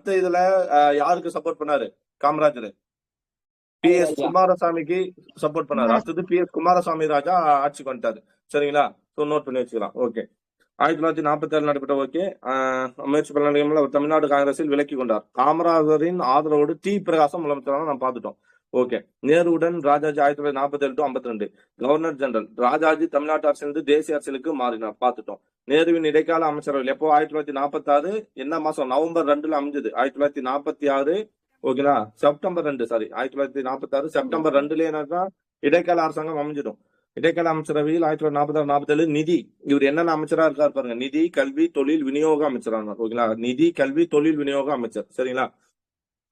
அடுத்த இதுல யாருக்கு சப்போர்ட் பண்ணாரு காமராஜர்? PS குமாரசாமிக்கு சப்போர்ட் பண்ணாரு. அடுத்தது PS குமாரசாமி ராஜா ஆட்சிக்கு வந்துட்டாரு. சரிங்களா? ஸோ நோட் பண்ணி வச்சுக்கலாம். ஓகே. 1947 நடைபெற்ற முயற்சி பலனடையாமல் அவர் தமிழ்நாடு காங்கிரஸில் விலக்கி கொண்டார். காமராஜரின் ஆதரவோடு டி பிரகாசம் முதலமைச்சராக நாம் பார்த்துட்டோம். ஓகே. நேருடன் Rajaji 1947 to 52 governor general. Rajaji தமிழ்நாட்டு அரசிலிருந்து தேசிய அரசியலுக்கு மாறினார், பார்த்துட்டோம். நேருவின் இடைக்கால அமைச்சரவை எப்போ 1946 என்ன மாசம்? நவம்பர் 2 அமைஞ்சது. 1946 ஓகேங்களா, செப்டம்பர் 2 சாரி 1946 செப்டம்பர் 2 என்னன்னா இடைக்கால அரசாங்கம் அமைஞ்சிடும். இடைக்கால அமைச்சரவையில் 1946-47 நிதி, இவர் என்னென்ன அமைச்சரா இருக்காரு பாருங்க. நிதி, கல்வி, தொழில், விநியோக அமைச்சரான ஓகேங்களா. நிதி, கல்வி, தொழில், விநியோக அமைச்சர். சரிங்களா?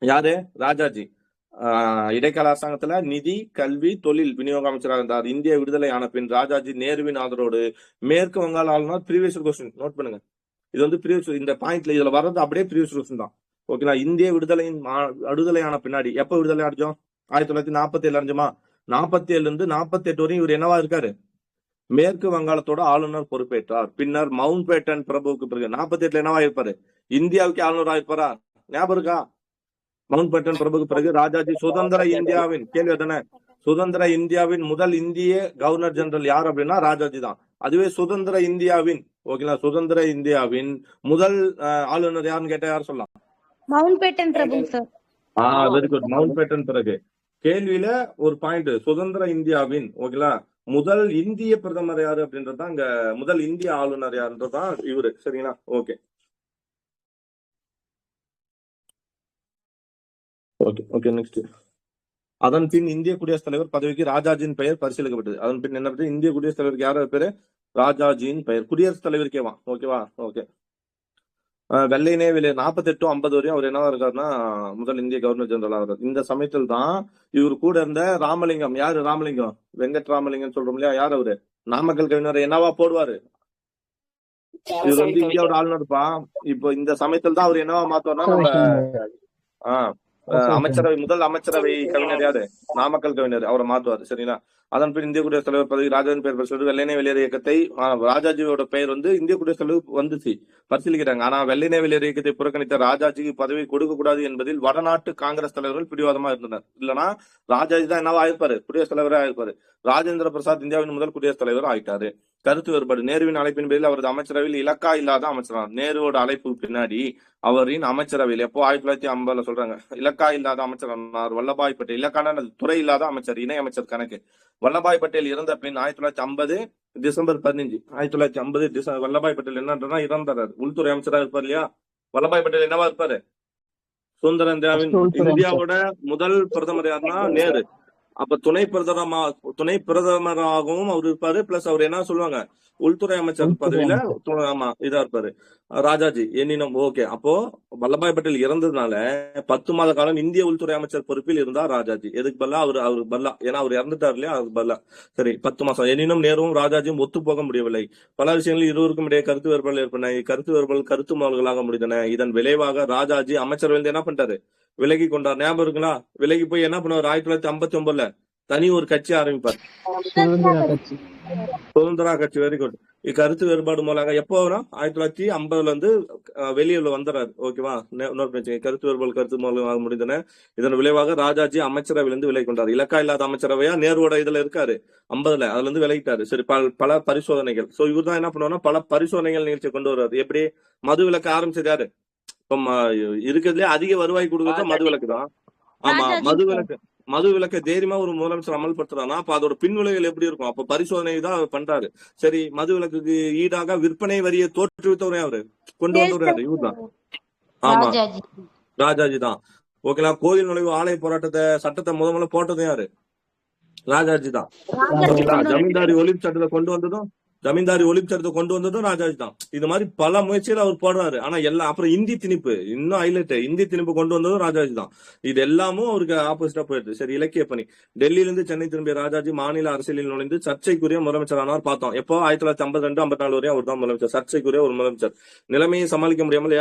யாரு? ராஜாஜி. இடைக்கால அரசாங்கத்துல நிதி, கல்வி, தொழில், விநியோக அமைச்சராக இருந்தார். இந்திய விடுதலை ஆன பின் ராஜாஜி நேருவின் ஆதரவோடு மேற்கு வங்காள ஆளுநர். ப்ரீவியஸ் கொஸ்டின் நோட் பண்ணுங்க. இது வந்து ப்ரீவியஸ், இந்த பாயிண்ட்ல இதுல வர்றது அப்படியே ப்ரீவியஸ் கொஸ்டின் தான். ஓகேங்களா? இந்திய விடுதலையான பின்னாடி எப்ப விடுதலை அடைஞ்சோம்? 1947 அடைஞ்சோமா? 47 இருந்து 48 வரையும் இவர் என்னவா இருக்காரு? மேற்கு வங்காளத்தோட ஆளுநர் பொறுப்பேற்றார். பின்னர் மவுண்ட் பேட்டன் பிரபுவுக்கு பிறகு 48 என்னவா இருப்பாரு? இந்தியாவுக்கு ஆளுநராக இருப்பாரா? ஞாபகம் இருக்கா? மவுண்ட் பேட்டன் பிரபுக்கு பிறகு ராஜாஜி சுதந்திர இந்தியாவின், கேள்வி தானே, சுதந்திர இந்தியாவின் முதல் இந்திய கவர்னர் ஜெனரல் யார் அப்படின்னா ராஜாஜி தான். அதுவே சுதந்திர இந்தியாவின் ஓகேங்களா, சுதந்திர இந்தியாவின் முதல் ஆளுநர் யாருன்னு கேட்டா யார் சொல்லலாம்? மவுண்ட் பேட்டன் பிரபு sir. Very good. Mountbatten பிறகு கேள்வியில ஒரு பாயிண்ட், சுதந்திர இந்தியாவின் ஓகேங்களா முதல் இந்திய பிரதமர் யாரு அப்படின்றதுதான் இங்க, முதல் இந்திய ஆளுநர் யாருன்றதுதான் இவரு. சரிங்களா? Okay okay okay. நெக்ஸ்ட். அதன் பின் இந்திய குடியரசுத் தலைவர் பதவிக்கு ராஜாஜியின் பெயர் பரிசீலிக்கப்பட்டது. அதன் பின் என்ன பண்றது? இந்திய குடியரசுத் தலைவருக்கு யாரோட பேரு? ராஜாஜியின் பெயர். குடியரசுத் தலைவருக்கேவா? ஓகேவா? ஓகே. வெள்ளையனே வெளியே 48 to 50 வரையும் அவர் என்னவா இருக்காருன்னா முதல் இந்திய கவர்னர் ஜெனரல் ஆகிறார். இந்த சமயத்தில் தான் இவர் கூட இருந்த ராமலிங்கம். யாரு ராமலிங்கம்? வெங்கட் ராமலிங்கம் சொல்றோம் இல்லையா, யார் அவரு? நாமக்கல் கவிஞர் என்னவா போடுவாரு? இவர் வந்து இந்தியாவோட ஆளுநர்ப்பா. இப்போ இந்த சமயத்தில் தான் அவர் என்னவா மாத்துவார்னா நம்ம அமைச்சரவை, முதல் அமைச்சரவை கவிஞர் யாரு? நாமக்கல் கவிஞர், அவரை மாத்துவாரு. சரிங்களா? அதன் பின் இந்திய குடியரசுத் தலைவர் பதவி ராஜாஜின் பெயர் பரிசீலித்து வெள்ளையனே வெளியேறு இயக்கத்தை, ராஜாஜியோட பெயர் வந்து இந்திய குடியரசுத் தலைவர் வந்துச்சு, பரிசீலிக்கிறாங்க. ஆனா வெள்ளையனே வெளியேறு இயக்கத்தை புறக்கணித்த ராஜாஜிக்கு பதவி கொடுக்க கூடாது என்பதில் வடநாட்டு காங்கிரஸ் தலைவர்கள் பிடிவாதமா இருந்தனர். இல்லனா ராஜாஜி தான் என்னவா ஆயிருப்பாரு? குடியரசுத் தலைவரா ஆயிருப்பாரு. ராஜேந்திர பிரசாத் இந்தியாவின் முதல் குடியரசுத் தலைவர் ஆயிட்டாரு. கருத்து வேறுபாடு. நேருவின் அழைப்பின் பேரில் அவரது அமைச்சரவையில் இலக்கா இல்லாத அமைச்சரானார். நேருவோட அழைப்பு பின்னாடி அவரின் அமைச்சரவையில் எப்போ 1950 சொல்றாங்க, இலக்கா இல்லாத அமைச்சரானார் வல்லபாய் பட்டேல். இலக்கான துறை இல்லாத அமைச்சர், இணை அமைச்சர் கணக்கு. வல்லபாய் பட்டேல் இறந்த பின் 1950 டிசம்பர் 15 1950 வல்லபாய் பட்டேல் என்னன்றா இறந்தாரு. உள்துறை அமைச்சரா இருப்பார் இல்லையா? வல்லபாய் பட்டேல் என்னவா இருப்பாரு? சுதந்திர இந்தியாவோட முதல் பிரதமர் யாருன்னா நேரு. அப்ப துணை பிரதமராகவும் அவர் இருப்பாரு. பிளஸ் அவர் என்ன சொல்லுவாங்க, உள்துறை அமைச்சர் பதவியில இதா இருப்பாரு ராஜாஜி. எண்ணினம் ஓகே. அப்போ வல்லபாய் பட்டேல் இறந்ததுனால 10 மாத காலம் இந்திய உள்துறை அமைச்சர் பொறுப்பில் இருந்தார் ராஜாஜி. எதுக்கு பல்லா? அவரு பல்லா, ஏன்னா அவர் இறந்துட்டார் இல்லையா, அது பல்லா. சரி, 10 மாசம். எனினும் நேருவும் ராஜாஜியும் ஒத்து போக முடியவில்லை. பல விஷயங்களில் இருவருக்கும் இடையே கருத்து வேறுபாடு ஏற்பட்டன. கருத்து வேறுபாடு கருத்து மோதல்களாக முடிந்தன. இதன் விளைவாக ராஜாஜி அமைச்சரவையில் என்ன பண்ணிட்டாரு? விலகி கொண்டார். ஞாபகம் இருக்குங்களா? விலகி போய் என்ன பண்ணுவார்? 1959 தனி ஒரு கட்சி ஆரம்பிப்பார், சுதந்திரா கட்சி. Very good. கருத்து வேறுபாடு மூலமாக எப்போ வரும்? 1950 வந்து வெளியில வந்துறாரு. ஓகேவா? கருத்து வேறுபாடு கருத்து மூலமாக முடிந்தன. இதன் விளைவாக ராஜாஜி அமைச்சரவையிலிருந்து விலகி கொண்டார். இலக்கா இல்லாத அமைச்சரவையா நேருவோட இதுல இருக்காரு 50ல, அதுல இருந்து விலகிட்டாரு. சரி, பல பரிசோதனைகள். சோ இவர் தான் என்ன பண்ணுவாருன்னா பல பரிசோதனைகள் நிகழ்ச்சி கொண்டு வர்றாரு. எப்படி? மது விலக்கு ஆரம்பிச்சது யாரு? இப்ப இருக்கிறதுலே அதிக வருவாய் கொடுக்கறது மது விலக்கு தான். ஆமா, மது விலக்க தைரியமா ஒரு முதலமைச்சர் அமல்படுத்துறானா, அப்ப அதோட பின்விளைவுகள் எப்படி இருக்கும்? அப்ப பரிசோதனை தான் பண்றாரு. சரி, மது விலக்குக்கு ஈடாக விற்பனை வரியை தோற்றுவித்தவரே அவரு, கொண்டு வந்தவரு இவர் தான். ஆமா, ராஜாஜி தான். ஓகேங்களா? கோயில் நுழைவு ஆலய போராட்டத்தை சட்டத்தை முதல்ல போட்டதும் யாரு? ராஜாஜி தான். ஜமீன்தாரி ஒழிப்பு சட்டத்தை கொண்டு வந்ததும் ராஜாஜி தான். இது மாதிரி பல முயற்சிகள் அவர் போடுறாரு. ஆனா எல்லாம் அப்புறம் இந்தி திணிப்பு, இன்னும் ஹைலைட், இந்தி திணிப்பு கொண்டு வந்ததும் ராஜாஜி தான். இது எல்லாமும் அவருக்கு ஆப்போசிட்டா போயிடுது. சரி, இலக்கிய பணி. டெல்லியிலிருந்து சென்னை திரும்பிய ராஜாஜி மாநில அரசியலில் நுழைந்து சர்ச்சைக்குரிய முதலமைச்சர் ஆனார். பார்த்தோம் எப்போ? 1952-54 வரையும் அவர் தான் முதலமைச்சர், சர்ச்சைக்குரிய ஒரு முதலமைச்சர். நிலைமையை சமாளிக்க முடியாமல்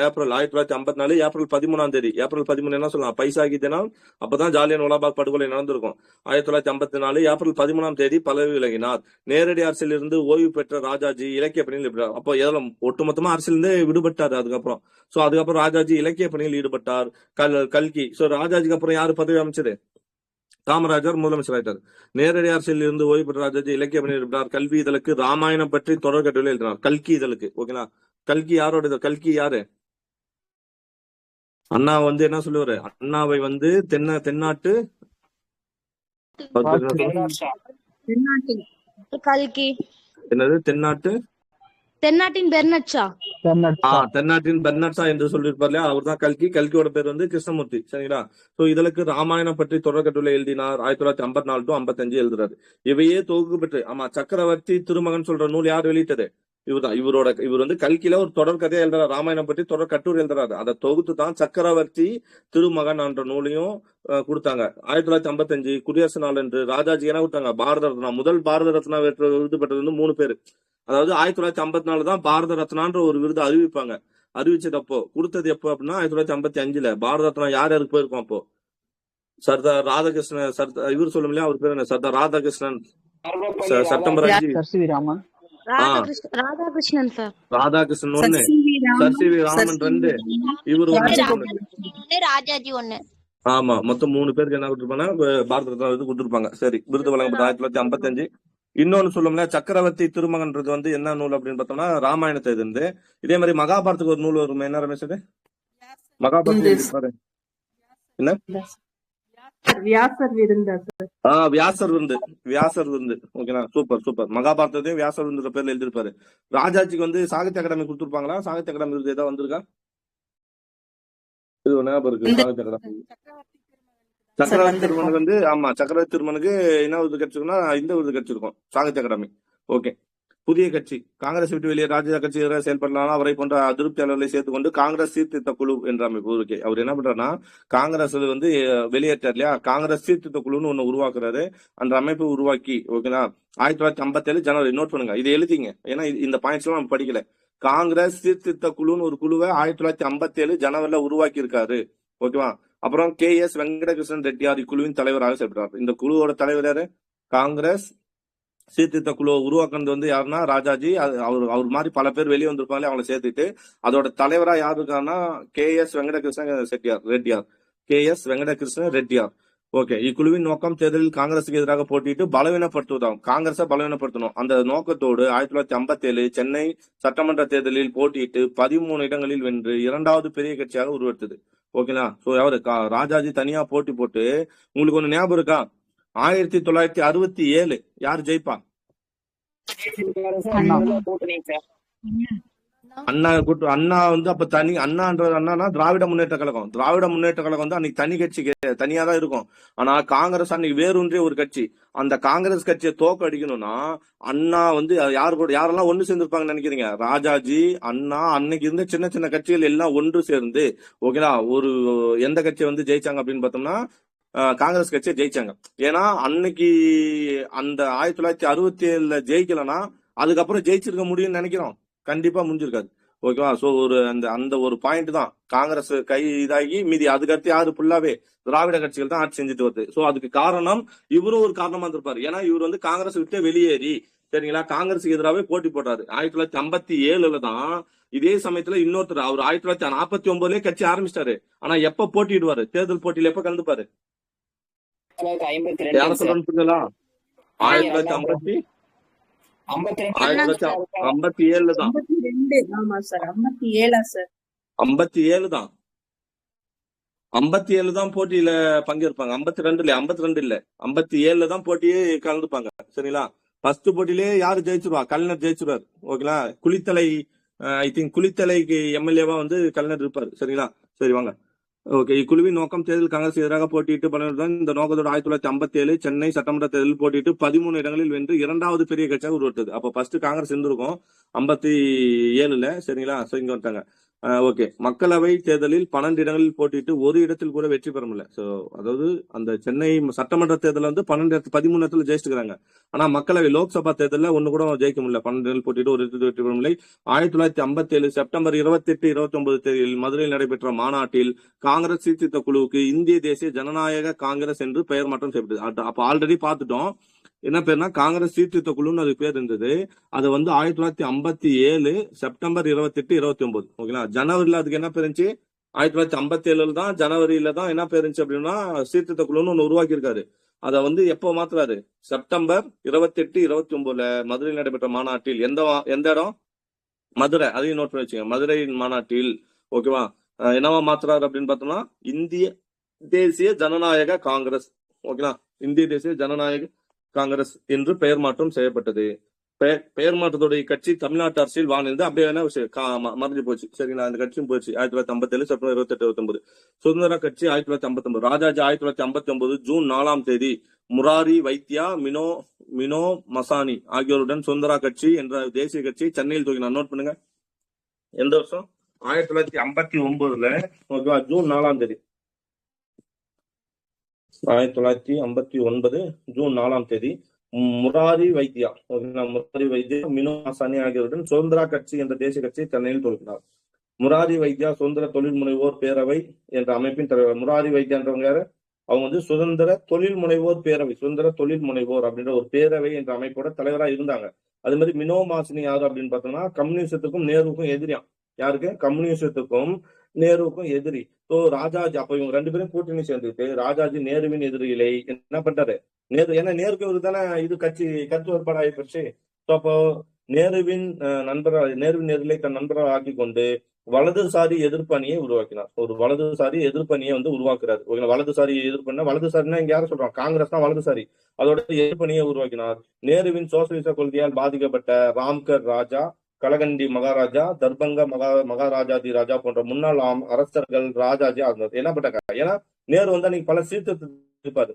ஏப்ரல் 1954 ஏப்ரல் 13 ஏப்ரல் 13 என்ன சொல்லலாம், பைசாகி தினம். அப்பதான் ஜாலியன் வாலாபாக் படுகொலை நடந்திருக்கும். 1954 ஏப்ரல் 13 பதவி விலகினார். நேரடி அரசியல் இருந்து ஓய்வு பெற்ற ராஜாஜி இலக்கிய பணியில் ஈடுபட்டார். அப்போ எதெல்லாம் ஒட்டுமொத்தமா அரசியலிருந்தே விடுபட்டாரு அதுக்கப்புறம். சோ அதுக்கப்புறம் ராஜாஜி இலக்கிய பணியில் ஈடுபட்டார். கல்கி. சோ ராஜாஜிக்கு அப்புறம் யாரு பதவி அமைச்சரு? காமராஜர் முதலமைச்சர் ஆயிட்டார். நேரடி அரசியலில் இருந்து ஓய்வு பெற்ற ராஜாஜி இலக்கிய பணியில் ஈடுபட்டார். கல்வி இதழுக்கு ராமாயணம் பற்றி தொடர் கட்டுரை எழுதினார். கல்கி இதழுக்கு. ஓகேங்களா? கல்கி யாரோட? கல்கி யாரு? அண்ணா வந்து என்ன சொல்லுவாரு? அண்ணாவை வந்து தென்னாட்டு கல்கி. என்னது? தென்னாட்டின் பெர்னட் ஷா. தென்னாட்டின் பெர்னட் ஷா என்று சொல்லியிருப்பார் இல்லையா? அவர் தான் கல்கி. கல்கியோட பேர் வந்து கிருஷ்ணமூர்த்தி. சரிங்களா? சோ இதற்கு ராமாயணம் பற்றி தொடர் கட்டுரை எழுதினார். 1954 to 55 எழுதுறாரு. இவையே தொகுப்பு பெற்று. ஆமா, சக்கரவர்த்தி திருமகன் சொல்ற நூல் யார் வெளியிட்டது? இவர்தான். இவர் வந்து கல்கில ஒரு தொடர் கதையை எழுதுறாரு. ராமாயணம் பற்றி தொடர் கட்டுரை எழுதுறாரு. அதை தொகுத்து தான் சக்கரவர்த்தி திருமகன் என்ற நூலையும் கொடுத்தாங்க. 1955 குடியரசு நாள் என்று ராஜாஜி என்ன கொடுத்தாங்க? பாரத ரத்னா. முதல் பாரத ரத்னா விருது பெற்றது வந்து 3 பேரு. அதாவது 1954 தான் பாரத ரத்னான்ற ஒரு விருது அறிவிப்பாங்க. அறிவிச்சது அப்போ கொடுத்தது எப்போ அப்படின்னா 1955. பாரத ரத்னா யாருக்கு போயிருக்கோம் அப்போ? சர்தார் ராதாகிருஷ்ணன். இவர் சொல்லும் இல்லையா, அவர் பேர் என்ன? Sardar Radhakrishnan. September 5. Radhakrishnan sir. Radhakrishnan 1, sir C V Raman 2, இவர் 1, ராஜாஜி 1. ஆமா, மொத்தம் 3 பேருக்கு என்ன கொடுத்துருப்பாங்க? பாரத ரத்னா விருது கொடுத்துருப்பாங்க. சரி, விருது வழங்கப்பட்ட 1955. இன்னொன்னு சொல்லும்ல, சக்கரவர்த்தி திருமகன்றது வந்து என்ன நூல் அப்படின்னு பார்த்தோம்னா ராமாயணத்தை இருந்து. இதே மாதிரி மகாபாரத்துக்கு ஒரு நூல் வரும். என்ன ரமேஷ்? மகாபாரத் என்ன? வியாசர் விருந்து. ஓகேங்களா? சூப்பர். மகாபாரதத்தையும் வியாசர் விருதுன்ற பேர்ல எழுதிருப்பாரு. ராஜாஜிக்கு வந்து சாகித்ய அகாடமி கொடுத்துருப்பாங்களா? சாகித்ய அகாடமி விருது ஏதாவது வந்திருக்கா? இது ஞாபகம் இருக்கு. சாகித்ய அகாடமி சக்கரவர்த்தி திருமனுக்கு வந்து, ஆமா, சக்கரவர்த்தி திருமனுக்கு என்ன விருது கிடைச்சிருக்குன்னா இந்த விருது கிடைச்சிருக்கும், சாகித்ய அகாடமி. ஓகே. புதிய கட்சி. காங்கிரஸ் விட்டு வெளியே ராஜா கட்சி செயல்படலாம். அவரை போன்ற அதிருப்தியாளர்களை சேர்த்து கொண்டு காங்கிரஸ் சீர்திருத்த குழு என்ற அமைப்பு இருக்கு. அவர் என்ன பண்றாருன்னா, காங்கிரஸ் வந்து வெளியேற்றார் இல்லையா, காங்கிரஸ் சீர்திருத்த குழுன்னு ஒண்ணு உருவாக்குறாரு. அந்த அமைப்பு உருவாக்கி, ஓகேங்களா, 1957 ஜனவரி. நோட் பண்ணுங்க, இதை எழுதிங்க. ஏன்னா இந்த பாயிண்ட்ஸ் எல்லாம் நம்ம படிக்கல. காங்கிரஸ் சீர்திருத்த குழுன்னு ஒரு குழுவை 1957 ஜனவரில உருவாக்கி இருக்காரு. ஓகேவா? அப்புறம் KS வெங்கடகிருஷ்ணன் ரெட்டியார் இக்குழுவின் தலைவராக செயல்படுறார். இந்த குழுவோட தலைவர் யாரு? காங்கிரஸ் சீர்திருத்த குழுவை உருவாக்குறது வந்து யாருன்னா ராஜாஜி. அவர் மாதிரி பல பேர் வெளியே வந்திருப்பாங்களே, அவங்களை சேர்த்துட்டு அதோட தலைவரா யாரு இருக்காருன்னா KS வெங்கடகிருஷ்ணன் ரெட்டியார். ஓகே. இக்குழுவின் நோக்கம் தேர்தலில் காங்கிரசுக்கு எதிராக போட்டிட்டு பலவீனப்படுத்துவதாகும். காங்கிரஸை பலவீனப்படுத்தணும். அந்த நோக்கத்தோடு 1957 சென்னை சட்டமன்ற தேர்தலில் போட்டியிட்டு 13 இடங்களில் வென்று 2வது பெரிய கட்சியாக உருவெடுத்தது. ஓகேங்களா? சோ யாரு? ராஜாஜி தனியா போட்டி போட்டு. உங்களுக்கு ஒண்ணு ஞாபகம் இருக்கா? 1967 யாரு ஜெயிப்பா? அண்ணா வந்து அப்ப தனி அண்ணான்றது அண்ணா திராவிட முன்னேற்ற கழகம். திராவிட முன்னேற்ற கழகம் வந்து அன்னைக்கு தனி கட்சி, தனியா தான் இருக்கும். ஆனா காங்கிரஸ் அன்னைக்கு வேறொன்றிய ஒரு கட்சி. அந்த காங்கிரஸ் கட்சியை தோக்க அடிக்கணும்னா அண்ணா வந்து யாரெல்லாம் ஒண்ணு சேர்ந்திருப்பாங்கன்னு நினைக்கிறீங்க? ராஜாஜி, அண்ணா, அன்னைக்கு இருந்த சின்ன சின்ன கட்சிகள் எல்லாம் ஒன்று சேர்ந்து, ஓகேங்களா, ஒரு எந்த கட்சியை வந்து ஜெயிச்சாங்க அப்படின்னு பார்த்தோம்னா காங்கிரஸ் கட்சியை ஜெயிச்சாங்க. ஏன்னா அன்னைக்கு அந்த 1967 ஜெயிக்கலன்னா அதுக்கப்புறம் ஜெயிச்சிருக்க முடியும்னு நினைக்கிறோம். கண்டிப்பா முடிஞ்சிருக்காது. ஓகேவா? சோ அந்த ஒரு பாயிண்ட் தான் காங்கிரஸ் கை இதாகி மீதி அதுக்கடுத்து யாரு ஃபுல்லாவே திராவிட கட்சிகள் தான் ஆட்சி செஞ்சுட்டு வருது. சோ அதுக்கு காரணம் இவரும் ஒரு காரணமா இருந்திருப்பாரு. ஏன்னா இவர் வந்து காங்கிரஸ் விட்டு வெளியேறி, சரிங்களா, காங்கிரஸுக்கு எதிராகவே போட்டி போட்டாரு. 1957 தான். இதே சமயத்துல இன்னொருத்தர் அவர் 1949 கட்சி ஆரம்பிச்சிட்டாரு. ஆனா எப்ப போட்டிடுவாரு? தேர்தல் போட்டியில எப்ப கலந்துப்பாரு? யார சொல்றேன்னு புரியுங்களா? 1957 தான். 57 தான் போட்டியில பங்கேற்பாங்க. 52 இல்ல 57 தான் போட்டியே கலந்துப்பாங்க. சரிங்களா? ஃபர்ஸ்ட் போட்டியிலே யாரு ஜெயிச்சிருவா? கலைஞர் ஜெயிச்சிருவாரு. ஓகேங்களா? குளித்தலைக்கு எம்எல்ஏவா வந்து கலைஞர் இருப்பாரு. சரிங்களா? சரி, வாங்க. ஓகே. இக்குழுவின் நோக்கம் தேர்தல் காங்கிரஸ் எதிராக போட்டியிட்டு பலருடன். இந்த நோக்கத்தோடு 1957 சென்னை சட்டமன்ற தேர்தலில் போட்டியிட்டு 13 இடங்களில் வென்று 2வது பெரிய கட்சியாக உருவெடுத்தது. அப்ப ஃபர்ஸ்ட் காங்கிரஸ் இருந்திருக்கும் 57. சரிங்களா? சோ இங்க வந்துட்டாங்க. ஓகே. மக்களவை தேர்தலில் 12 இடங்களில் போட்டிட்டு ஒரு இடத்தில் கூட வெற்றி பெற முடியல. சோ அதாவது அந்த சென்னை சட்டமன்ற தேர்தல் வந்து 13 இடத்துல ஜெயிச்சுக்கிறாங்க. ஆனா மக்களவை லோக்சபா தேர்தலில் ஒண்ணு கூட ஜெயிக்க முடியல. 12 இடங்கள் போட்டிட்டு ஒரு இடத்தில் வெற்றி பெற முடியல. 1957 செப்டம்பர் 28, 29 தேதியில் மதுரையில் நடைபெற்ற மாநாட்டில் காங்கிரஸ் சீர்திருத்த குழுவுக்கு இந்திய தேசிய ஜனநாயக காங்கிரஸ் என்று பெயர் மாற்றம் செய்யப்பட்டது. அப்ப ஆல்ரெடி பார்த்துட்டோம். என்ன பேருனா காங்கிரஸ் சீர்திருத்த குழுன்னு அது பேர் இருந்தது. அது வந்து 1957 செப்டம்பர் 28, 29. ஓகேங்களா. ஜனவரியில அதுக்கு என்ன பேர் இருந்துச்சு? 1957 தான் ஜனவரியில தான் என்ன பேர் இருந்துச்சு அப்படின்னா சீர்திருத்த குழுன்னு ஒண்ணு உருவாக்கி இருக்காரு. அதை வந்து எப்போ மாத்துறாரு? செப்டம்பர் 28, 29 மதுரையில் நடைபெற்ற மாநாட்டில் எந்த இடம்? மதுரை. அதையும் நோட் பண்ணி வச்சுங்க. மதுரை மாநாட்டில். ஓகேவா. என்னவா மாத்துறாரு அப்படின்னு பார்த்தோம்னா இந்திய தேசிய ஜனநாயக காங்கிரஸ். ஓகேங்களா. இந்திய தேசிய ஜனநாயக காங்கிரஸ் என்று பெயர் மாற்றம் செய்யப்பட்டது. பெயர் மாற்றத்துடைய கட்சி தமிழ்நாட்டு அரசியல் வாழ்ந்து அப்படியே என்ன மறைஞ்சு போச்சு. சரிங்களா. அந்த கட்சியும் போச்சு. 1957 செப்டம்பர் 28, 29. சுதந்திர கட்சி 1959. ராஜாஜி 1959 ஜூன் 4 முராரி வைத்யா, மினோ மசானி ஆகியோருடன் சுதந்திரா கட்சி என்ற தேசிய கட்சி சென்னையில் துவங்கினார். நோட் பண்ணுங்க. எந்த வருஷம்? 1959 ஓகேவா. June 4 1959 June 4 Murari Vaidya, minnow Masani ஆகியோருடன் சுதந்திரா கட்சி என்ற தேசிய கட்சி சென்னையில் துவக்கினார். முராரி வைத்யா சுதந்திர தொழில் முனைவோர் பேரவை என்ற அமைப்பின் தலைவர். முராரி வைத்யான்றவங்க யாரு? அவங்க வந்து சுதந்திர தொழில் முனைவோர் பேரவை, சுதந்திர தொழில் முனைவோர் அப்படின்ற ஒரு பேரவை என்ற அமைப்போட தலைவரா இருந்தாங்க. அது மாதிரி மினோ மாசினி யாரு அப்படின்னு பார்த்தோம்னா கம்யூனிஸ்டுக்கும் நேருவுக்கும் எதிரியாம். யாருக்கு? கம்யூனிஸ்டுக்கும் நேருவுக்கும் எதிரி. ஸோ ராஜாஜி அப்ப இவங்க 2 பேரும் கூட்டணி சேர்ந்துட்டு ராஜாஜி நேருவின் எதிரிகளை என்ன பண்றாரு? நேரு, ஏன்னா நேருக்கு இவருக்கு தானே இது கட்சி கருத்து வேறுபாடு ஆயிப்போச்சு. ஸோ அப்போ நேருவின் எதிரிகளை தன் நண்பராக ஆக்கி கொண்டு வலதுசாரி எதிர்ப்பு அணியை உருவாக்கினார். ஒரு வலதுசாரி எதிர்ப்பு அணியை வந்து உருவாக்குறாரு. வலதுசாரி எதிர்ப்பு, வலதுசாரினா இங்க யாரும் சொல்றாங்க? காங்கிரஸ் தான் வலதுசாரி. அதோட எதிர்ப்பு அணியை உருவாக்கினார். நேருவின் சோசியலிச கொள்கையால் பாதிக்கப்பட்ட ராம்கர் ராஜா, கலகண்டி மகாராஜா, தர்பங்க மகாராஜாதி ராஜா போன்ற முன்னாள் அரசர்கள் ராஜாஜி என்ன பட்டாங்க? ஏன்னா நேரு வந்து அன்னைக்கு பல சீர்திருத்தம் இருப்பாரு.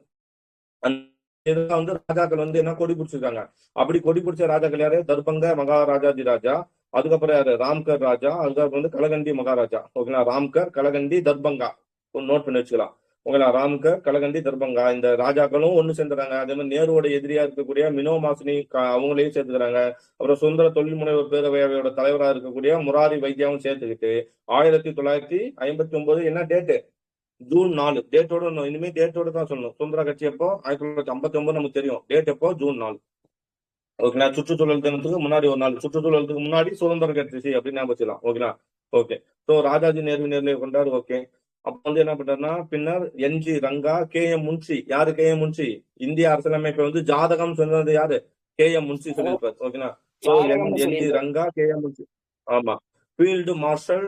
வந்து ராஜாக்கள் வந்து என்ன கொடி பிடிச்சிருக்காங்க. அப்படி கொடி பிடிச்ச ராஜாக்கள் யாரு? தர்பங்க மகாராஜாதி ராஜா, அதுக்கப்புறம் யாரு? ராம்கர் ராஜா, அதுக்கப்புறம் வந்து கலகண்டி மகாராஜா. ஓகேங்களா. ராம்கர், கலகண்டி, தர்பங்கா நோட் பண்ணி வச்சுக்கலாம். ஓகேங்களா. ராம்கர், கலகண்டி, தர்பங்கா இந்த ராஜாக்களும் ஒண்ணு சேர்ந்துறாங்க. அதே மாதிரி நேருவோட எதிரியா இருக்கக்கூடிய மினோ மாசினி அவங்களையும் சேர்த்துக்கிறாங்க. அப்புறம் சுதந்திர தொழில் முனைவர் பேரவையோட தலைவராக இருக்கக்கூடிய முராரி வைத்தியாவும் சேர்த்துக்கிட்டு 1959 என்ன டேட்டு? ஜூன் 4. டேட்டோட இனிமே டேட்டோட தான் சொல்லணும். சுதந்திர கட்சி எப்போ? 1959 நமக்கு தெரியும். டேட் எப்போ? ஜூன் 4. ஓகேங்களா. சுற்றுச்சூழல் தினத்துக்கு முன்னாடி ஒரு நாள், சுற்றுச்சூழலுக்கு முன்னாடி சுதந்திர கட்சி அப்படின்னு ஞாபகம் வச்சுக்கலாம். ஓகேங்களா. ஓகே. ஸோ ராஜாஜி நேர்ல கொண்டாரு. ஓகே. அப்ப வந்து என்ன பண்றாருன்னா பின்னர் என்ஜி ரங்கா, KM முன்ஷி. யாரு KM முன்ஷி? இந்திய அரசியலமைப்பை வந்து ஜாதகம் சொன்னது யாரு? KM முன்ஷி சொல்லியிருப்பாரு. ஓகேங்களா. NG Ranga, KM Munshi. ஆமா. Field marshal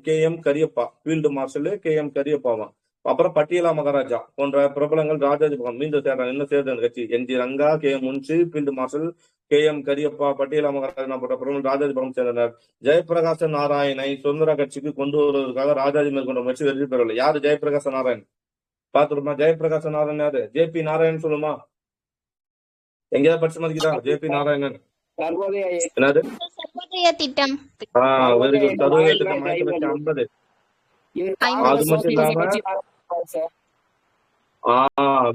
KM Cariappa. Field marshal KM கரியப்பாவா. அப்புறம் பட்டியலா மகாராஜா போன்ற பிரபலங்கள் ராஜாஜி பகம் மீண்டும் சேர்றாங்க. இன்னும் சேர்ந்த கட்சி NG Ranga, KM Munshi, field marshal KM Cariappa, Patiala Maharaja போன்ற பிரபலங்கள் ராஜாஜி பகம் சேர்ந்தனர். ஜெயபிரகாச நாராயணை சுதந்திர கட்சிக்கு கொண்டு வருவதற்காக ராஜாஜி மேற்கொண்ட முயற்சி வெற்றி பெறவில்லை. யாரு ஜெயபிரகாச நாராயண்? பாத்துருமா? ஜெயபிரகாச நாராயண் யாரு? JP நாராயண் சொல்லுமா? எங்கேயாவது படிச்சு மாதிரிக்குதா? JP நாராயணன் என்னது? சர்வோதய திட்டம். Very good. சர்வோதய திட்டம் 1950. அது மட்டும் இல்லாம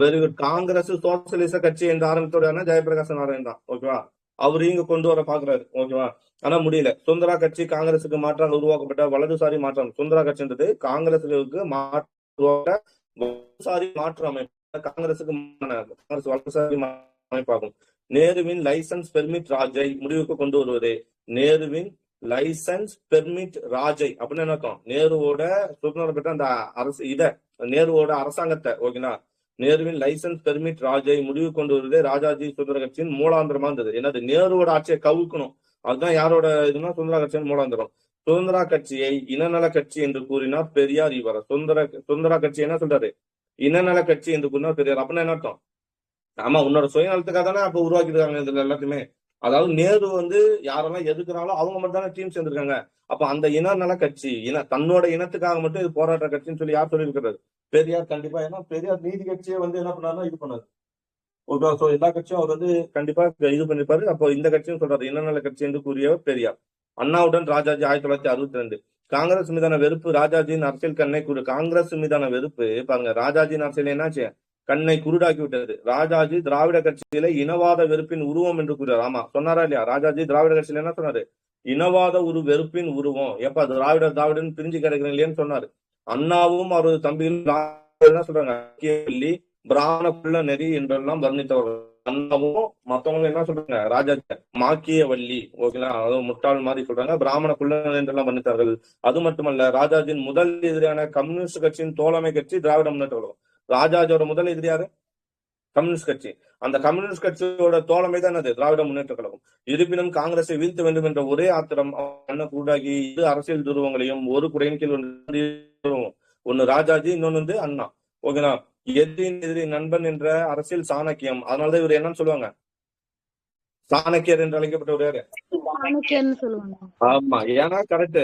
வெரி குட். காங்கிரஸ் சோசியலிச கட்சி என்ற ஆரம்பத்தோட ஜெயபிரகாச நாராயண் தான். ஓகேவா. அவரு இங்க கொண்டு வர பாக்குறாரு. ஓகேவா. ஆனா முடியல. சுதந்திரா கட்சி காங்கிரசுக்கு மாற்றாக உருவாக்கப்பட்ட வலதுசாரி மாற்றம். சுதந்திரா கட்சின்றது காங்கிரசுக்கு வலதுசாரி மாற்று அமைப்பு. காங்கிரசுக்கு வலதுசாரி அமைப்பாகும். நேருவின் லைசன்ஸ் பெர்மிட் ராஜை முடிவுக்கு கொண்டு வருவது. நேருவின் லைசன்ஸ் பெர்மிட் ராஜை அப்படின்னு என்ன அர்த்தம்? நேருவோட சுதந்திரம் பெற்ற அந்த அரசு நேருவோட அரசாங்கத்தை. ஓகேங்களா. நேருவின் லைசன்ஸ் பெர்மிட் ராஜை முடிவு கொண்டு வருவதே ராஜாஜி சுதந்திர கட்சியின் மூலாந்திரமா இருந்தது. என்னது? நேருவோட ஆட்சியை கவுக்கணும். அதுதான் யாரோட இதுனா சுதந்திரா கட்சியின் மூலாந்திரம். சுதந்திரா கட்சியை இனநல கட்சி என்று கூறினார் பெரியார். இவர் சுதந்திரா கட்சி என்ன சொல்றாரு? இனநல கட்சி என்று கூறினார் பெரியார். அப்படின்னா என்ன அர்த்தம்? ஆமா, உன்னோட சுயநலத்துக்காக தானே அப்ப உருவாக்கிருக்காங்க இதுல எல்லாத்தையுமே. அதாவது நேரு வந்து யாரெல்லாம் எதுக்குறாலும் அவங்க மட்டும் தானே டீம் சேர்ந்திருக்காங்க. அப்ப அந்த இனநல கட்சி தன்னோட இனத்துக்காக மட்டும் இது போராட்ட கட்சின்னு சொல்லி யார் சொல்லியிருக்கிறாரு? பெரியார். கண்டிப்பா. ஏன்னா பெரியார் நீதி கட்சியை வந்து என்ன பண்ணாருன்னா இது பண்ணாரு. ஓகே. சோ எல்லா கட்சியும் அவர் வந்து கண்டிப்பா இது பண்ணிருப்பாரு. அப்போ இந்த கட்சியும் சொல்றாரு இனநல கட்சி என்று கூறியவர் பெரியார். அண்ணாவுடன் ராஜாஜி 1962. காங்கிரஸ் மீதான வெறுப்பு ராஜாஜியின் அரசியல் கண்ணை காங்கிரஸ் மீதான வெறுப்பு பாருங்க. ராஜாஜியின் அரசியல் என்னாச்சு? கண்ணை குருடாக்கி விட்டது. ராஜாஜி திராவிட கட்சியில இனவாத வெறுப்பின் உருவம் என்று கூறுறாரு. ஆமா, சொன்னாரா இல்லையா? ராஜாஜி திராவிட கட்சியில என்ன சொன்னாரு? இனவாத ஒரு வெறுப்பின் உருவம். எப்ப திராவிடன் பிரிஞ்சு கிடைக்கிறேன் இல்லையான்னு சொன்னாரு. அண்ணாவும் அவரது தம்பியும் என்ன சொல்றாங்க? பிராமண குள்ள நெறி என்றெல்லாம் வர்ணித்தவர்கள். அண்ணாவும் மத்தவங்க என்ன சொல்றாங்க, ராஜாஜி மாக்கிய வள்ளி, ஓகேங்களா, அதாவது முட்டாள் மாதிரி சொல்றாங்க, பிராமண குள்ளன் என்றெல்லாம் பண்ணிட்டார்கள். அது மட்டுமல்ல, ராஜாஜியின் முதல் எதிரியான கம்யூனிஸ்ட் கட்சியின் தோழமை கட்சி திராவிட முன்னேற்ற கழகம். ராஜாஜியோட முதல் எதிரி யாரு? கம்யூனிஸ்ட் கட்சி. அந்த கம்யூனிஸ்ட் கட்சியோட தோழமை தான் அது திராவிட முன்னேற்ற கழகம். இருப்பினும் காங்கிரஸை வீழ்த்த வேண்டும் என்ற ஒரே ஆத்திரம் கூடாகி இரு அரசியல் துருவங்களையும் ஒரு குடையின் கீழ் ஒன்னு ராஜாஜி, இன்னொன்னு வந்து அண்ணா, ஓகேங்களா. எதிரின் எதிரி நண்பன் என்ற அரசியல் சாணக்கியம். அதனாலதான் இவர் என்னன்னு சொல்லுவாங்க, சாணக்கியர் என்று அழைக்கப்பட்டவர். சொல்லுவாங்க. ஆமா, ஏன்னா கரெக்ட்.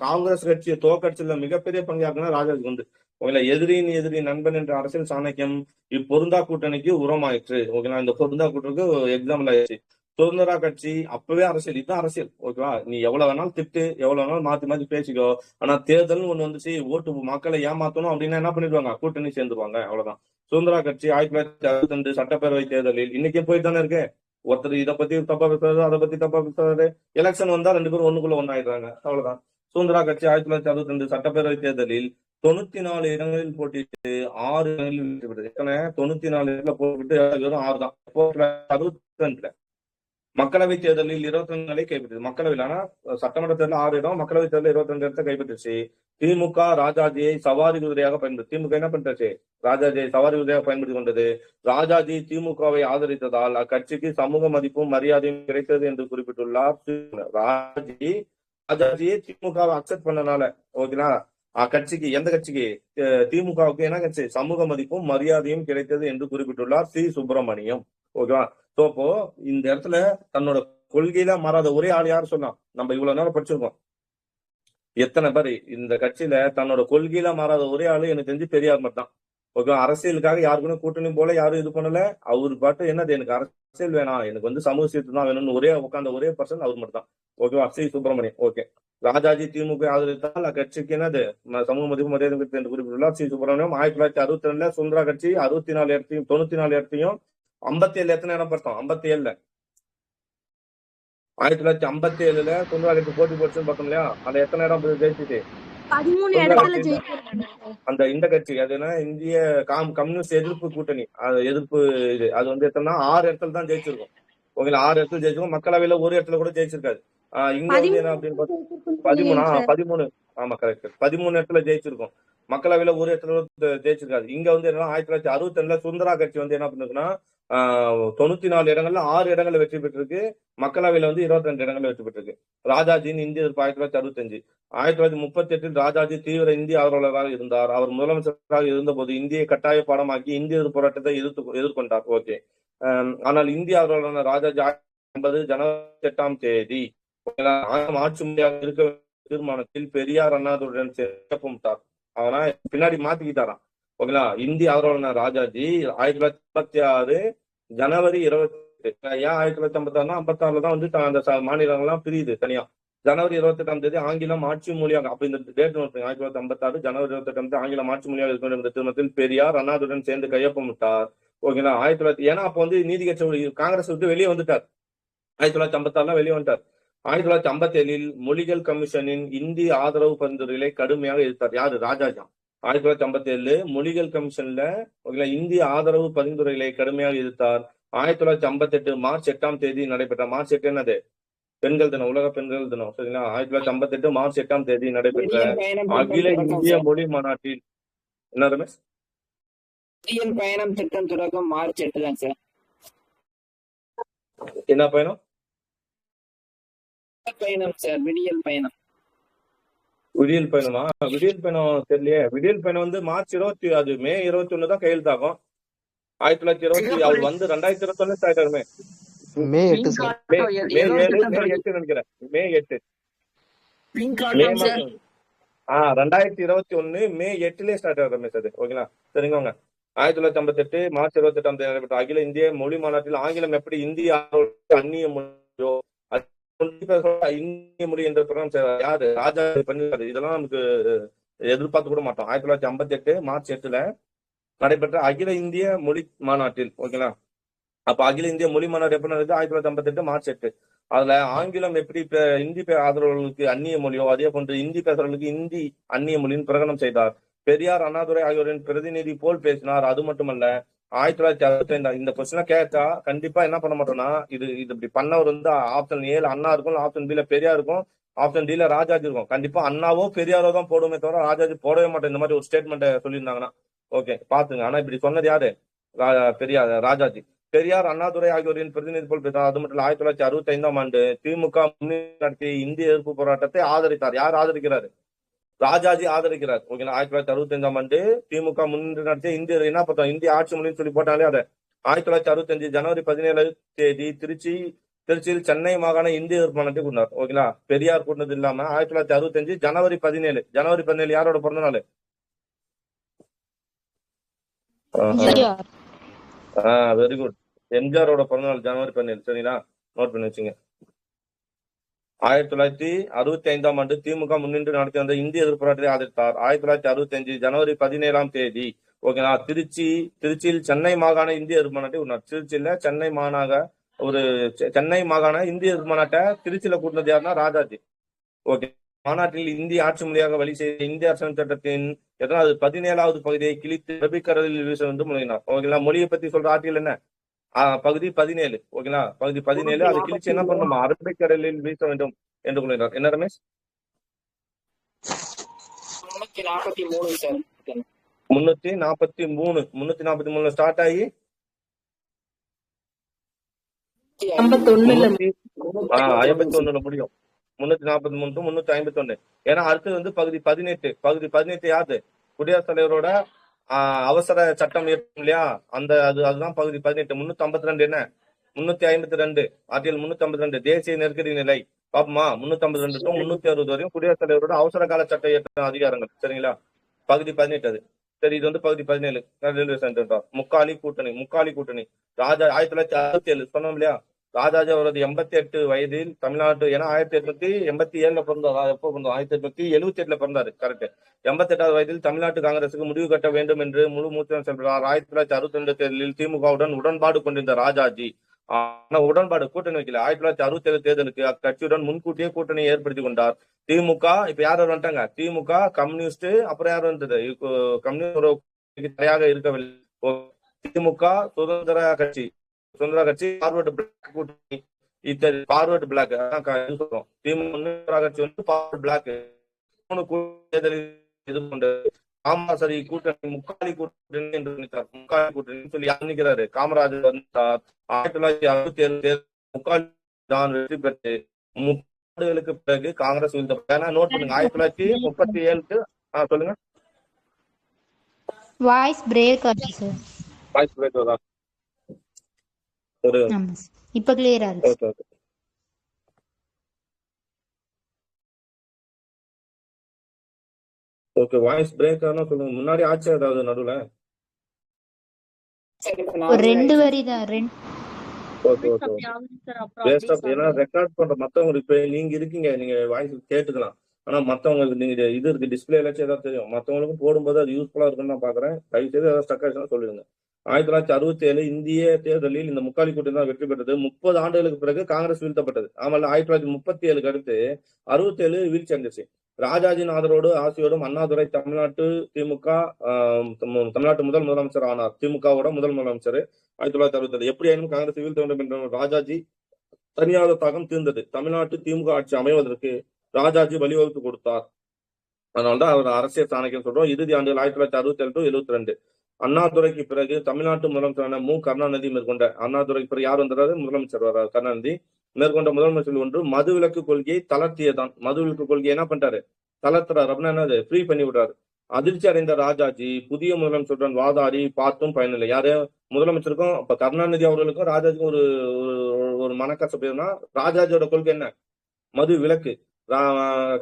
காங்கிரஸ் கட்சியை தோக்கடிச்சதுல மிகப்பெரிய பங்காக்குனா ராஜாஜி உண்டு. ஓகேங்களா. எதிரின் எதிரி நண்பன் என்ற அரசியல் சாணக்கியம் இப்பொருந்தா கூட்டணிக்கு உரமாயிற்று. ஓகேங்களா. இந்த பொருந்தா கூட்டணிக்கு எக்ஸாம்பிள் ஆயிடுச்சு. சுதந்திரா கட்சி அப்பவே அரசியல், இதுதான் அரசியல். ஓகேவா. நீ எவ்வளவு வேணாலும் திட்டு, எவ்வளவு வேணாலும் மாத்தி மாத்தி பேசிக்கோ. ஆனா தேர்தல்னு ஒண்ணு வந்துச்சு, ஓட்டு மக்களை ஏமாத்தணும் அப்படின்னா என்ன பண்ணிடுவாங்க, கூட்டணி சேர்ந்துருவாங்க. அவ்வளவுதான். சுதந்திரா கட்சி 1962 சட்டப்பேரவை தேர்தலில் இன்னைக்கே போயிட்டு தானே இருக்கு. ஒருத்தர் இதை பத்தி தப்பா பேசுறாரு, அதை பத்தி தப்பா பேசுறாரு. எலெக்ஷன் வந்தா ரெண்டு பேரும் ஒண்ணுக்குள்ள ஒன்னாயிடுறாங்க. அவ்வளவுதான். சுதந்திரா கட்சி 1962 சட்டப்பேரவை தேர்தலில் 94 இடங்களில் போட்டிட்டு 6 இடங்களில் வெற்றி பெற்றது. எத்தனை? 94 இடத்துல போட்டு வெறும் 6 தான். 62 மக்களவை தேர்தலில் 22 இடங்களை கைப்பற்றது. மக்களவையில் ஆனா சட்டமன்ற தேர்தல் 6 இடம், மக்களவை தேர்தல் 22 இடத்தை கைப்பற்றுச்சு. திமுக ராஜாஜியை சவாரி குதிரையாக பயன்படுத்தி, திமுக என்ன பண்றது, ராஜாஜியை சவாரி குதிரையாக பயன்படுத்தி கொண்டது. ராஜாஜி திமுகவை ஆதரித்ததால் அக்கட்சிக்கு சமூக மதிப்பும் மரியாதையும் கிடைத்தது என்று குறிப்பிட்டுள்ளார். ராஜாஜியை திமுகவை அக்செப்ட் பண்ணனால, ஓகேங்களா, அக்கட்சிக்கு, எந்த கட்சிக்கு, திமுகவுக்கு என்ன கட்சி, சமூக மதிப்பும் மரியாதையும் கிடைத்தது என்று குறிப்பிட்டுள்ளார் சி. சுப்பிரமணியம். ஓகேவா. அப்போ இந்த இடத்துல தன்னோட கொள்கையில மாறாத ஒரே ஆள் யாரு சொன்னான்? நம்ம இவ்வளவு நேரம் படிச்சிருக்கோம். எத்தனை பேர் இந்த கட்சியில தன்னோட கொள்கையில மாறாத ஒரே ஆளு எனக்கு தெரிஞ்சு பெரியார் மட்டும் தான். ஓகே. அரசியலுக்காக யாருக்குன்னு கூட்டணி போல யாரும் இது பண்ணல. அவரு பாட்டு என்னது, எனக்கு அரசியல் வேணாம், எனக்கு வந்து சமூக சீர்திருத்தம் தான் வேணும்னு ஒரே உட்கார்ந்த ஒரே பர்சன் அவர் மட்டும் தான். ஓகேவா. சி. சுப்பிரமணியம். ஓகே. ராஜாஜி திமுக ஆதரித்தால் அக்கட்சிக்கு என்னது, சமூக மதிப்பு மரியாதை என்று குறிப்பிட்டுள்ளார் சி. சுப்பிரமணியம். 1962 சுதந்திரா கட்சி 64 இடத்தையும் 94 இடத்தையும் 57 எத்தனை இடம் பார்த்தோம், 57ல 1957 சுதந்திரா கட்சி போட்டி போச்சுன்னு பார்த்தோம் இல்லையா, அந்த எத்தனை இடம் ஜெயிச்சுட்டு 13 இடத்துல ஜெயிச்சிருக்காங்க. அந்த இந்த கட்சி அதுனா இந்திய கம்யூனிஸ்ட் எதிர்ப்பு கூட்டணி, எதிர்ப்பு இது, அது வந்து எத்தனை 6 இடத்துல தான் ஜெயிச்சிருக்கும். ஓகேங்களா. 6 இடத்துல ஜெயிச்சிருக்கும். மக்களவையில ஒரு இடத்துல கூட ஜெயிச்சிருக்காது. இங்க வந்து என்ன அப்படின்னு பார்த்தா 13. ஆமா கரெக்ட். 13 இடத்துல ஜெயிச்சிருக்கும். மக்களவையில ஒரு இடத்துல ஜெயிச்சிருக்காது. இங்க வந்து என்ன, 1962 சுதந்திரா கட்சி வந்து என்ன பண்ணிருக்குன்னா 94 இடங்கள்ல 6 இடங்கள்ல வெற்றி பெற்றிருக்கு. மக்களவையில வந்து 22 இடங்கள்ல வெற்றி பெற்றிருக்கு. ராஜாஜியின் இந்திய எதிர்ப்பு 1965. 1938 ராஜாஜி தீவிர இந்திய ஆதரவாளராக இருந்தார். அவர் முதலமைச்சராக இருந்தபோது இந்தியை கட்டாய பாடமாக்கி இந்திய எதிர்ப்பு போராட்டத்தை எதிர்கொண்டார். ஓகே. ஆனால் இந்திய ஆதரவாளரான ராஜாஜி 1950 ஜனவரி 8ஆம் தேதி ஆட்சி முறையாக இருக்க தீர்மானத்தில் பெரியார் அண்ணாதுடன் சேர்க்கப்பட்டார். அவனா பின்னாடி மாத்திக்கிட்டாராம். ஓகேங்களா. இந்திய ஆதரவாளரான ராஜாஜி 1956 ஜனவரி 28. ஏன் 1956 56 தான் வந்து அந்த மாநிலங்கள்லாம் பிரியுது தனியா. ஜனவரி 28ஆம் தேதி ஆங்கிலம் ஆட்சி மொழியாக, அப்ப இந்த டேட் 1956 ஜனவரி 28ஆம் தேதி ஆங்கிலம் ஆட்சி மொழியாக இருக்க இந்த தீர்மானத்தில் பெரியார் அண்ணாதுடன் சேர்ந்து கையொப்பமிட்டார். ஓகேங்களா. 1900 ஏன்னா அப்ப வந்து நீதி கட்சி காங்கிரஸ் விட்டு வெளியே வந்துட்டார். 1956 வெளியே வந்துட்டார். 1957 மொழிகள் கமிஷனின் இந்தி ஆதரவு பரிந்துரைகளை கடுமையாக எதிர்த்தார். யாரு? ராஜாஜி. 1957 மொழிகள் கமிஷன்ல இந்திய ஆதரவு பரிந்துரைகளை கடுமையாக எதிர்த்தார். 1958 மார்ச் 8ஆம் தேதி நடைபெற்ற, மார்ச் 8 என்னது, பெண்கள் தினம், உலக பெண்கள் தினம். சரிங்களா. 1958 மார்ச் 8ஆம் தேதி நடைபெற்ற அகில இந்திய மொழி மாநாட்டில் என்ன ரமேஷ், பயணம் திட்டம் தொடக்கம் மார்ச் 8 தான் சார். என்ன பயணம்? பயணம் சார், விடியல் பயணம். விடியல் பயணமா? விடியல் பயணம் தெரியலையே. விடியல் பயணம் வந்து மார்ச் 20, அது மே 21 தான் கையெழுத்தாகும். 1920 அவர் வந்து 2021 ஸ்டார்ட் ஆகுமே. மே 8 சார். மே 8 நினைக்கிறேன். மே 8 2021 மே 8 ஸ்டார்ட் ஆகுமே சார். ஓகேங்களா. சரிங்க. 1958 மார்ச் 28ஆம் தேதி நடைபெற்ற அகில இந்திய மொழி மாநாட்டில் ஆங்கிலம் எப்படி இந்திய அந்நிய மொழியோ இந்திய மொழி என்ற பிரகடனம் செய்தார். யாரு? ராஜா பண்ணிருக்காரு. இதெல்லாம் நமக்கு எதிர்பார்த்து கூட மாட்டோம். 1958 மார்ச் 8 நடைபெற்ற அகில இந்திய மொழி மாநாட்டில். ஓகேங்களா. அப்ப அகில இந்திய மொழி மாநாடு எப்ப நடக்குது? 1958 மார்ச் 8. அதுல ஆங்கிலம் எப்படி இந்தி ஆதரவாளர்களுக்கு அந்நிய மொழியோ அதே போன்று இந்தி பேசுறவர்களுக்கு இந்தி அந்நிய மொழின்னு பிரகடனம் செய்தார். பெரியார் அண்ணாதுரை ஆகியோரின் பிரதிநிதி போல் பேசினார். அது மட்டுமல்ல, 1965 இந்த கொஸ்டினா கேட்டா கண்டிப்பா என்ன பண்ண மாட்டோம்னா, இது இது இப்படி பண்ணவர் வந்து ஆப்ஷன் ஏல அண்ணா இருக்கும், ஆப்ஷன் பில பெரியார் இருக்கும், ஆப்ஷன் டில ராஜாஜி இருக்கும். கண்டிப்பா அண்ணாவோ பெரியாரோ தான் போடுமே தவிர ராஜாஜி போடவே மாட்டோம். இந்த மாதிரி ஒரு ஸ்டேட்மெண்ட் சொல்லியிருந்தாங்கன்னா ஓகே பாத்துங்க. ஆனா இப்படி சொன்னது யாரு? பெரியார் ராஜாஜி. பெரியார் அண்ணாதுரை ஆகியோரின் பிரதிநிதி போல் பேசினார். அது மட்டும் இல்ல 1965ஆம் ஆண்டு திமுக நடத்திய இந்திய எதிர்ப்பு போராட்டத்தை ஆதரித்தார். யார் ஆதரிக்கிறாரு? ராஜாஜி ஆதரிக்கிறார். ஓகேங்களா? 1965ஆம் ஆண்டு திமுக முன்னின்று நடத்திய இந்திய என்ன பார்த்தோம், இந்திய ஆட்சி மொழின்னு சொல்லி போட்டாலே அதை 1965 ஜனவரி 17 தேதி திருச்சியில் சென்னை மாகாண இந்திய எதிர்ப்பு மாநாட்டை கூட்டினார். ஓகேங்களா? பெரியார் கூட்டினது இல்லாம 1965 ஜனவரி 17 யாரோட பிறந்த நாள்? Very good. எம்ஜிஆரோட பிறந்த நாள் ஜனவரி 17. சரிங்களா? நோட் பண்ணி வச்சுங்க. 1965ஆம் ஆண்டு திமுக முன்னின்று நடத்தி வந்த இந்திய எதிர்ப்பு போராட்டத்தை ஆதரித்தார். 1965 ஜனவரி 17ஆம் தேதி ஓகேங்களா திருச்சியில் சென்னை மாகாண இந்திய எதிர்ப்பு மாநாட்டை கூட்டினார். திருச்சியில சென்னை மாகாண இந்திய எதிர்ப்பு மாநாட்டை திருச்சியில கூட்டினது யாருன்னா ராஜாஜி. ஓகே. மாநாட்டில் இந்திய ஆட்சி மொழியாக வழி செய்த இந்திய அரசியல் சட்டத்தின் 17வது பகுதியை கிழித்து அரபிக்கடலில் வீச வந்து முழுகினார். ஓகேங்களா? மொழியை பத்தி சொல்ற ஆட்சியில் என்ன? பகுதி 17. ஓகேங்களா? பகுதி 17 அதை கிழிச்சு என்ன பண்ணணுமா? அரபிக்கடலில் வீச வேண்டும் என்று கூறினார். என்ன ரமேஷ்? 343 சார். 343 ஸ்டார்ட் ஆகி 51 முடியும். 343 to 351. ஏன்னா அடுத்தது வந்து பகுதி 18. பகுதி 18 யாரு? குடியரசுத் தலைவரோட அவசர சட்டம் இருக்கும் இல்லையா? அதுதான் பகுதி 18. 352 என்ன? 352 ஆர்டிகல் 352 தேசிய நெருக்கடி நிலை. பாப்போமா? 352 to 360 வரையும் குடியரசுத் தலைவரோட அவசர கால சட்ட இயற்ற அதிகாரங்கள். சரிங்களா? பகுதி 18 அது. சரி, இது வந்து பகுதி 17 ரயில்வே சென்டர். முக்காலி கூட்டணி ராஜா 1967 சொன்னோம் இல்லையா? ராஜாஜி அவரது 88 வயதில் தமிழ்நாட்டு, ஏன்னா 1887 பிறந்தார். எப்போ பிறந்தார்? 1878 பிறந்தாரு. கரெக்ட். 88வது வயதில் தமிழ்நாட்டு காங்கிரசுக்கு முடிவு கட்ட வேண்டும் என்று முழு மூச்சுடன் செயல்பட்டார். 1962 தேர்தலில் திமுகவுடன் உடன்பாடு கொண்டிருந்த ராஜாஜி ஆனா உடன்பாடு கூட்டணி வைக்கல. 1967 தேர்தலுக்கு அக்கட்சியுடன் முன்கூட்டியே கூட்டணியை ஏற்படுத்தி கொண்டார். திமுக இப்ப யார் வந்துட்டாங்க? திமுக, கம்யூனிஸ்ட், அப்புறம் யார் வந்தது? கம்யூனிஸ்ட் தடையாக இருக்கவில்லை. திமுக, சுதந்திர கட்சி, ஃபார்வர்டு பிளாக் கூட்டணி, ஃபார்வர்டு பிளாக் சொல்றோம். திமுக கட்சி வந்து ஃபார்வர்டு பிளாக் தேர்தலில் இது கொண்டது. காமராஜர் கூட்டணி முக்காலி கூட்டணி என்று நினைத்தார். முக்காலி கூட்டணி சொல்லி யார் நிற்கிறாரு? காமராஜர் வந்தார். 1967 முக்காலி தான் வெற்றி பெற்று 30 ஆண்டுகளுக்கு பிறகு காங்கிரஸ் வீழ்த்தப்பட்டது. நோட் பண்ணுங்க. 1937 சொல்லுங்க. வாய்ஸ் பிரேக் ஆச்சு சார். வாய்ஸ் பிரேக் ஆகுதா? ஒரு இப்ப கிளியரா இருக்கு. Okay okay. Okay, voice break ஆனா சொல்லுங்க. முன்னாடி ஆச்சு ஏதாவது நடுவுல? ஒரு 2 வரி தான். Okay okay. வேஸ்ட் ஆஃப், ஏன்னா ரெக்கார்ட் பண்ற மத்தவங்க இப்ப நீங்க இருக்கீங்க, நீங்க வாய்ஸ் கேட்டுக்கலாம். ஆனா மத்தவங்களுக்கு நீங்க இது இருக்கு டிஸ்பிளே எல்லாச்சும் ஏதாவது தெரியும். மத்தவங்களுக்கும் போடும்போது அது யூஸ்ஃபுல்லா இருக்குன்னு நான் பாக்குறேன். தயவு செய்து ஏதாவது ஸ்டக் ஆச்சுன்னா சொல்லிடுங்க. 1967 இந்திய தேர்தலில் இந்த முக்காலி கூட்டணி தான் வெற்றி பெற்றது. 30 ஆண்டுகளுக்கு பிறகு காங்கிரஸ் வீழ்த்தப்பட்டது. ஆமால 1937 அடுத்து 67 வீழ்ச்சி அடைஞ்சிச்சு. ராஜாஜின் ஆசையோடும் அண்ணாதுரை தமிழ்நாட்டு முதல் முதலமைச்சர் ஆனார். திமுகவோட முதல் முதலமைச்சர் 1967. எப்படியாயினும் காங்கிரஸ் வீழ்த்த வேண்டும் என்ற ராஜாஜி தனியாத தாகம் தீர்ந்தது. தமிழ்நாட்டு திமுக ஆட்சி அமைவதற்கு ராஜாஜி வழிவகுத்து கொடுத்தார். அதனால்தான் அவர் அரசியல் சாணக்கியம் சொல்றோம். இறுதி ஆண்டுகள் 1967 to 72. அண்ணாதுரைக்கு பிறகு தமிழ்நாட்டு முதலமைச்சரான மு. கருணாநிதி மேற்கொண்ட, அண்ணாதுரைக்கு பிறகு யார் வந்தாரு? முதலமைச்சர் வர்றாரு கருணாநிதி. மேற்கொண்ட முதலமைச்சர் ஒன்று மதுவிலக்கு கொள்கையை தளர்த்தியதான். மதுவிலக்கு கொள்கையை என்ன பண்ணிட்டாரு? தளர்த்துறாரு. அப்படின்னா என்னது? ஃப்ரீ பண்ணி விடுறாரு. அதிர்ச்சி அடைந்த ராஜாஜி புதிய முதலமைச்சருடன் வாதாடி பார்த்தும் பயனில்லை. யாரு? முதலமைச்சருக்கும் அப்ப கருணாநிதி அவர்களுக்கும் ராஜாஜிக்கும் ஒரு மனக்கசப்புனா, ராஜாஜியோட கொள்கை என்ன? மது விலக்கு.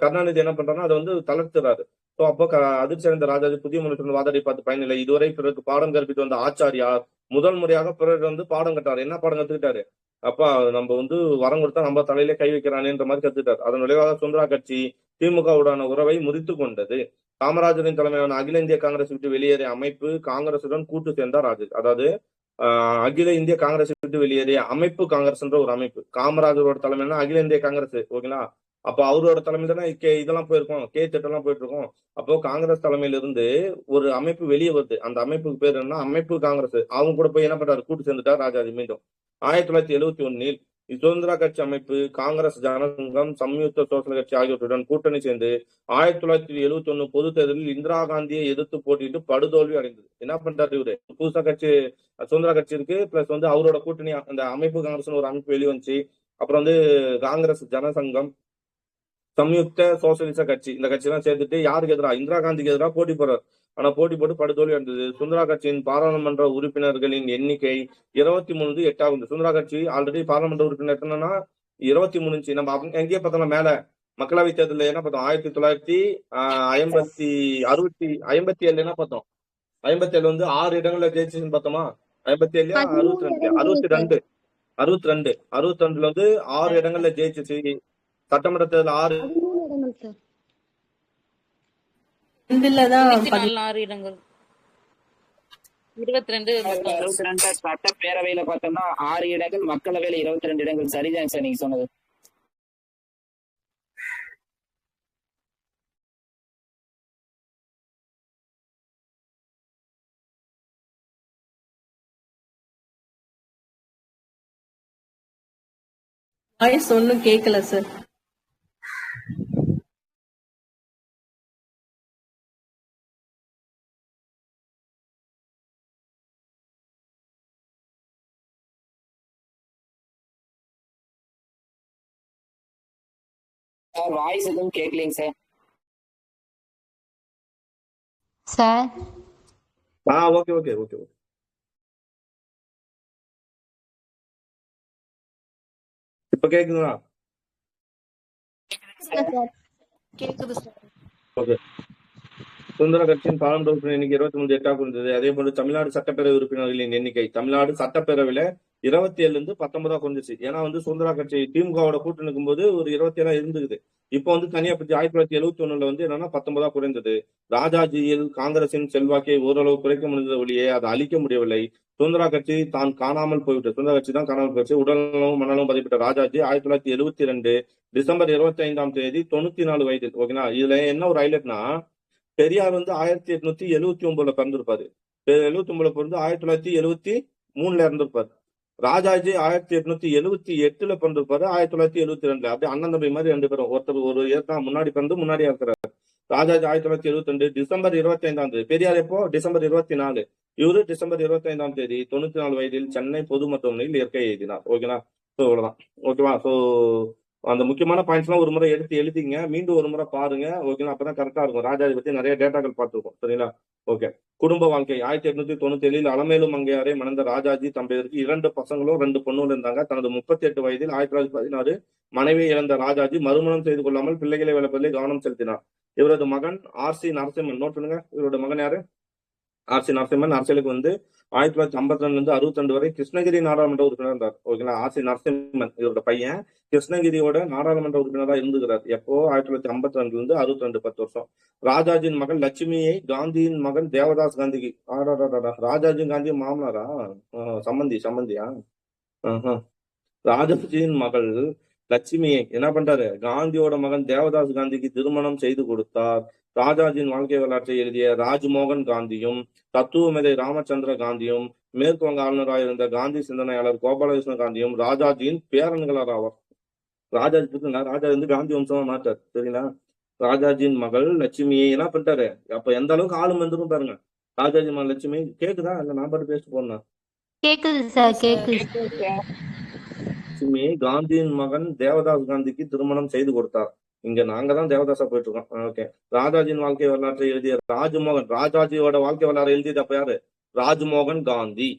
கருணாநிதி என்ன பண்றாருன்னா அதை வந்து தளர்த்துறாரு. ஸோ அப்போ அதிர்ச்சி அடைந்த ராஜாஜி புதிய முதலமைச்சருடன் வாதாடி பார்த்து பயனில்லை. இதுவரை பிறகு பாடம் கற்பித்து வந்த ஆச்சாரியார் முதல் முறையாக பிறகு வந்து பாடம் கட்டாரு. என்ன பாடம் கத்துக்கிட்டாரு? அப்பா நம்ம வந்து வரம் கொடுத்தா நம்ம தலையிலே கை வைக்கிறானேன்ற மாதிரி கத்துக்கிட்டாரு. அதன் விளைவாக சுந்தரா கட்சி திமுகவுடான உறவை முறித்து கொண்டது. காமராஜரின் தலைமையிலான அகில இந்திய காங்கிரஸ் விட்டு வெளியேறிய அமைப்பு காங்கிரசுடன் கூட்டு சேர்ந்தார் ராஜாஜி. அதாவது அகில இந்திய காங்கிரஸ் விட்டு வெளியேறிய அமைப்பு காங்கிரஸ் என்ற ஒரு அமைப்பு. காமராஜரோட தலைமையிலான அகில இந்திய காங்கிரஸ். ஓகேங்களா? அப்ப அவரோட தலைமையில தான் இதெல்லாம் போயிருக்கோம், திட்டம்லாம் போயிட்டு இருக்கோம். அப்போ காங்கிரஸ் தலைமையில இருந்து ஒரு அமைப்பு வெளியே வருது. அந்த அமைப்புக்கு பேர் என்ன? அமைப்பு காங்கிரஸ். அவங்க கூட போய் என்ன பண்றாரு? கூட்டு சேர்ந்துட்டார் ராஜாஜி மீண்டும். 1971 சுதந்திரா கட்சி அமைப்பு, காங்கிரஸ் ஜனசங்கம், சம்யுக்த சோசல் கட்சி ஆகியவற்றுடன் கூட்டணி சேர்ந்து 1971 பொது தேர்தலில் இந்திரா காந்தியை எதிர்த்து போட்டியிட்டு படுதோல்வி அடைந்தது. என்ன பண்றாரு இவரு? புதுசா கட்சி சுதந்திரா கட்சி இருக்கு, பிளஸ் வந்து அவரோட கூட்டணி அந்த அமைப்பு காங்கிரஸ் ஒரு அமைப்பு வெளியே வந்துச்சு. அப்புறம் வந்து காங்கிரஸ் ஜனசங்கம், சம்யுக்த சோசியலிச கட்சி, இந்த கட்சி எல்லாம் சேர்த்துட்டு யாருக்கு எதிராக? இந்திரா காந்திக்கு எதிராக போட்டி போறார். ஆனா போட்டி போட்டு படுதோல்வி அடைந்தது. சுந்தரா கட்சியின் பாராளுமன்ற உறுப்பினர்களின் எண்ணிக்கை 23 8 சுந்தரா கட்சி ஆல்ரெடி பாராளுமன்ற உறுப்பினர் எத்தனைன்னா 23. நம்ம எங்கேயே பார்த்தோம் மேல மக்களவை தேர்தலில் என்ன பார்த்தோம்? 1957 என்ன பார்த்தோம்? 57 வந்து 6 இடங்கள்ல ஜெயிச்சுன்னு பார்த்தோமா? 57 62 62 வந்து 6 இடங்கள்ல ஜெயிச்சிச்சு. சட்டமன்ற தேர்தல் 6 இடங்கள் சார். 6 இடங்கள் 22 62 சட்டப்பேரவையில பார்த்தோம்னா 6 இடங்கள், மக்களவையில 22 இடங்கள். சரிதான் சார் நீங்க சொன்னது. வாய்ஸ் ஒன்னும் கேட்கல சார். வாய்ஸ் எதுவும் கேட்கலைங்க sir. Sir okay okay okay okay. இப்ப கேக்குதுங்களா? கேக்குது சார். ஓகே. சுதந்திர கட்சியின் பாராளுமன்ற உறுப்பினர் எண்ணிக்கை 23 8 இருந்தது. அதே போல தமிழ்நாடு சட்டப்பேரவை உறுப்பினர்களின் எண்ணிக்கை தமிழ்நாடு சட்டப்பேரவையில 27 இருந்து 19 குறைஞ்சிச்சு. ஏன்னா வந்து சுதந்திரா கட்சி திமுகவோட கூட்டு நிற்கும் போது ஒரு 27 இருந்தது. இப்போ வந்து தனியா பற்றி 1971 வந்து என்னன்னா 19 குறைந்தது. ராஜாஜியில் காங்கிரசின் செல்வாக்கை ஓரளவு குறைக்க முடிந்தது ஒழியே அதை அழிக்க முடியவில்லை. சுதந்திரா கட்சி தான் காணாமல் போய்விட்டது. சுதந்திரா கட்சி தான் காணாமல் போயிடுச்சு. உடல்நலமும் மனநலமும் பாதிப்பட்ட ராஜாஜி 1972 டிசம்பர் 25 94 வயதில். ஓகேனா, இதுல என்ன ஒரு ஹைலைட்னா, பெரியார் வந்து 1879 பிறந்திருப்பாரு. 79 பிறந்து 1973 இறந்திருப்பாரு. ராஜாஜி 1878 பிறந்திருப்பாரு. 1972 அப்படியே அண்ணன் தம்பி மாதிரி 2 பேரும். ஒருத்தர் ஒரு ஏற்கனவே முன்னாடி பிறந்து முன்னாடியா இருக்கிறாரு. ராஜாஜி 1972 டிசம்பர் 25 பெரியார் எப்போ? டிசம்பர் 24. இவரு டிசம்பர் 25 94 வயதில் சென்னை பொது மருத்துவமனையில் இயற்கை எழுதினார். ஓகேனா, சோ இவ்வளவுதான். ஓகேவா? சோ அந்த முக்கியமான பாயிண்ட்ஸ் எல்லாம் ஒரு முறை எடுத்து எழுதிங்க, மீண்டும் ஒரு முறை பாருங்க. ஓகேங்களா? அப்பதான் கரெக்டா இருக்கும். ராஜாஜி பத்தி நிறைய டேட்டாக்கள் பார்த்துருக்கோம். சரிங்களா? ஓகே. குடும்ப வாழ்க்கை 1897 அலமேலு மங்கையாரை மணந்த ராஜாஜி தம்பதியருக்கு 2 பசங்களும் 2 பொண்ணுகளும் இருந்தாங்க. தனது 38 வயதில் 1916 மனைவி இழந்த ராஜாஜி மறுமணம் செய்து கொள்ளாமல் பிள்ளைகளை வளர்ப்பதிலே கவனம் செலுத்தினார். இவரது மகன் R.C. நரசிம்மன். நோட் பண்ணுங்க, இவரோட மகன் யாரு? R.C. நரசிம்மன் அரசியலுக்கு வந்து 1952 இருந்து 62 வரை கிருஷ்ணகிரி நாடாளுமன்ற உறுப்பினர் இருந்தார். ஓகேங்களா? R.C. நரசிம்மன் இவரோட பையன் கிருஷ்ணகிரியோட நாடாளுமன்ற உறுப்பினராக இருந்துகிறார். எப்போ? 1952 இருந்து 62, 10 வருஷம். ராஜாஜியின் மகள் லட்சுமியை காந்தியின் மகன் தேவதாஸ் காந்திக்கு ராஜாஜி காந்தி மாமனாரா? சம்பந்தியா? ராஜாஜியின் மகள் லட்சுமியை என்ன பண்றாரு? காந்தியோட மகன் தேவதாஸ் காந்திக்கு திருமணம் செய்து கொடுத்தார். ராஜாஜியின் வாழ்க்கை வரலாற்றை எழுதிய ராஜ்மோகன் காந்தியும் தத்துவமேதை ராமச்சந்திர காந்தியும் மேற்கு வங்க ஆளுநராக இருந்த காந்தி சிந்தனையாளர் கோபாலகிருஷ்ண காந்தியும் ராஜாஜியின் பேரன்களார் ஆவார். ராஜாஜி ராஜாஜி வந்து காந்தி வம்சமா மாட்டார். சரிங்களா? ராஜாஜியின் மகள் லட்சுமியை என்ன பண்ணிட்டாரு? அப்ப எந்த அளவுக்கு ஆளும் வந்துரும் பாருங்க. ராஜாஜி மகள் லட்சுமி. கேக்குதா? இல்ல நான் பாட்டு பேசிட்டு போனேன். கேக்குது சார், கேக்குது. லட்சுமி காந்தியின் மகன் தேவதாஸ் காந்திக்கு திருமணம் செய்து கொடுத்தார். இங்க நாங்க தான் தேவதாசா போயிட்டு இருக்கோம். ஓகே. ராஜாஜியின் வாழ்க்கை வரலாற்றை எழுதிய ராஜ்மோகன், ராஜாஜியோட வாழ்க்கை வரலாறு எழுதியது அப்ப யாரு? ராஜ்மோகன் காந்தி.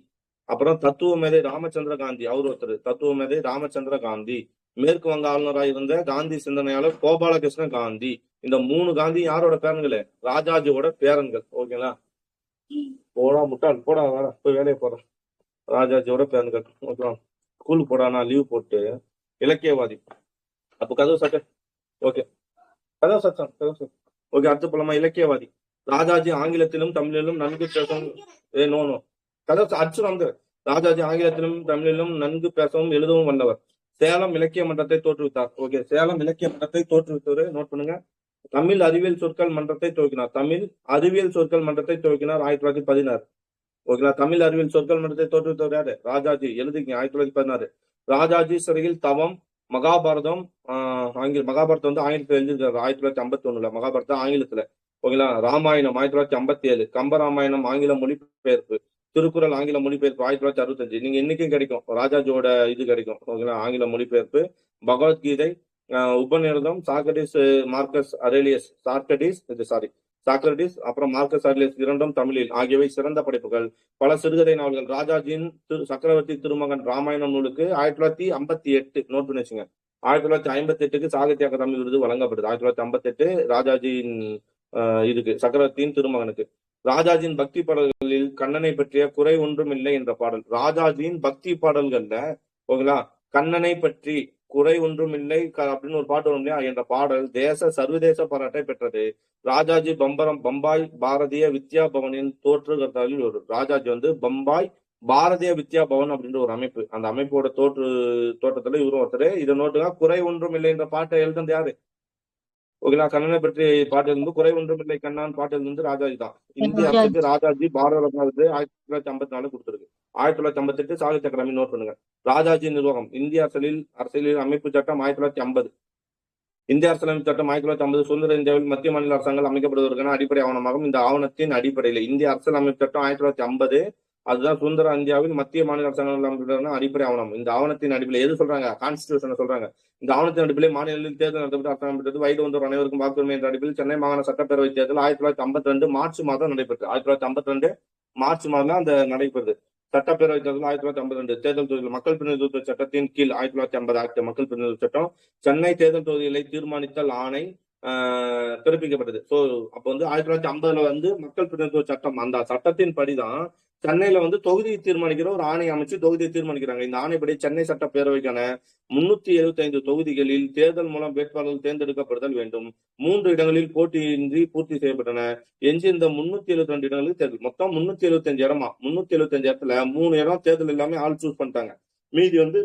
அப்புறம் தத்துவமேதை ராமச்சந்திர காந்தி, அவர் ஒருத்தர். தத்துவமேதை ராமச்சந்திர காந்தி. மேற்கு வங்க ஆளுநராக இருந்த காந்தி சிந்தனையாளர் கோபாலகிருஷ்ண காந்தி. இந்த 3 காந்தி யாரோட பேரன்களே? ராஜாஜியோட பேரன்கள். ஓகேங்களா? போடா முட்டாள், போடா வர போய் வேலையை போறேன். ராஜாஜியோட பேரன்கள். ஓகேவா? ஸ்கூலுக்கு போடானா லீவ் போட்டு இலக்கியவாதி. அப்ப கதவு சட்ட. ஓகே, கதவு சத்தம். ஓகே, அடுத்து போலாமா? இலக்கியவாதி. ராஜாஜி ஆங்கிலத்திலும் தமிழிலும் நன்கு பேசும். கதவு அச்சு வந்து ராஜாஜி ஆங்கிலத்திலும் தமிழிலும் நன்கு பேசவும் எழுதவும் வல்லவர். சேலம் இலக்கிய மன்றத்தை தோற்றுவித்தார். ஓகே, சேலம் இலக்கிய மன்றத்தை தோற்றுவித்தவர் நோட் பண்ணுங்க. தமிழ் அறிவியல் சொற்கள் மன்றத்தை துவக்கினார். தமிழ் அறிவியல் சொற்கள் மன்றத்தை துவக்கினார் 1916. ஓகேங்களா. தமிழ் அறிவியல் சொற்கள் மன்றத்தை தோற்றுவித்தவர் யாரு? ராஜாஜி. எழுதிங்க 1916. ராஜாஜி சிறையில் தவம். மகாபாரதம் மகாபாரதம் வந்து ஆங்கிலத்தில் எழுதியிருக்காரு 1951. மகாபாரதம் ஆங்கிலத்துல. ஓகேங்களா. ராமாயணம் 1957. கம்பராமாயணம் ஆங்கில மொழிபெயர்ப்பு. திருக்குறள் ஆங்கில மொழிபெயர்ப்பு 1965. நீங்க இன்னைக்கும் கிடைக்கும், ராஜாஜியோட இது கிடைக்கும். ஓகேங்களா. ஆங்கில மொழிபெயர்ப்பு. பகவத்கீதை, உபநிடதம், சாக்ரடிஸ், மார்க்கஸ் அரேலியஸ், சாக்ரடிஸ் அப்புறம் மார்க்கஸ் அரேலியஸ் இரண்டும் தமிழில் ஆகியவை சிறந்த படைப்புகள். பல சிறுகதை நாவல்கள். ராஜாஜியின் சக்கரவர்த்தி திருமகன் ராமாயணம் நூலுக்கு 1958 நோட் பண்ணி வச்சுங்க. 1958க்கு சாகித்ய அகாதமி விருது வழங்கப்படுது. 1958 ராஜாஜியின் இதுக்கு சக்கரவர்த்தியின் திருமகனுக்கு. ராஜாஜியின் பக்தி பாடல்களில் கண்ணனை பற்றிய குறை ஒன்றும் இல்லை என்ற பாடல். ராஜாஜியின் பக்தி பாடல்கள்ல ஓகேங்களா, கண்ணனை பற்றி குறை ஒன்றும் இல்லை அப்படின்னு ஒரு பாட்டு வரும் இல்லையா, என்ற பாடல் சர்வதேச பாராட்டை பெற்றது. ராஜாஜி பம்பாய் பாரதிய வித்யா பவனின் தோற்றுகர்த்தாவில் ஒரு ராஜாஜி வந்து பம்பாய் பாரதிய வித்யா பவன் அப்படின்ற ஒரு அமைப்பு, அந்த அமைப்போட தோற்றத்துல இவரும் ஒருத்தர். இதை நோட்டுங்க. குறை ஒன்றும் இல்லை என்ற பாட்டை எழுதுனது யாரு? ஓகேங்களா. கண்ணனை பற்றி பாட்டு எழுந்து குறை ஒன்றும் இல்லை கண்ணான் பாட்டு எழுந்து ராஜாஜி தான். இந்திய அரசுக்கு ராஜாஜி பாரத ரத்னா விருது 1954 கொடுத்திருக்கு. 1958 சாகித்ய அகாடமி நோட் பண்ணுங்க. ராஜாஜி நிர்வாகம். இந்திய அரசியலில் அமைப்பு சட்டம் 1950. இந்திய அரசியலமைப்பு சட்டம் 1950 சுதந்திர இந்தியாவில் மத்திய மாநில அரசாங்கம் அமைக்கப்படுவதற்கான அடிப்படை ஆவணமாகும். இந்த ஆவணத்தின் அடிப்படையில் இந்திய அரசியலமைப்பு சட்டம் 1950 அதுதான் சுதந்திர இந்தியாவில் மத்திய மாநில அரசாங்கம் அமைப்பதற்கான அடிப்படை ஆவணம். இந்த ஆவணத்தின் அடிப்படையில் எது சொல்றாங்க? கான்ஸ்டிடியூஷன் சொல்றாங்க. இந்த ஆவணத்தின் அடிப்படையில் மாநிலங்களில் தேர்தல் நடத்தப்பட்டு அரசாங்கம் பெற்றது. வயது வந்தோர் அனைவருக்கும் வாக்குரிமை என்ற அடிப்படையில் சென்னை மாகாண சட்டப்பேரவை தேர்தல் 1952 மார்ச் மாதம் நடைபெற்றது. 1952 மார்ச் மாதம் அந்த நடைபெறுது. சட்டப்பேரவை தேர்தல் 1952. தேர்தல் தொகுதிகள் மக்கள் பிரதிநிதித்துவ சட்டத்தின் கீழ் 1950 ஆக்ட் மக்கள் பிரதிநிதித்துவ சட்டம் சென்னை தேர்தல் தொகுதிகளை தீர்மானித்தல் ஆணை பிறப்பிக்கப்பட்டது. சோ அப்ப வந்து 1950 வந்து மக்கள் பிரதிநிதித்துவ சட்டம், அந்த சட்டத்தின் படிதான் சென்னையில வந்து தொகுதியை தீர்மானிக்கிற ஒரு ஆணை அமைச்சு தொகுதியை தீர்மானிக்கிறாங்க. இந்த ஆணைப்படி சென்னை சட்டப்பேரவைக்கான 375 தொகுதிகளில் தேர்தல் மூலம் வேட்பாளர்கள் தேர்ந்தெடுக்கப்படுதல் வேண்டும். 3 இடங்களில் போட்டியின்றி பூர்த்தி செய்யப்பட்டன. எஞ்சியிருந்த 372 இடங்களுக்கு தேர்தல். மொத்தம் 375 இடமா. 375 இடத்துல 3 இடம் தேர்தல் எல்லாமே ஆள் சூஸ் பண்ணிட்டாங்க. மீதி வந்து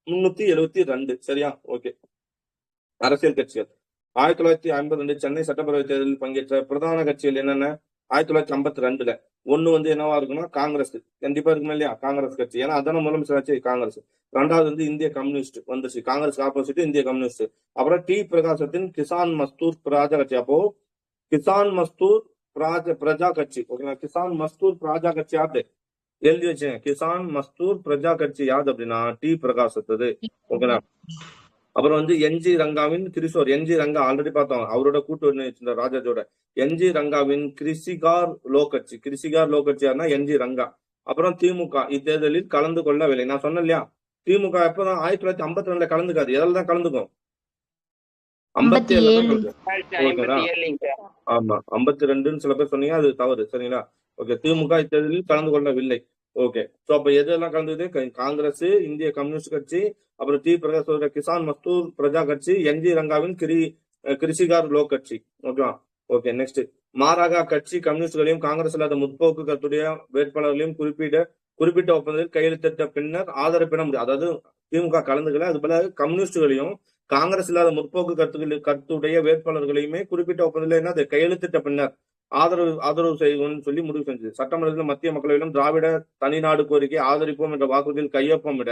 372. சரியா? ஓகே. அரசியல் கட்சிகள் 1952 சென்னை சட்டப்பேரவை தேர்தலில் பங்கேற்ற பிரதான கட்சிகள் என்னென்ன? 1952 ஒண்ணு வந்து என்னவா இருக்குன்னா காங்கிரஸ் கண்டிப்பா இருக்குமா இல்லையா? காங்கிரஸ் கட்சி. ஏன்னா அதான முதலமைச்சராச்சு காங்கிரஸ். 2வது வந்து இந்திய கம்யூனிஸ்ட் வந்துச்சு. காங்கிரஸ் ஆப்போசிட் இந்திய கம்யூனிஸ்ட். அப்புறம் டி பிரகாசத்தின் கிசான் மஸ்தூர் பிரஜா கட்சி. அப்போ கிசான் மஸ்தூர் பிரஜா கட்சி. ஓகேங்களா. கிசான் மஸ்தூர் பிரஜா கட்சி யாரு? எழுதி வச்சுங்க. கிசான் மஸ்தூர் பிரஜா கட்சி யாரு அப்படின்னா டி பிரகாசத்தது. ஓகேங்களா. அப்புறம் வந்து என்ஜி ரங்காவின் கிரிசோர். என்ஜி ரங்கா ஆல்ரெடி பார்த்தோம், அவரோட கூட்டு ராஜாஜோட. என்ஜி ரங்காவின் கிருஷிகார் லோ கட்சி. கிருஷிகார் லோ கட்சி யாருன்னா என்ஜி ரங்கா. அப்புறம் திமுக இத்தேர்தலில் கலந்து கொள்ளவில்லை. நான் சொன்னேன் இல்லையா, திமுக எப்பதான் 1952 கலந்துக்காது. எதில் தான் கலந்துக்கும்? 57. ஆமா 52 சில பேர் சொன்னீங்க, அது தவறு. சரிங்களா? ஓகே. திமுக இத்தேர்தலில் கலந்து கொள்ளவில்லை. ஓகே. சோ அப்ப எதெல்லாம் கலந்தது? காங்கிரஸ், இந்திய கம்யூனிஸ்ட் கட்சி, அப்புறம் டி பிரகாஷோட கிசான் மஸ்தூர் பிரஜா கட்சி, என்ஜி ரங்காவின் கிருஷிகார் லோ கட்சி. ஓகேவா? ஓகே. நெக்ஸ்ட், மாராக கட்சி கம்யூனிஸ்டுகளையும் காங்கிரஸ் இல்லாத முற்போக்கு கருத்துடைய வேட்பாளர்களையும் குறிப்பிட்ட ஒப்பந்தத்தில் கையெழுத்திட்ட பின்னர் ஆதரவு பெற முடியும். அதாவது திமுக கலந்துக்கல, அது போல கம்யூனிஸ்டுகளையும் காங்கிரஸ் இல்லாத முற்போக்கு கருத்துடைய வேட்பாளர்களையுமே குறிப்பிட்ட ஒப்பந்தத்தில் என்ன கையெழுத்திட்ட பின்னர் ஆதரவு செய்வோம்னு சொல்லி முடிவு செஞ்சது. சட்டமன்றத்தில் மத்திய மக்களவையிலும் திராவிட தனிநாடு கோரிக்கை ஆதரிப்போம் என்ற வாக்குறுதியில் கையொப்பமிட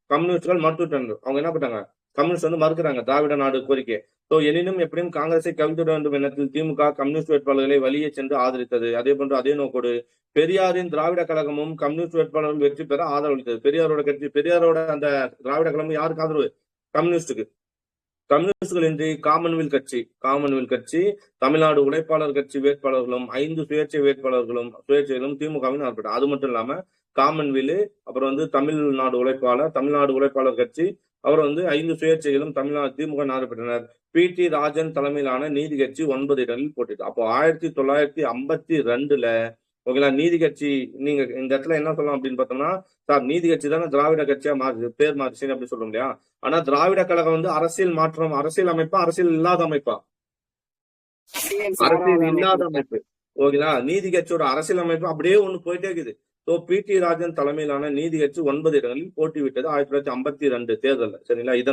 கம்யூனிஸ்டுகள் மறுத்துட்டாங்க. அவங்க என்ன பண்ணாங்க? கம்யூனிஸ்ட் வந்து மறுக்கிறாங்க திராவிட நாடு கோரிக்கை. சோ எனினும் எப்படியும் காங்கிரஸை கவிழ்த்துவிட வேண்டும் எண்ணத்தில் திமுக கம்யூனிஸ்ட் வேட்பாளர்களை வழியே சென்று ஆதரித்தது. அதே போன்று அதே நோக்கோடு பெரியாரின் திராவிட கழகமும் கம்யூனிஸ்ட் வேட்பாளரும் வெற்றி பெற ஆதரவளித்தது. பெரியாரோட அந்த திராவிட கழகம் யாருக்கு ஆதரவு? கம்யூனிஸ்டுக்கு. கம்யூனிஸ்டுகள் இன்றி காமன்வெல்த் கட்சி தமிழ்நாடு உழைப்பாளர் கட்சி வேட்பாளர்களும் 5 சுயேட்சைகளும் திமுகவின் ஆர்ப்பாட்டம். அது மட்டும் இல்லாம காமன்வெல்த், அப்புறம் வந்து தமிழ்நாடு உழைப்பாளர் கட்சி, அப்புறம் வந்து 5 சுயேட்சைகளும் திமுக ஆர்ப்பாட்டனர். PT ராஜன் தலைமையிலான நீதி கட்சி 9 இடங்களில் போட்டிட்டு. அப்போ 1952 ஓகேங்களா நீதி கட்சி. நீங்க இந்த இடத்துல என்ன சொல்லலாம் அப்படின்னு பார்த்தோம்னா, சார் நீதி கட்சி தானே திராவிட கட்சியா மாறுது, பேர் மாறுச்சுன்னு அப்படி சொல்றோம் இல்லையா? ஆனா திராவிட கழகம் வந்து அரசியல் மாற்றம், அரசியல் அமைப்பா, அரசியல் இல்லாத அமைப்பா? அரசியல் இல்லாத அமைப்பு. ஓகேங்களா. நீதி கட்சியோட அரசியல் அமைப்பு அப்படியே ஒண்ணு போயிட்டே இருக்குது. So PT. ராஜன் தலைமையிலான நீதி கட்சி 9 இடங்களில் போட்டியிட்டது 1952 தேர்தலில். சரிங்களா? இதை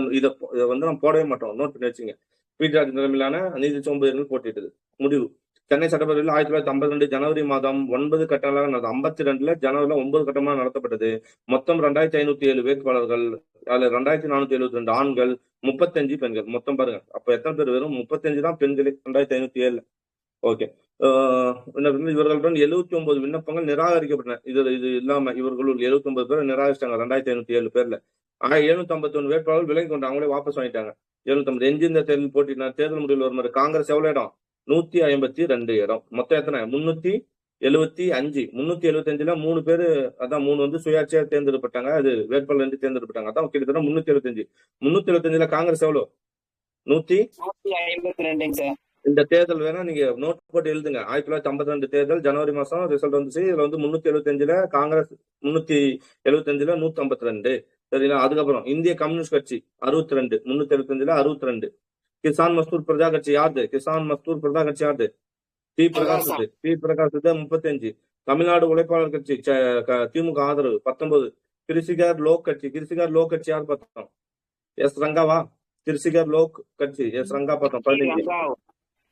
வந்து நம்ம போடவே மாட்டோம், நோட் பண்ணி வச்சுங்க. பி.டி. ராஜன் தலைமையிலான நீதி கட்சி 9 இடங்களில் போட்டியிட்டது. முடிவு சென்னை சட்டப்பேரவையில் 1952 ஜனவரி மாதம் 9 கட்டங்களாக நடந்தது. 52ல ஜனவரியில் 9 கட்டமாக நடத்தப்பட்டது. மொத்தம் 2507 வேட்பாளர்கள், அதுல 2472 ஆண்கள், 35 பெண்கள். மொத்தம் பாருங்க, அப்ப எத்தனை பேர்? வெறும் 35 தான் பெண்களே 2507. ஓகே. இவர்களுடன் 79 விண்ணப்பங்கள் நிராகரிக்கப்பட்டன. இது இல்லாம இவர்களுள் 79 பேர் நிராகரிச்சிட்டாங்க 2507 பேர்ல. 751 வேட்பாளர்கள் விலகி கொண்டு அவங்களே வாபஸ் வாங்கிட்டாங்க. 750 எஞ்சிருந்த தேர்தல் போட்டினா தேர்தல் முடிவில் வருமாறு காங்கிரஸ் எவ்வளவு இடம்? 152 இடம். மொத்தம் எத்தனை? 375. 375ல 3 பேரு, அதான் 3 வந்து சுயாட்சியா தேர்ந்தெடுப்பட்டாங்க. அது வேட்பாளர் தேர்ந்தெடுப்பட்டாங்க. அதான் கிட்டத்தட்ட 375. 375ல காங்கிரஸ் எவ்வளவு? 152 சார். இந்த தேர்தல் வேணா நீங்க நோட் போட்டு எழுதுங்க. 1952 தேர்தல் ஜனவரி மாசம் ரிசல்ட் வந்துச்சு. இதுல வந்து 375ல காங்கிரஸ், 375ல 152. சரிங்களா? அதுக்கப்புறம் இந்திய கம்யூனிஸ்ட் கட்சி 62, 375ல 62. கிசான் மஸ்தூர் பிரஜா கட்சி யாரு? கிசான் மஸ்தூர் பிரஜா கட்சி யாரு? டி பிரகாஷ் 35. தமிழ்நாடு உழைப்பாளர் கட்சி திமுக ஆதரவு 19. கிருஷிகர் லோக் கட்சி யார் பார்த்தோம்? எஸ் ரங்காவா? கிருஷிகர் லோக் கட்சி எஸ் ரங்கா பார்த்தோம் 15.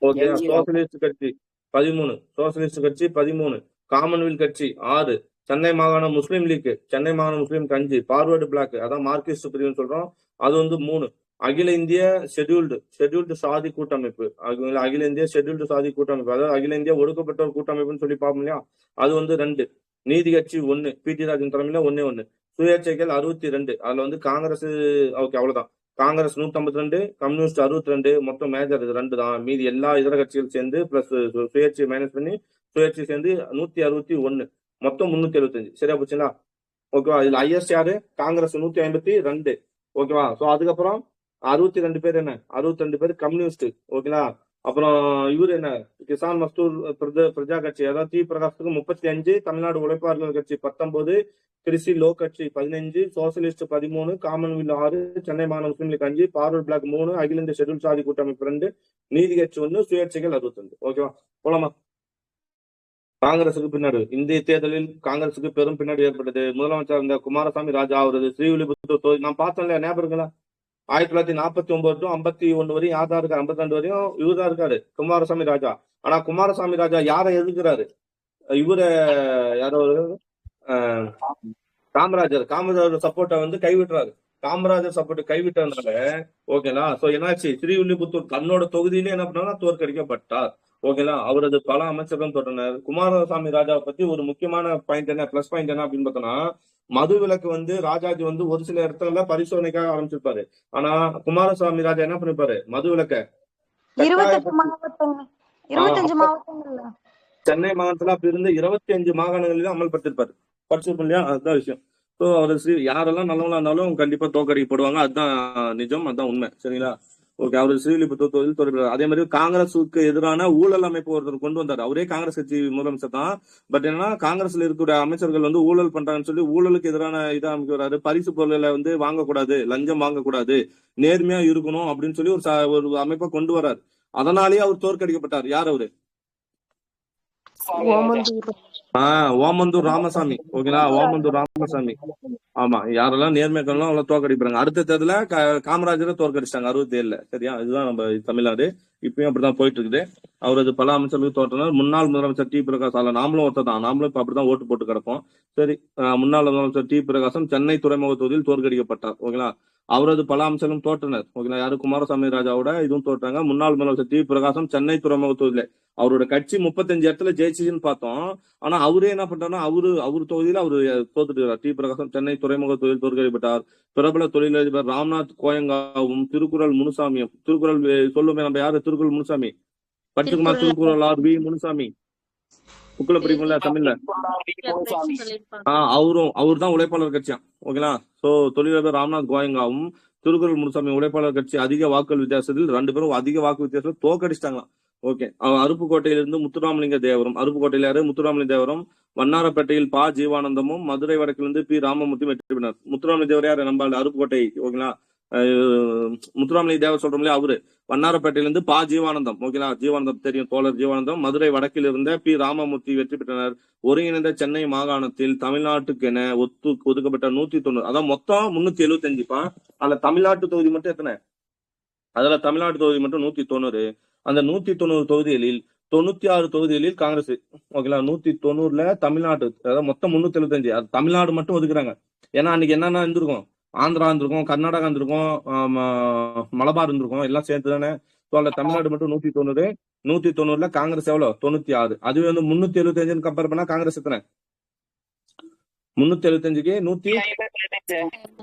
ஓகே. சோசியலிஸ்ட் கட்சி 13. 13. காமன்வெல்த் கட்சி 6. சென்னை மாகாண முஸ்லீம் லீக் 5. பார்வர்டு பிளாக், அதான் மார்க்சிஸ்ட் பிரிவுன்னு சொல்றோம், அது வந்து 3. அகில இந்திய ஷெட்யூல்டு சாதி கூட்டமைப்பு, அகில இந்திய ஷெட்யூல்டு சாதி கூட்டமைப்பு, அதாவது அகில இந்திய ஒடுக்கப்பட்டோர் கூட்டமைப்புன்னு சொல்லி பார்ப்போம் இல்லையா, அது வந்து 2. நீதி கட்சி 1, பி.டி. ராஜன் தலைமையில 1. சுயேட்சைகள் 62. அதுல வந்து காங்கிரஸ், ஓகே அவ்வளவுதான். காங்கிரஸ் 152, கம்யூனிஸ்ட் 62. மொத்தம் மேஜர் இது 2 தான். மீதி எல்லா இதர கட்சிகள் சேர்ந்து பிளஸ் சுயேட்சை மைனஸ் பண்ணி சுயேட்சை சேர்ந்து 161. மொத்தம் 375. சரியா போச்சுங்களா? ஓகேவா? இதுல ஹையஸ்ட் யாரு? காங்கிரஸ் 152. ஓகேவா? சோ அதுக்கப்புறம் 62 பேர் என்ன? 62 பேர் கம்யூனிஸ்ட். ஓகேங்களா? அப்புறம் இவர் என்ன? கிசான் மஸ்தூர் பிரஜா கட்சி, அதாவது டி பிரகாஷுக்கு 35. தமிழ்நாடு உழைப்பாளர்கள் கட்சி 19. கிருஷி லோக் கட்சி 15. சோசியலிஸ்ட் 13. காமன்வெல்த் 6. சென்னை மாகாண முஸ்லீம் லீக் 5. Forward black 3. அகில இந்திய ஷெட்யூல் சாதி கூட்டமைப்பு 2. நீதி கட்சி 1. சுயேட்சைகள் 62. ஓகேவா? போலாமா? காங்கிரசுக்கு பின்னாடி இந்திய தேர்தலில் காங்கிரசுக்கு பெரும் பின்னாடி ஏற்பட்டது. முதலமைச்சர் இருந்த குமாரசாமி ராஜா அவரது ஸ்ரீவில்லிபுத்தூர் தொகுதி நான் பார்த்தோம் இல்லையா, ஞாபகம் இருக்குங்களா? 1949 to 51 வரையும் யார் தான் இருக்காரு? 52 வரையும் இவர் தான் இருக்காரு, குமாரசாமி ராஜா. ஆனா குமாரசாமி ராஜா யாரை எதிர்க்கிறாரு? இவரை யாரோ காமராஜர் சப்போர்ட்டை வந்து கைவிட்டுறாரு. காமராஜர் சப்போர்ட் கைவிட்டதுனால ஓகேங்களா, சோ என்னாச்சு? ஸ்ரீவில்லிபுத்தூர் தன்னோட தொகுதியிலே என்ன பண்ணா தோற்கடிக்கப்பட்டார். ஓகேங்களா? அவரது பல அமைச்சர்கள் தொடர்னர். குமாரசாமி ராஜாவை பத்தி ஒரு முக்கியமான பாயிண்ட் என்ன, பிளஸ் பாயிண்ட் என்ன அப்படின்னு பார்த்தோம்னா, மது விலக்கு வந்து ராஜாஜி வந்து ஒரு சில இடத்துல பரிசோதனைக்காக ஆரம்பிச்சிருப்பாரு. ஆனா குமாரசாமி ராஜா என்ன பண்ணிருப்பாரு? மது விலக்க 25 மாவட்டங்கள்ல சென்னை மாகாணத்துல அப்படி இருந்து 25 மாகாணங்களிலும் அமல்படுத்திருப்பாரு. படிச்சிருப்போம் இல்லையா? அதுதான் விஷயம். ஸோ அவர் யாரெல்லாம் நல்லவங்களா இருந்தாலும் கண்டிப்பா தோற்கடிக்கப்படுவாங்க. அதுதான் நிஜம், அதுதான் உண்மை. சரிங்களா? ஓகே. அவரு ஸ்ரீவில்லிபுத்தூர் தொகுதியில் தோற்கடிப்பார். அதே மாதிரி காங்கிரசுக்கு எதிரான ஊழல் அமைப்பு ஒருத்தர் கொண்டு வந்தார். அவரே காங்கிரஸ் கட்சி முதலமைச்சர் தான். பட் என்னன்னா காங்கிரஸ்ல இருக்கிற அமைச்சர்கள் வந்து ஊழல் பண்றாங்கன்னு சொல்லி ஊழலுக்கு எதிரான இதை அமைக்கிறாரு. பரிசு பொருள்களை வந்து வாங்கக்கூடாது, லஞ்சம் வாங்கக்கூடாது, நேர்மையா இருக்கணும் அப்படின்னு சொல்லி ஒரு அமைப்பை கொண்டு வர்றாரு. அதனாலேயே அவர் தோற்கடிக்கப்பட்டார். யார் அவரு? ஓமந்தூர் ராமசாமி. ஓகேங்களா? ஓமந்தூர் ராமசாமி. ஆமா, யாரெல்லாம் நேர்மையாக்கலாம் அவ்வளவு தோற்கடிப்பாங்க. அடுத்த தேர்தல காமராஜரை தோற்கடிச்சிட்டாங்க 67ல. சரியா? இதுதான் நம்ம தமிழ்நாடு. இப்பயும் அப்படிதான் போயிட்டு இருக்குது. அவரது பல அமைச்சர்களுக்கு தோற்றினார். முன்னாள் முதலமைச்சர் டி பிரகாஷ், நாமளும் ஒருத்தர் தான், நாமளும் இப்ப அப்படிதான் ஓட்டு போட்டு கிடப்போம். சரி, முன்னாள் முதலமைச்சர் டி பிரகாசம் சென்னை துறைமுக தொகுதியில் தோற்கடிக்கப்பட்டார். ஓகேங்களா? அவரது பல அமைச்சரும் தோற்றனர். ஓகேங்களா? யாரு? குமாரசாமி ராஜாவோட இதுவும் தோற்றாங்க. முன்னாள் முதலமைச்சர் டி பிரகாசம் சென்னை துறைமுக தொகுதியில அவரோட கட்சி 35 இடத்துல ஜெயிச்சுன்னு பார்த்தோம். ஆனா அவரே என்ன பண்றாருன்னா அவரு தொகுதியில அவரு தோத்துட்டு டி பிரகாசம் சென்னை துறைமுக தொகுதியில் தோற்கடிக்கப்பட்டார். பிரபல தொழிலதிபர் ராம்நாத் கோயங்காவும் திருக்குறள் முனுசாமியும், திருக்குறள் சொல்லுமே நம்ம யாரு? திருக்குறள் முனுசாமி படிச்சுக்குமா? திருக்குறள் ஆர் வி முனுசாமி புக்குல படிக்கும்ல தமிழ்ல. அவரு தான் உழைப்பாளர் கட்சியா. ஓகேங்களா? சோ தொழிலதிபர் ராம்நாத் கோயங்காவும் திருக்குறள் முனுசாமி உழைப்பாளர் கட்சி அதிக வாக்குகள் வித்தியாசத்தில் 2 பேரும் அதிக வாக்கு வித்தியாசத்தில் தோற்கடிச்சிட்டாங்களாம். ஓகே. அருப்புக்கோட்டையிலிருந்து முத்துராமலிங்க தேவரம், அருப்புக்கோட்டையில யாரு? முத்துராமலிங்க தேவரம். வண்ணாரப்பேட்டையில் பா ஜீவானந்தமும், மதுரை வடக்கிலிருந்து பி ராமமூர்த்தியும் வெற்றி பெற்றார். முத்துராமலிங்க தேவர் யாரு? நம்ம அருப்புக்கோட்டை. ஓகேங்களா? முத்துராமலிங்க தேவர் சொல்றோம் இல்லையா, அவரு வண்ணாரப்பேட்டையில இருந்து பா ஜீவானந்தம், ஓகேங்களா, ஜீவானந்தம் தெரியும், தோழர் ஜீவானந்தம். மதுரை வடக்கில் இருந்த பி ராமமூர்த்தி வெற்றி பெற்றனர். ஒருங்கிணைந்த சென்னை மாகாணத்தில் தமிழ்நாட்டுக்கென ஒதுக்கப்பட்ட 190, அதான் மொத்தம் 375பா. அதுல தமிழ்நாட்டு தொகுதி மட்டும் எத்தனை? அதுல தமிழ்நாட்டு தொகுதி மட்டும் 190. அந்த 190 தொகுதிகளில் 96 தொகுதிகளில் காங்கிரஸ், ஓகேங்களா. 190ல தமிழ்நாட்டு, அதாவது மொத்தம் 375. அது தமிழ்நாடு மட்டும் ஒதுக்குறாங்க. ஏன்னா அன்னைக்கு என்னென்ன இருந்திருக்கும், ஆந்திரா இருந்திருக்கும், கர்நாடகா இருந்திருக்கும், மலபார் இருந்திருக்கும், எல்லாம் சேர்த்து தானே. ஸோ அதுல தமிழ்நாடு மட்டும் 190. 190ல காங்கிரஸ் எவ்வளவு? 96. அதுவே வந்து 375 கம்பேர் பண்ணா காங்கிரஸ் எத்தனை? 375க்கு 100,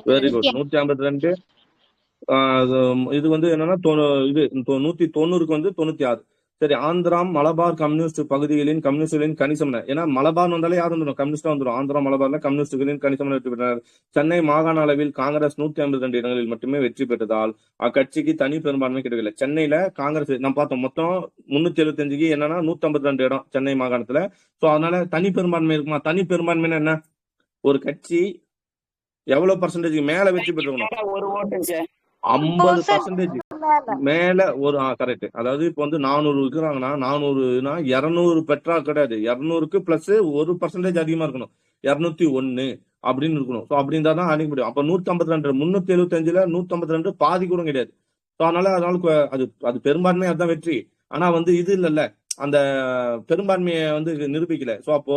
வெரி குட், 152. இது வந்து என்னன்னா இது 190க்கு வந்து 96. சரி, ஆந்திரா மலபார் கம்யூனிஸ்ட் கம்யூனிஸ்டுகளின் கணிசம். ஏன்னா மலபார் வந்தாலே யார் வந்துடும்? கம்யூனிஸ்டா வந்துடும். ஆந்திரா மலபார்ல கம்யூனிஸ்டுகளின் கணிசம் வெற்றி பெற்றனர். சென்னை மாகாண அளவில் காங்கிரஸ் 152 இடங்களில் மட்டுமே வெற்றி பெற்றதால் அக்கட்சிக்கு தனி பெரும்பான்மை கிடைக்கவில்லை. சென்னையில காங்கிரஸ் நம்ம பார்த்தோம், மொத்தம் 375க்கு என்னன்னா 152 இடம் சென்னை மாகாணத்துல. சோ அதனால தனி பெரும்பான்மை இருக்குமா? தனி பெரும்பான்மைன்னா என்ன? ஒரு கட்சி எவ்வளவு பர்சன்டேஜ் மேல வெற்றி பெற்றிருக்கணும்? ஒரு ஓட்டு சார் 50% மேல ஒரு கரெக்ட். அதாவது இப்ப வந்து 400 இருக்கிறாங்கன்னா 400னா 200 பெற்றா கிடையாது, 200க்கு பிளஸ் 1% அதிகமா இருக்கணும், 201 அப்படின்னு இருக்கணும். ஸோ அப்படி இருந்தா தான் அணிக்க முடியும். அப்ப 152, 375ல 152 பாதி கூட கிடையாது. ஸோ அதனால அது பெரும்பான்மை, அதுதான் வெற்றி. ஆனா வந்து இது இல்லைல்ல, அந்த பெரும்பான்மையை வந்து நிரூபிக்கல. ஸோ அப்போ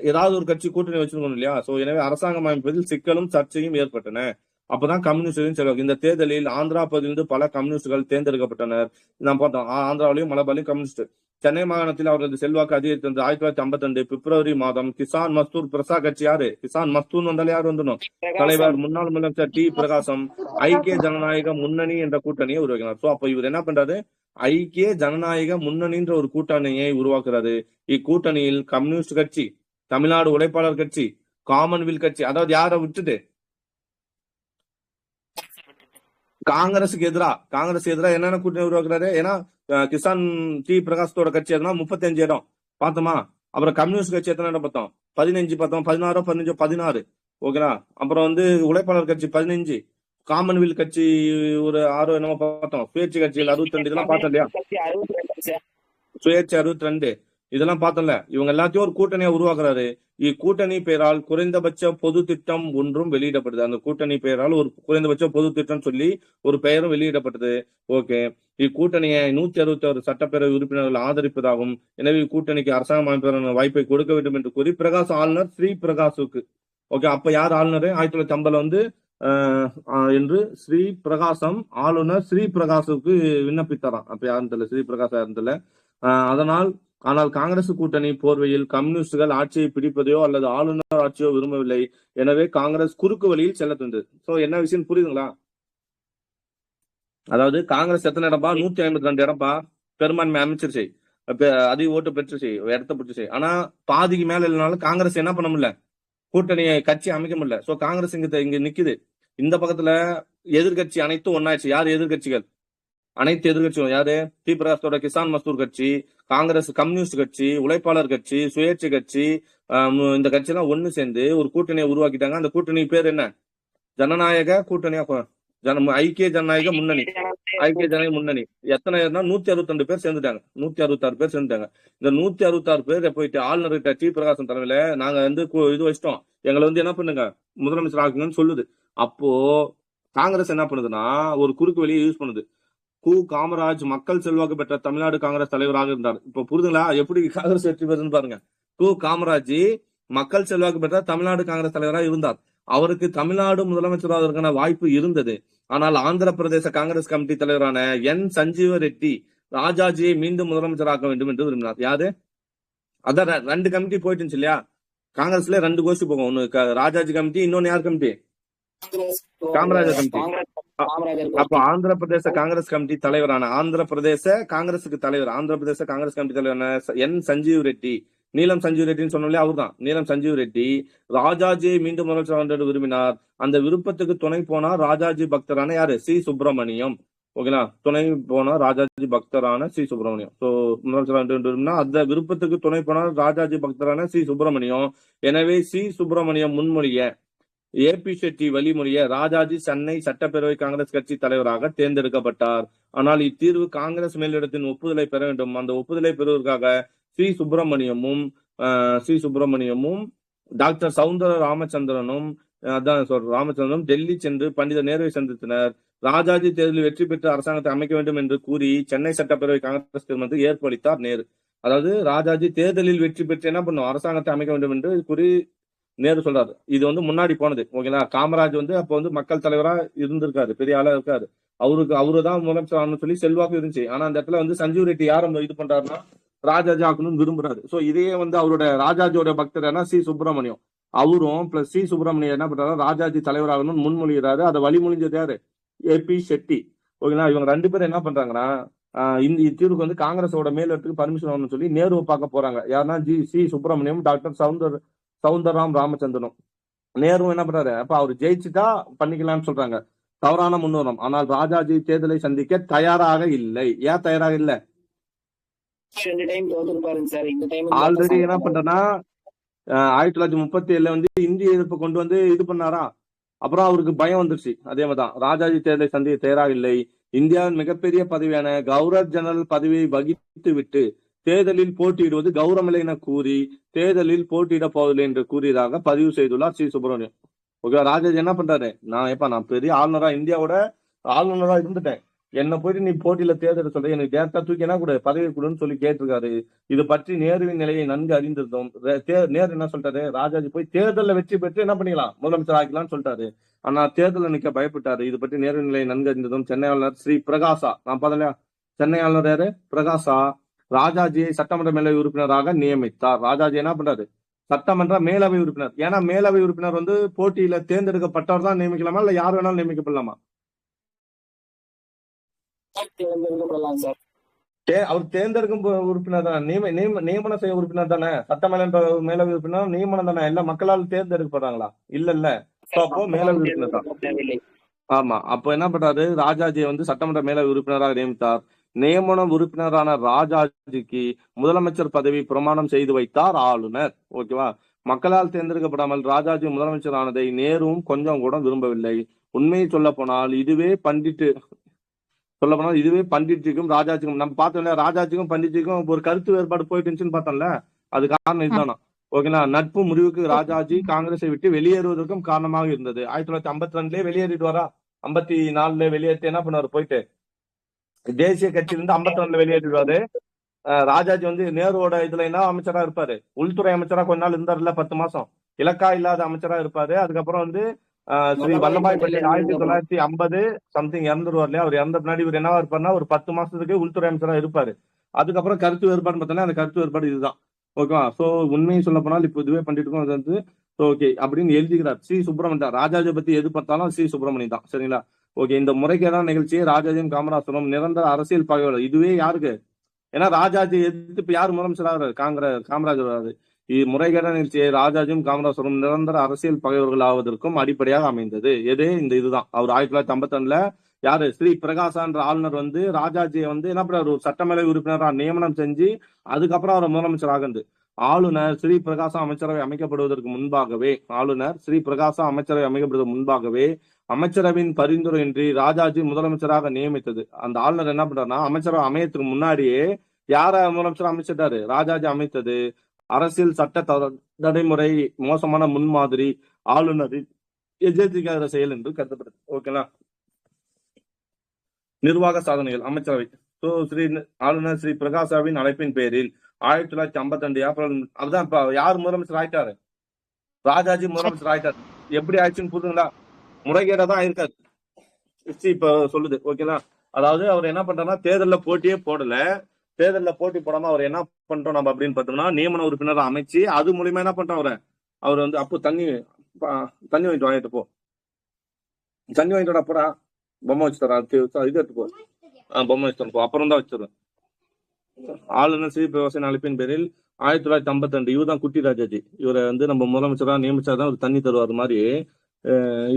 ஏதாவது ஒரு கட்சி கூட்டணி வச்சிருக்கணும் இல்லையா. ஸோ எனவே அரசாங்கம் அமைப்பதில் சிக்கலும் சர்ச்சையும் ஏற்பட்டன. அப்பதான் கம்யூனிஸ்டுகளின் செல்வாக்கு. இந்த தேர்தலில் ஆந்திரா பகுதியிலிருந்து பல கம்யூனிஸ்டுகள் தேர்ந்தெடுக்கப்பட்டனர். நாம் பார்த்தோம், ஆந்திராவிலையும் மலபார்லையும் கம்யூனிஸ்ட். சென்னை மாகாணத்தில் அவரது செல்வாக்கு அதிகரித்தது. 1952 பிப்ரவரி மாதம் கிசான் மஸ்தூர் பிரசா கட்சி, யாரு கிசான் மஸ்தூர் வந்தாலே யார் வந்துடும்? தலைவர் முன்னாள் முதலமைச்சர் டி பிரகாசம் ஐக்கிய ஜனநாயக முன்னணி என்ற கூட்டணியை உருவாக்கினார். சோ அப்ப இவர் என்ன பண்றாரு? ஐக்கிய ஜனநாயக முன்னணின்ற ஒரு கூட்டணியை உருவாக்குறாரு. இக்கூட்டணியில் கம்யூனிஸ்ட் கட்சி, தமிழ்நாடு உழைப்பாளர் கட்சி, காமன்வெல்த் கட்சி, அதாவது யாரை விட்டுட்டு காங்கிரஸுக்கு எதிரா என்னென்ன கூட்டணி உருவாக்குறாரு? ஏன்னா கிசான் டி பிரகாசத்தோட கட்சி எதுனா 35 இடம் பார்த்தோமா. அப்புறம் கம்யூனிஸ்ட் கட்சி எத்தனை இடம் பார்த்தோம்? 15 பார்த்தோம், 16 15 16, ஓகேங்களா. அப்புறம் வந்து உழைப்பாளர் கட்சி 15, காமன்வெல்த் கட்சி ஒரு 6 என்னமோ பார்த்தோம், சுயேட்சை கட்சிகள் 62, இதெல்லாம் பார்த்தோம் இல்லையா. சுயேட்சை 62, இதெல்லாம் பார்த்தோம்ல. இவங்க எல்லாத்தையும் ஒரு கூட்டணியா உருவாக்குறாரு. இக்கூட்டணி பெயரால் குறைந்தபட்ச பொது திட்டம் ஒன்றும் வெளியிடப்படுது. அந்த கூட்டணி பெயரால் ஒரு குறைந்தபட்ச பொது திட்டம் சொல்லி ஒரு பெயரும் வெளியிடப்பட்டது. ஓகே, இக்கூட்டணியை 166 சட்டப்பேரவை உறுப்பினர்கள் ஆதரிப்பதாகும். எனவே இக்கூட்டணிக்கு அரசாங்கம் அமைப்பதற்கான வாய்ப்பை கொடுக்க வேண்டும் என்று கூறி பிரகாஷ் ஆளுநர் ஸ்ரீ பிரகாசுக்கு, ஓகே, அப்ப யார் ஆளுநர்? 1950 வந்து என்று ஸ்ரீ பிரகாசம் ஆளுநர் ஸ்ரீ பிரகாசுக்கு விண்ணப்பித்தாராம். அப்ப யாருன்னு தெரியல, ஸ்ரீ பிரகாஷ் யாருன்னு தெரியல. ஆனால் காங்கிரஸ் கூட்டணி போர்வையில் கம்யூனிஸ்டுகள் ஆட்சியை பிடிப்பதையோ அல்லது ஆளுநர் ஆட்சியோ விரும்பவில்லை. எனவே காங்கிரஸ் குறுக்கு வழியில் செல்ல தந்தது. சோ என்ன விஷயம் புரியுதுங்களா? அதாவது காங்கிரஸ் எத்தனை இடம்பா? 152 இடம்பா. பெரும்பான்மை அமைச்சிருச்சு, அதிக ஓட்டு பெற்றுச்சு, இடத்த பிடிச்சிச்சு. ஆனா பாதிக்கு மேல இல்லைனாலும் காங்கிரஸ் என்ன பண்ண முடியல, கூட்டணியை கட்சி அமைக்க முடியல. சோ காங்கிரஸ் இங்க நிக்குது. இந்த பக்கத்துல எதிர்கட்சி அனைத்தும் ஒன்னாச்சு. யார் எதிர்கட்சிகள்? அனைத்து எதிர்கட்சிகளும் யாரு? டி பிரகாசத்தோட கிசான் மஸ்தூர் கட்சி, காங்கிரஸ், கம்யூனிஸ்ட் கட்சி, உழைப்பாளர் கட்சி, சுயேட்சை கட்சி, இந்த கட்சி எல்லாம் ஒண்ணு சேர்ந்து ஒரு கூட்டணியை உருவாக்கிட்டாங்க. அந்த கூட்டணி பேர் என்ன? ஜனநாயக கூட்டணியா, ஐக்கிய ஜனநாயக முன்னணி. ஐக்கிய ஜனநாயக முன்னணி எத்தனை 162 பேர் சேர்ந்துட்டாங்க, 166 பேர் சேர்ந்துட்டாங்க. இந்த 166 பேர் போயிட்டு ஆளுநர்கிட்ட டி பிரகாசம் தலைமையில நாங்க வந்து இது வச்சிட்டோம், எங்களை வந்து என்ன பண்ணுங்க முதலமைச்சர் ஆக்குங்கன்னு சொல்லுது. அப்போ காங்கிரஸ் என்ன பண்ணுதுன்னா ஒரு குறுக்கு வழியை யூஸ் பண்ணுது. காமராஜ் மக்கள் செல்வாக்கு பெற்ற தமிழ்நாடு காங்கிரஸ் தலைவராக இருந்தார். இப்ப புரிதுங்களா எப்படி காங்கிரஸ் வெற்றி பெறுதுன்னு பாருங்க. காமராஜ் மக்கள் செல்வாக்கு பெற்ற தமிழ்நாடு காங்கிரஸ் தலைவராக இருந்தார். அவருக்கு தமிழ்நாடு முதலமைச்சராவதற்கான வாய்ப்பு இருந்தது. ஆனால் ஆந்திர பிரதேச காங்கிரஸ் கமிட்டி தலைவரான என் சஞ்சீவ ரெட்டி ராஜாஜியை மீண்டும் முதலமைச்சராக்க வேண்டும் என்று விரும்பினார். யாரு? அதான் 2 கமிட்டி போயிட்டு இல்லையா, காங்கிரஸ்ல 2 கோஷ்டி போகும். ஒன்னு ராஜாஜி கமிட்டி, இன்னொன்னு யார் கமிட்டி? காமராஜர் கமிட்டி. அப்ப ஆந்திர பிரதேச காங்கிரஸ் கமிட்டி தலைவரான ஆந்திர பிரதேச காங்கிரசுக்கு தலைவர், ஆந்திர பிரதேச காங்கிரஸ் கமிட்டி தலைவரான என் சஞ்சீவ் ரெட்டி, நீலம் சஞ்சீவ் ரெட்டின்னு சொன்னோம்ல, அவர் தான் நீலம் சஞ்சீவ் ரெட்டி ராஜாஜியை மீண்டும் முதலமைச்சர் விரும்பினார். அந்த விருப்பத்துக்கு துணை போனார் ராஜாஜி பக்தரான யாரு? சி சுப்பிரமணியம். ஓகேங்களா, துணை போனார் ராஜாஜி பக்தரான சி சுப்பிரமணியம். சோ முதலமைச்சர் அந்த விருப்பத்துக்கு துணை போனார் ராஜாஜி பக்தரான சி சுப்பிரமணியம். எனவே சி சுப்பிரமணியம் முன்மொழிய ஏபி ஷெட்டி வழிமொழிய ராஜாஜி சென்னை சட்டப்பேரவை காங்கிரஸ் கட்சி தலைவராக தேர்ந்தெடுக்கப்பட்டார். ஆனால் இத்தீர்வு காங்கிரஸ் மேலிடத்தின் ஒப்புதலை பெற வேண்டும். அந்த ஒப்புதலை பெறுவதற்காக சி சுப்பிரமணியமும் டாக்டர் சவுந்தர ராமச்சந்திரனும் டெல்லி சென்று பண்டித நேருவை சந்தித்தனர். ராஜாஜி தேர்தலில் வெற்றி பெற்று அரசாங்கத்தை அமைக்க வேண்டும் என்று கூறி சென்னை சட்டப்பேரவை காங்கிரஸ் தீர்மானத்துக்கு ஏற்பு அளித்தார் நேரு. அதாவது ராஜாஜி தேர்தலில் வெற்றி பெற்று என்ன பண்ணும், அரசாங்கத்தை அமைக்க வேண்டும் என்று கூறி நேரு சொல்றாரு. இது வந்து முன்னாடி போனது. ஓகேங்களா. காமராஜ் வந்து அப்போ வந்து மக்கள் தலைவரா இருந்திருக்காரு, பெரிய ஆளா இருக்காரு. அவருதான் முதலமைச்சர் ஆகணும்னு சொல்லி செல்வாக்கு இருந்துச்சு. ஆனா அந்த இடத்துல வந்து சஞ்சீவ் ரெட்டி யாரும் இது பண்றாருன்னா ராஜாஜி ஆக்கணும்னு விரும்புறாரு. சோ இதையே வந்து அவரோட ராஜாஜியோட பக்தர் சி சுப்பிரமணியம், அவரும் பிளஸ் சி சுப்பிரமணியம் என்ன பண்றாரு, ராஜாஜி தலைவராகணும்னு முன்மொழிகிறாரு. அதை வழிமொழிஞ்சது யாரு, ஏபி ஷெட்டி. ஓகேங்களா. இவங்க 2 பேரும் என்ன பண்றாங்கன்னா இந்த தீர்வுக்கு வந்து காங்கிரஸோட மேலிடத்துக்கு பர்மிஷன் ஆகணும்னு சொல்லி நேருவை பார்க்க போறாங்க. யாருன்னா சி சுப்பிரமணியம், டாக்டர் சவுந்தரராம் ராமச்சந்திரனும். நேரு என்ன பண்றாரு, அப்ப அவர் ஜெயிச்சுட்டா பண்ணிக்கலாம்னு சொல்றாங்க. தவறான முன்னுரம். ஆனால் ராஜாஜி தேர்தலை சந்திக்க தயாராக இல்லை. ஏன் தயாராக இல்ல, 2 டைம் தோத்துருப்பாருங்க சார். இந்த டைம் ஆல்ரெடி என்ன பண்றேன்னா 1937 வந்து இந்திய எதிர்ப்பு கொண்டு வந்து இது பண்ணாரா, அப்புறம் அவருக்கு பயம் வந்துருச்சு. அதே மாதிரிதான் ராஜாஜி தேர்தலை சந்திக்க தயாராக இல்லை. இந்தியாவின் மிகப்பெரிய பதவியான கவர்னர் ஜெனரல் பதவியை வகித்து விட்டு தேர்தலில் போட்டியிடுவது கௌரவமில்லை என கூறி தேர்தலில் போட்டியிட போவதில்லை என்று கூறியதாக பதிவு செய்துள்ளார் சி சுப்பிரமணியம். ஓகே. ராஜாஜி என்ன பண்றாரு, நான் பெரிய ஆளுநரா, இந்தியாவோட ஆளுநரா இருந்துட்டேன், என்ன போயிட்டு நீ போட்டியில தேர்தல் சொல்ற, எனக்கு டேரக்டா தூக்கி என்ன கூட பதவி கொடுன்னு சொல்லி கேட்டிருக்காரு. இது பற்றி நேருவின் நிலையை நன்கு அறிந்திருந்தோம். நேரு என்ன சொல்றாரு, ராஜாஜி போய் தேர்தலில் வெற்றி பெற்று என்ன பண்ணிக்கலாம், முதலமைச்சர் ஆகிக்கலாம்னு சொல்லிட்டாரு. ஆனா தேர்தலில் நிக்க பயப்பட்டாரு. இது பற்றி நேருவின் நிலையை நன்கு அறிந்திருந்தோம். சென்னை ஆளுநர் ஸ்ரீ பிரகாசா, நான் பார்த்தலையா, சென்னை ஆளுநர் யாரு, பிரகாசா ராஜாஜியை சட்டமன்ற மேலவை உறுப்பினராக நியமித்தார். ராஜாஜி என்ன பண்றாரு, சட்டமன்ற மேலவை உறுப்பினர். ஏன்னா மேலவை உறுப்பினர் வந்து போட்டியில தேர்ந்தெடுக்கப்பட்டவர் தான் நியமிக்கலாமா, இல்ல யார் வேணாலும் நியமிக்கப்படலாமா? தேர்ந்தெடுக்கப்படலாம் சார். அவர் தேர்ந்தெடுக்கும் உறுப்பினர் தானே, நியமனம் செய்ய உறுப்பினர் தானே. சட்டமன்ற மேலவை உறுப்பினர் நியமனம் தானே, எல்லாம் மக்களால் தேர்ந்தெடுக்கப்படுறாங்களா? இல்ல. அப்போ மேலவை உறுப்பினர் தான். ஆமா. அப்போ என்ன பண்றாரு, ராஜாஜியை வந்து சட்டமன்ற மேலவை உறுப்பினராக நியமித்தார். நியமன உறுப்பினரான ராஜாஜிக்கு முதலமைச்சர் பதவி பிரமாணம் செய்து வைத்தார் ஆளுநர். ஓகேவா. மக்களால் தேர்ந்தெடுக்கப்படாமல் ராஜாஜி முதலமைச்சர் ஆனதை நேருவும் கொஞ்சம் கூட விரும்பவில்லை. உண்மையை சொல்ல போனால் இதுவே பண்டிட்டுக்கும் ராஜாஜிக்கும், நம்ம பார்த்தோம்ல, ராஜாஜிக்கும் பண்டிட்டுக்கும் ஒரு கருத்து வேறுபாடு போயிட்டு இருந்துச்சுன்னு பார்த்தோம்ல, அது காரணம் இதுதானா. ஓகேங்களா. நட்பு முறிவுக்கு ராஜாஜி காங்கிரஸை விட்டு வெளியேறுவதற்கும் காரணமாக இருந்தது. 1952 வெளியேறிடுவாரா, 54 வெளியேற்றி என்ன பண்ணுவாரு, போயிட்டு தேசிய கட்சியிலிருந்து 52 வெளியேற்றிடுவாரு. ராஜாஜி வந்து நேருவோட இதுல என்ன அமைச்சரா இருப்பாரு, உள்துறை அமைச்சரா கொஞ்ச நாள் இருந்தாருல, 10 மாசம் இலக்கா இல்லாத அமைச்சரா இருப்பாரு. அதுக்கப்புறம் வந்து ஸ்ரீ வல்லபாய் பட்டேல் 1950 சம்திங் இறந்துருவார் இல்லையா, அவர் இறந்த பின்னாடி இவர் என்னவா இருப்பாருன்னா ஒரு 10 மாசத்துக்கு உள்துறை அமைச்சரா இருப்பாரு. அதுக்கப்புறம் கருத்து வேறுபாடு பார்த்தோன்னா அந்த கருத்து வேறுபாடு இதுதான். ஓகேவா. சோ உண்மையை சொல்ல போனால் இப்போ இதுவே பண்ணிட்டு அது வந்து ஓகே அப்படின்னு எழுதிக்கிறார் சி சுப்பிரமணியம். ராஜாஜியை பத்தி எது பார்த்தாலும் சி சுப்பிரமணியம் தான். சரிங்களா. ஓகே. இந்த முறைகேடான நிகழ்ச்சியை ராஜாஜியும் காமராஜரும் நிரந்தர அரசியல் பகைவர். இதுவே யாருக்கு, ஏன்னா ராஜாஜி எதிர்த்து இப்ப யார் முதலமைச்சர் ஆகிறாரு, காமராஜர் ஆகுது. முறைகேடான நிகழ்ச்சியை ராஜாஜியும் காமராஜரும் நிரந்தர அரசியல் பகைவர்கள் ஆவதற்கும் அடிப்படையாக அமைந்தது. எது, இந்த இதுதான். அவர் 1952 யாரு, ஸ்ரீ பிரகாசா என்ற ஆளுநர் வந்து ராஜாஜியை வந்து என்ன பண்றாரு, ஒரு சட்டமேலவை உறுப்பினராக நியமனம் செஞ்சு அதுக்கப்புறம் அவர் முதலமைச்சர் ஆகுது. ஆளுநர் ஸ்ரீ பிரகாசா அமைச்சரவை அமைக்கப்படுவதற்கு முன்பாகவே அமைச்சரவையின் பரிந்துரையின்றி ராஜாஜி முதலமைச்சராக நியமித்தது. அந்த ஆளுநர் என்ன பண்றாருன்னா, அமைச்சரவை அமையத்துக்கு முன்னாடியே யார முதலமைச்சர் அமைச்சிட்டாரு, ராஜாஜி அமைத்தது. அரசியல் சட்ட நடைமுறை மோசமான முன்மாதிரி ஆளுநரின் எதிர்கால செயல் என்று கருதப்படுது. ஓகேங்களா. நிர்வாக சாதனைகள் அமைச்சரவை. ஆளுநர் ஸ்ரீ பிரகாசாவின் அழைப்பின் பேரில் 1952 ஏப்ரல், அதுதான் இப்ப யார் முதலமைச்சர் ஆயிட்டாரு, ராஜாஜி முதலமைச்சர் ஆயிட்டாரு. எப்படி ஆயிடுச்சுன்னு புரியுதுங்களா, முறைகேடா தான் ஆயிருக்காரு இப்ப சொல்லுது. ஓகேங்களா. அதாவது அவர் என்ன பண்றாருன்னா, தேர்தலில் போட்டியே போடல. தேர்தலில் போட்டி போடாம அவர் என்ன பண்றோம் நம்ம அப்படின்னு பார்த்தோம்னா, நியமன உறுப்பினரை அமைச்சு அது மூலியமா என்ன பண்றோம், அவர் வந்து அப்போ தண்ணி வாங்கிட்டு போ, தண்ணி வாங்கிட்டு போடா, பொம்மை வச்சு தரா, இது எடுத்து போ, பொம்மை வச்சு தரப்போ, அப்புறம் தான் வச்சிருவேன். ஆளுநர் ஸ்ரீ பிரகாசின் அழைப்பின் பேரில் 1952 இவர் தான் குட்டி ராஜாஜி. இவரை வந்து நம்ம முதலமைச்சராக நியமிச்சாதான் ஒரு தண்ணி தருவார் மாதிரி,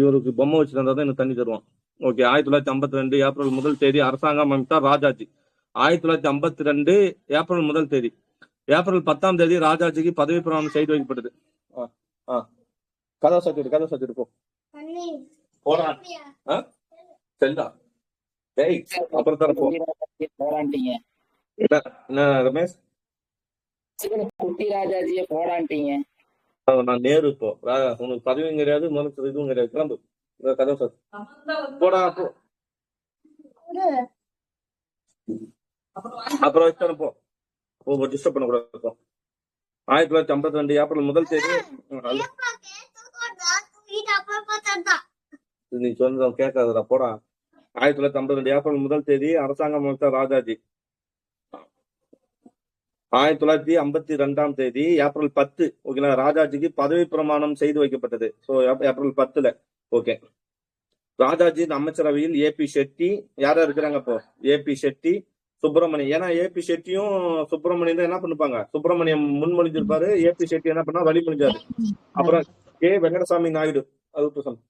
இவருக்கு பொம்மை வச்சு தந்தாதான் எனக்கு தண்ணி தருவான். ஓகே. 1952 ஏப்ரல் 1 அரசாங்கம் அமைத்தார் ராஜாஜி. 1952 ஏப்ரல் 1 ஏப்ரல் 10 ராஜாஜிக்கு பதவி பிரமாணம் செய்து வைக்கப்பட்டது. கதை சாத்திட்டு போ. போடா. ஆ? செல்லா. டேய், அப்புறம் தர போ. போடான்ட்டீங்க. என்ன ரமேஷ்? குட்டி ராஜாஜியை போடான்ட்டீங்க. நான் நேரு இப்போ உனக்கு பதவியும் கிடையாது, மனசு இதுவும் கிடையாது. கிளம்பு. கதை சார் போடா. அப்புறம் வச்சு போ. டிஸ்டர்ப் பண்ணக்கூடாது. 1952 ஏப்ரல் முதல் தேதி நீ சொன்னதும் கேட்காதுடா போடா. 1952 ஏப்ரல் முதல் தேதி அரசாங்கம் அமைத்த ராஜாஜி. 1952 தேதி ஏப்ரல் 10 ஓகேங்களா, ராஜாஜிக்கு பதவி பிரமாணம் செய்து வைக்கப்பட்டது. So April 10 okay. ராஜாஜியின் அமைச்சரவையில் ஏபி ஷெட்டி யாரா இருக்கிறாங்க இப்போ? ஏபி ஷெட்டி, சுப்பிரமணியம். ஏன்னா ஏபி ஷெட்டியும் சுப்பிரமணியம் தான் என்ன பண்ணிருப்பாங்க, சுப்பிரமணியம் முன்மொழிஞ்சிருப்பாரு, ஏபி ஷெட்டி என்ன பண்ணா வழிமொழிஞ்சாரு. அப்புறம் கே வெங்கடசாமி நாயுடு,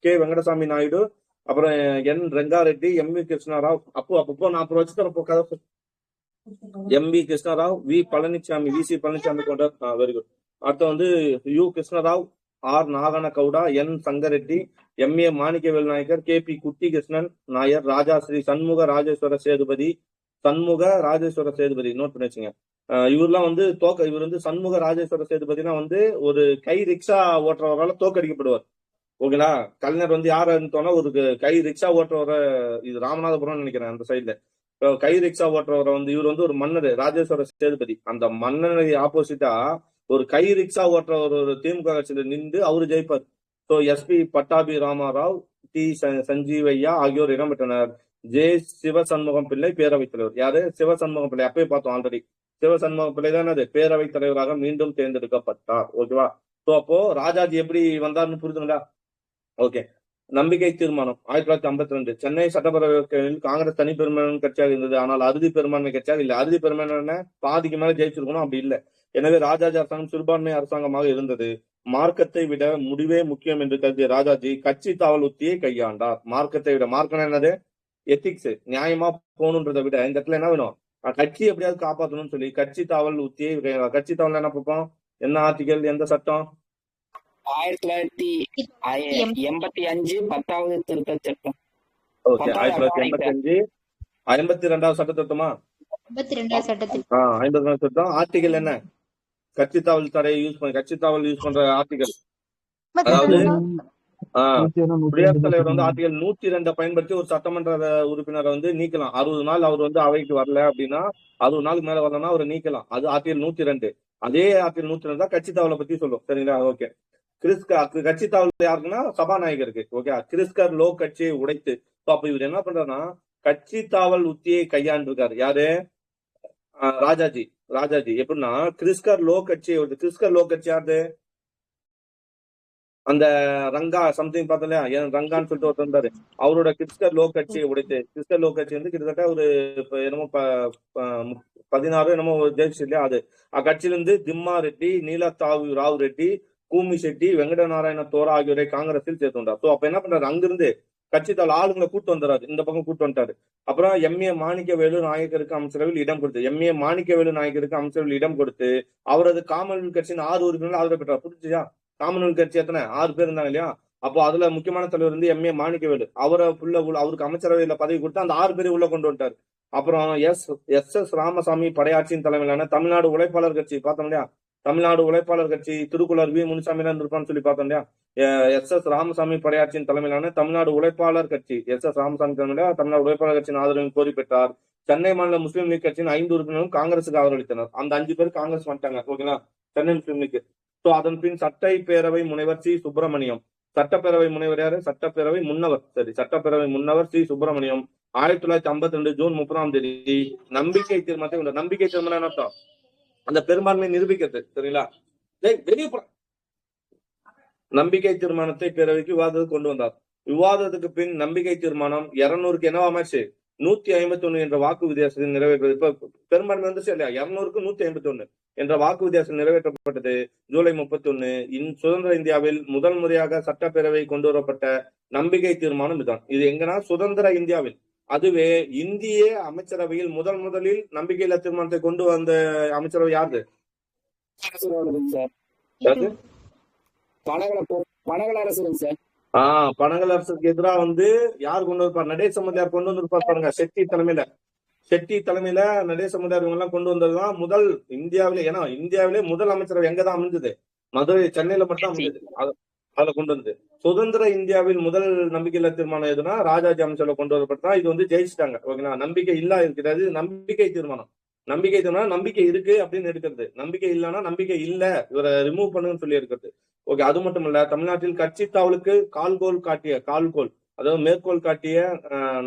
கே வெங்கடசாமி நாயுடு, அப்புறம் என் ரெங்காரெட்டி, எம்.வி. கிருஷ்ணராவ். அப்போ நான் அப்புறம் வச்சு தரப்போ கதை. MV. Krishnarao, we C Palaniswami கொண்ட வெரி குட். அடுத்து யு கிருஷ்ணராவ், ஆர் நாகன கவுடா, என் சங்கரெட்டி, எம்.ஏ. மாணிக்கவேல் நாயக்கர், கே.பி. குட்டி கிருஷ்ணன் நாயர், ராஜாஸ்ரீ சண்முக ராஜேஸ்வர சேதுபதி. நோட் பண்ணி வச்சுங்க. இவர்லாம் இவர் சண்முக ராஜேஸ்வர சேதுபதினா ஒரு கை ரிக்ஷா ஓட்டுறவரால தோக்கடிக்கப்படுவார். ஓகேங்களா. கலைஞர் யார இருந்தோம்னா ஒரு கை ரிக்ஷா ஓட்டுறவர, இது ராமநாதபுரம் நினைக்கிறேன் அந்த சைட்ல, கை ரிக்ஷா ஓட்டுறவரை இவர் ஒரு மன்னர் ராஜேஸ்வர சேதுபதி. அந்த மன்னரை ஆப்போசிட்டா ஒரு கை ரிக்ஷா ஓட்டுறவர் ஒரு திமுக கட்சியில நின்று அவரு ஜெயிப்பார். So SP Pattabhi Ramarao, T Sanjeevaiah ஆகியோர் இடம்பெற்றனர். ஜே சிவசண்முகம் பிள்ளை பேரவைத் தலைவர். யாரு? சிவசண்முகம் பிள்ளை. அப்பயே பார்த்தோம் ஆல்ரெடி. சிவசண்முகம் பிள்ளை தான் அது பேரவைத் தலைவராக மீண்டும் தேர்ந்தெடுக்கப்பட்டார். ஓகேவா. ஸோ அப்போ ராஜாஜி எப்படி வந்தார்னு புரிதுங்களா? ஓகே. நம்பிக்கை தீர்மானம் 1952 சென்னை சட்டப்பேரவையில் காங்கிரஸ் தனி பெரும்பான்மை கட்சியாக இருந்தது. ஆனால் அறுதி பெரும்பான்மை கட்சியாக இல்லை. அறுதி பெரும்பான்மை பாதிக்கு மேல ஜெயிச்சிருக்கணும், அப்படி இல்லை. எனவே ராஜாஜி அரசாங்கம் சிறுபான்மை அரசாங்கமாக இருந்தது. மார்க்கத்தை விட முடிவே முக்கியம் என்று கருதிய ராஜாஜி கட்சி தாவல் உத்தியை கையாண்டார். மார்க்கத்தை விட, மார்க்கம் என்னது? எத்திக்ஸ், நியாயமா போகணுன்றதை விட இந்த இடத்துல என்ன வேணும், கட்சி எப்படியாவது காப்பாற்றணும்னு சொல்லி கட்சி தாவல் உத்தியை கையாண்டார். கட்சி தாவல் என்ன பார்ப்போம்? என்ன ஆர்டிகல், எந்த சட்டம்? 1985 10வது திருத்த சட்டம். ஓகே. 1985 52வது சட்ட திருத்தமா? 52 சட்டத்தில் 52 சட்டம். ஆர்டிகல் என்ன? கட்சி தாவல் தடை கட்சி தாவல் யூஸ் பண்ற ஆர்டிகல். அதாவது குடியரசுத் தலைவர் ஆர்டிகல் 102 பயன்படுத்தி ஒரு சட்டமன்ற உறுப்பினரை நீக்கலாம். 60 நாள் அவர் அவைக்கு வரல அப்படின்னா, 60 நாளுக்கு மேல வரலன்னா அவரை நீக்கலாம். அது ஆர்டிகல் 102. அதே ஆர்டிகல் 102 தான் கட்சி தாவலை பத்தி சொல்லும். சரிங்களா. ஓகே. கட்சி தாவல் யாருக்குன்னா சபாநாயகருக்கு. ஓகே. கிறிஸ்கர் லோ கட்சியை உடைத்து, அப்ப இவர் என்ன பண்றாருன்னா கட்சி தாவல் உத்தியை கையாண்டிருக்காரு. யாரு? ராஜாஜி. எப்படின்னா கிறிஸ்கர் லோ கட்சியை, கிறிஸ்கர் லோ கட்சி யாரு? அந்த ரங்கா சம்திங் பார்த்தா ரங்கான்னு சொல்லிட்டு ஒருத்தர் இருந்தாரு. அவரோட கிறிஸ்கர் லோ கட்சியை உடைத்து, கிறிஸ்கர் லோ கட்சி கிட்டத்தட்ட ஒரு என்னமோ 16 என்னமோ ஜெயிச்சு இல்லையா, அது அக்கட்சியிலிருந்து திம்மா ரெட்டி, நீலத்தாவு ராவ் ரெட்டி, கூமி செட்டி, வெங்கட நாராயண தோரா ஆகியோரை காங்கிரஸில் சேர்த்துட்டார். ஸோ அப்ப என்ன பண்றாரு, அங்கிருந்து கட்சி தாள் ஆளுங்களை கூட்டு வந்துறாரு, இந்த பக்கம் கூட்டு வந்துட்டாரு. அப்புறம் எம்.ஏ. மாணிக்கவேலு நாயக்கருக்கு அமைச்சரவையில் இடம் கொடுத்து, எம்.ஏ. மாணிக்கவேலு நாயக்கருக்கு அமைச்சரவையில் இடம் கொடுத்து அவரது காமன்வெல்த் கட்சியின் 6 உறுப்பினர்கள் ஆதரவு பெற்றார். புரிஞ்சுச்சா? காமன்வெல்த் கட்சி எத்தனை? 6 பேர் இருந்தாங்க இல்லையா. அப்போ அதுல முக்கியமான தலைவர் எம்.ஏ. மாணிக்கவேலு. அவருக்கு அமைச்சரவையில பதவி கொடுத்து அந்த 6 பேரை உள்ள கொண்டு வந்துட்டாரு. அப்புறம் எஸ்.எஸ். ராமசாமி படையாட்சியின் தலைமையிலான தமிழ்நாடு உழைப்பாளர் கட்சி பார்த்தோம் இல்லையா, தமிழ்நாடு உழைப்பாளர் கட்சி திருக்குளர் வி. முனுசாமி இருப்பான்னு சொல்லி பார்த்தோம் இல்லையா. எஸ்.எஸ். ராமசாமி படையாட்சியின் தலைமையிலான தமிழ்நாடு உழைப்பாளர் கட்சி, எஸ்.எஸ். ராமசாமி தலைமையில தமிழ்நாடு உழைப்பாளர் கட்சியின் ஆதரவு கோரி பெற்றார். சென்னை மாநில முஸ்லீம் லீக் கட்சியின் 5 உறுப்பினரும் காங்கிரசுக்கு ஆதரவளித்தனர். அந்த 5 பேர் காங்கிரஸ் வந்துட்டாங்க. ஓகேங்களா. சென்னை முஸ்லீம் லீக். ஸோ அதன் பின் சட்டப்பேரவை முனைவர் சி. சுப்பிரமணியம். சட்டப்பேரவை முனைவர் யாரு? சட்டப்பேரவை முன்னவர். சரி, சட்டப்பேரவை முன்னவர் சி. சுப்பிரமணியம் 1952 ஜூன் 30ஆம் தேதி நம்பிக்கை தீர்மானத்தை, நம்பிக்கை தீர்மானம் அர்த்தம் அந்த பெரும்பான்மை நிரூபிக்கிறது. சரிங்களா. வெளியே போற நம்பிக்கை தீர்மானத்தை பேரவைக்கு விவாதத்துக்கு கொண்டு வந்தார். விவாதத்துக்கு பின் நம்பிக்கை தீர்மானம் 200க்கு என்னவாமாச்சு? 151 என்ற வாக்கு வித்தியாசத்தில் நிறைவேற்றது. இப்ப பெரும்பான்மை வந்துச்சு இல்லையா, 200க்கு 151 என்ற வாக்கு வித்தியாசம் நிறைவேற்றப்பட்டது. ஜூலை 31 சுதந்திர இந்தியாவில் முதல் முறையாக சட்டப்பேரவை கொண்டு வரப்பட்ட நம்பிக்கை தீர்மானம் இதுதான். இது எங்கன்னா சுதந்திர இந்தியாவில். அதுவே இந்திய அமைச்சரவையில் முதலில் நம்பிக்கையில்லா தீர்மானத்தை கொண்டு வந்த அமைச்சரவை யாரு? பனகல் அரசு சார். பனகல் அரசுக்கு எதிராக வந்து யார் கொண்டு வருப்பார்? நடேச முதலியார் கொண்டு வந்திருப்பார் பாருங்க. ஷெட்டி தலைமையில நடேச முதலியார் இவங்க எல்லாம் கொண்டு வந்ததுதான் முதல் இந்தியாவிலே. ஏன்னா இந்தியாவிலே முதல் அமைச்சரவை எங்கதான் அமைஞ்சது? மதுரை, சென்னையில மட்டும் அமைஞ்சது. அதுல கொண்டு வந்து சுதந்திர இந்தியாவில் முதல் நம்பிக்கையில்லா தீர்மானம் எதுனா ராஜாஜி அமைச்சர்ல கொண்டு வரப்பட்டா. இது வந்து ஜெயிச்சிட்டாங்க. ஓகேங்களா? நம்பிக்கை இல்லா இருக்கிறது நம்பிக்கை தீர்மானம். நம்பிக்கை இருக்கு அப்படின்னு எடுக்கிறது, நம்பிக்கை இல்லைன்னா நம்பிக்கை இல்ல இவரை ரிமூவ் பண்ணுன்னு சொல்லி இருக்கிறது. ஓகே, அது மட்டும் இல்ல, தமிழ்நாட்டில் கட்சி தாவலுக்கு கால்கோல் அதாவது மேற்கோள் காட்டிய